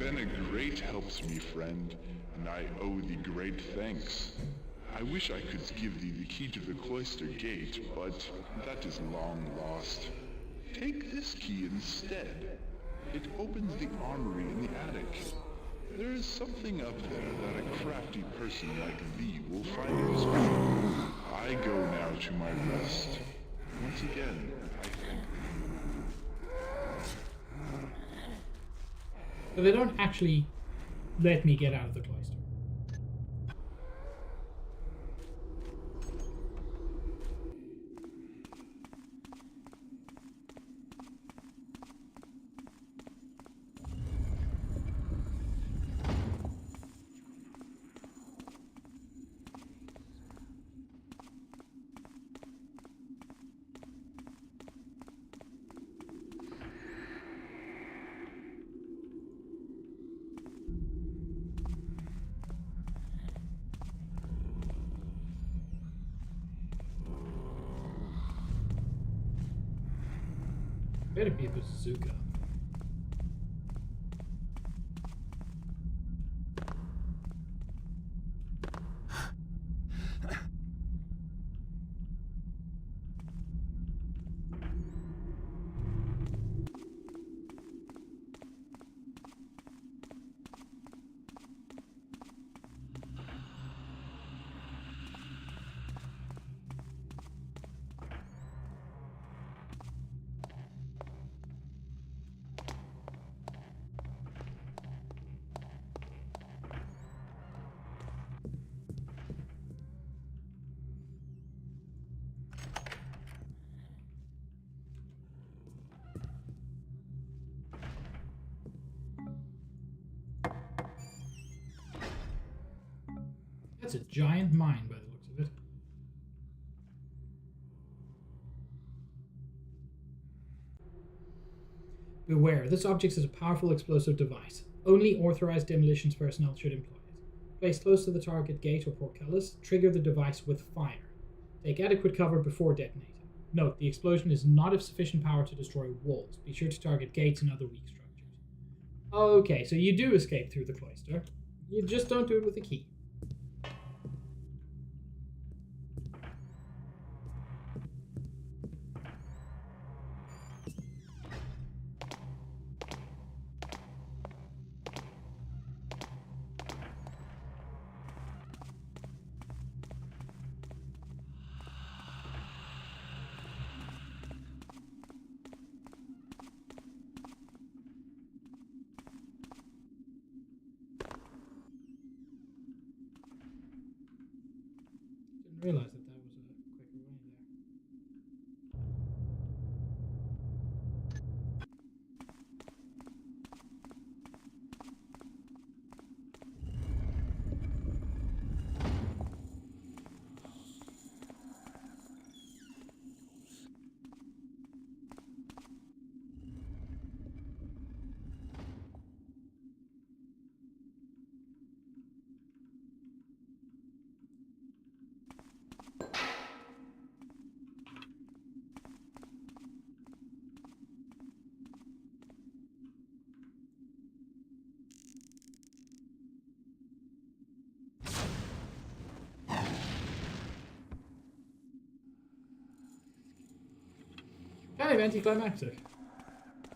been a great help to me, friend, and I owe thee great thanks. I wish I could give thee the key to the cloister gate, but that is long lost. Take this key instead. It opens the armory in the attic. There is something up there that a crafty person like thee will find useful. I go now to my rest. Once again, I thank thee. So they don't actually let me get out of the cloister. Better be a bazooka. That's a giant mine by the looks of it. Beware, this object is a powerful explosive device. Only authorized demolitions personnel should employ it. Placed close to the target gate or portcullis, trigger the device with fire. Take adequate cover before detonating. Note, the explosion is not of sufficient power to destroy walls. Be sure to target gates and other weak structures. Okay, so you do escape through the cloister. You just don't do it with a key. Realize that was a quicker way kind of anticlimactic.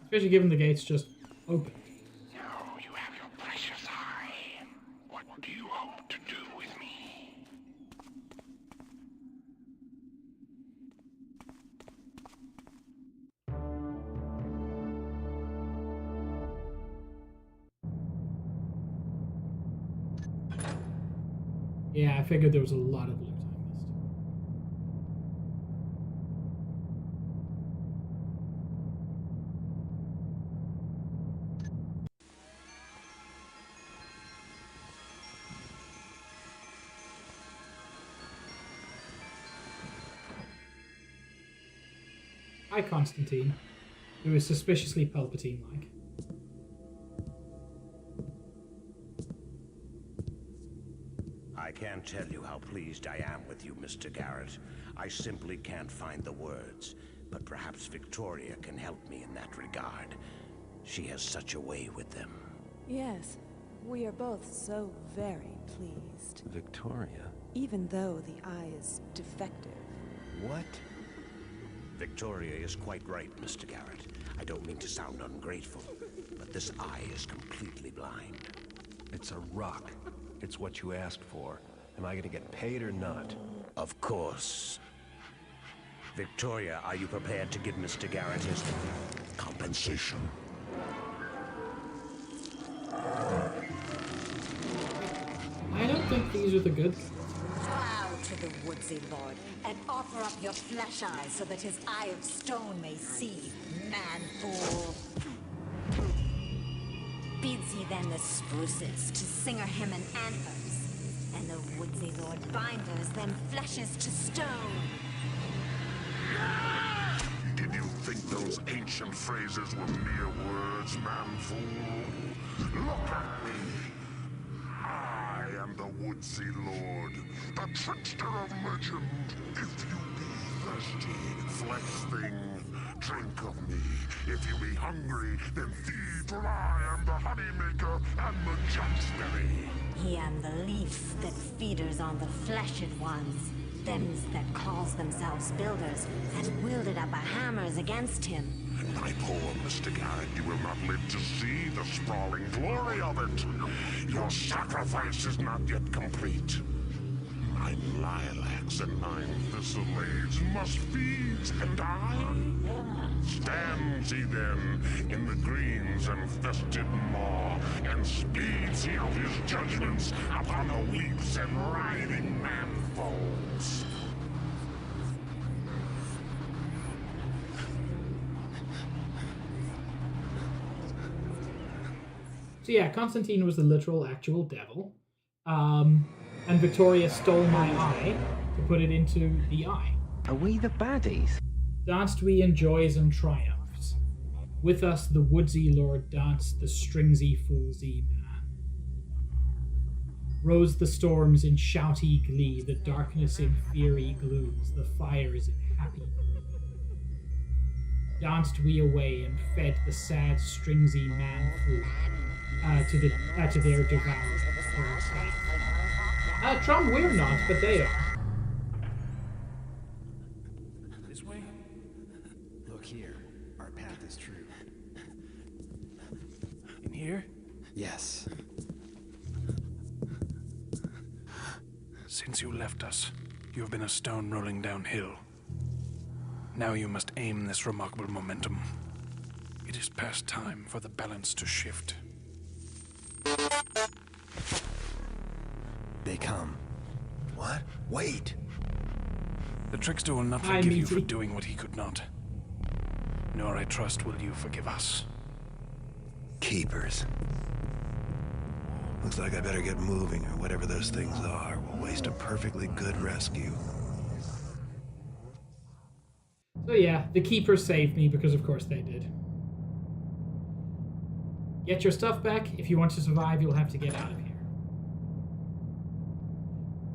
Especially given the gates just opened. So you have your precious eye. What do you hope to do with me? Yeah, I figured there was a lot of loot I missed. Hi, Constantine, who is suspiciously Palpatine-like. I can't tell you how pleased I am with you, Mr. Garrett. I simply can't find the words, but perhaps Victoria can help me in that regard. She has such a way with them. Yes, we are both so very pleased. Victoria? Even though the eye is defective. What? Victoria is quite right, Mr. Garrett. I don't mean to sound ungrateful, but this eye is completely blind. It's a rock. It's what you asked for. Am I gonna get paid or not? Of course. Victoria, are you prepared to give Mr. Garrett his compensation? I don't think these are the good guys. Bow to the Woodsy Lord, and offer up your flesh eyes so that his eye of stone may see, man fool. Bids he then the spruces to singer him an anthems, and the Woodsy Lord binders them fleshes to stone. Did you think those ancient phrases were mere words, man fool? Look at me! I am the Woodsy Lord, the trickster of legend. If you be thirsty, flesh thing, drink of me. If you be hungry, then feed, for I am the honey maker and the jumpsberry. He am the leaf that feeders on the fleshed ones, thems that calls themselves builders, and wielded up a hammers against him. My poor Mr. Garrett, you will not live to see the sprawling glory of it. Your sacrifice is not yet complete. 9 lilacs and 9 thistlades must feed, and I? Stands he then in the greens and fested maw, and speeds he out his judgments upon the weeps and writhing manfolds. So yeah, Constantine was the literal, actual devil. And Victoria stole my eye to put it into the eye. Are we the baddies? Danced we in joys and triumphs. With us the Woodsy Lord danced the stringsy foolsy man. Rose the storms in shouty glee, the darkness in fiery glooms, the fires in happy glee. Danced we away and fed the sad stringsy man fool to their devoured faith. Trum, we're not, but they are. This way? Look here. Our path is true. In here? Yes. Since you left us, you have been a stone rolling downhill. Now you must aim this remarkable momentum. It is past time for the balance to shift. They come. What? Wait! The trickster will not forgive you for doing what he could not. Nor, I trust, will you forgive us. Keepers. Looks like I better get moving, or whatever those things are. We'll waste a perfectly good rescue. So yeah, the Keepers saved me, because of course they did. Get your stuff back. If you want to survive, you'll have to get out of here.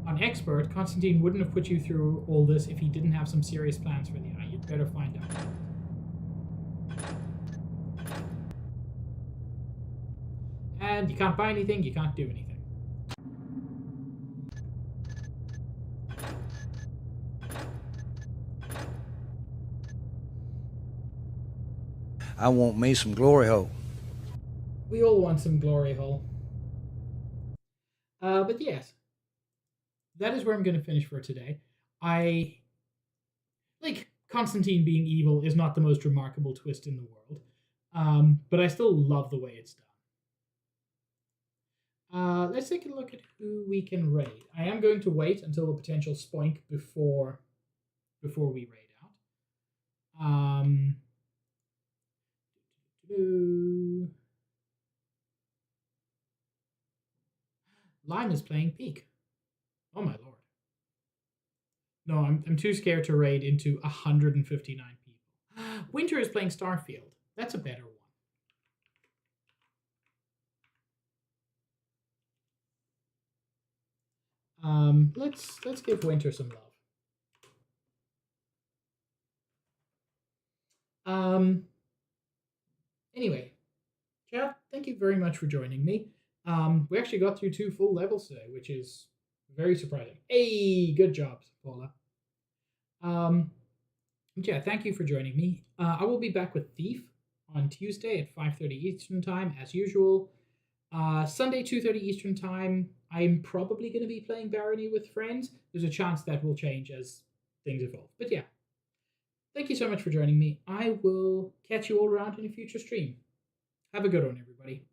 On Expert, Constantine wouldn't have put you through all this if he didn't have some serious plans for the eye. You'd better find out. And you can't buy anything, you can't do anything. I want me some glory hole. We all want some glory hole. But yes. That is where I'm going to finish for today. Constantine being evil is not the most remarkable twist in the world. But I still love the way it's done. Let's take a look at who we can raid. I am going to wait until the potential spoink before we raid out. Lime is playing Peak. Oh my lord. No, I'm too scared to raid into 159 people. Winter is playing Starfield. That's a better one. Let's give Winter some love. Anyway, Chat, thank you very much for joining me. We actually got through 2 full levels today, which is very surprising. Hey, good job, Paula. Yeah, thank you for joining me. I will be back with Thief on Tuesday at 5:30 Eastern Time, as usual. Sunday, 2:30 Eastern Time, I'm probably going to be playing Barony with friends. There's a chance that will change as things evolve. But yeah, thank you so much for joining me. I will catch you all around in a future stream. Have a good one, everybody.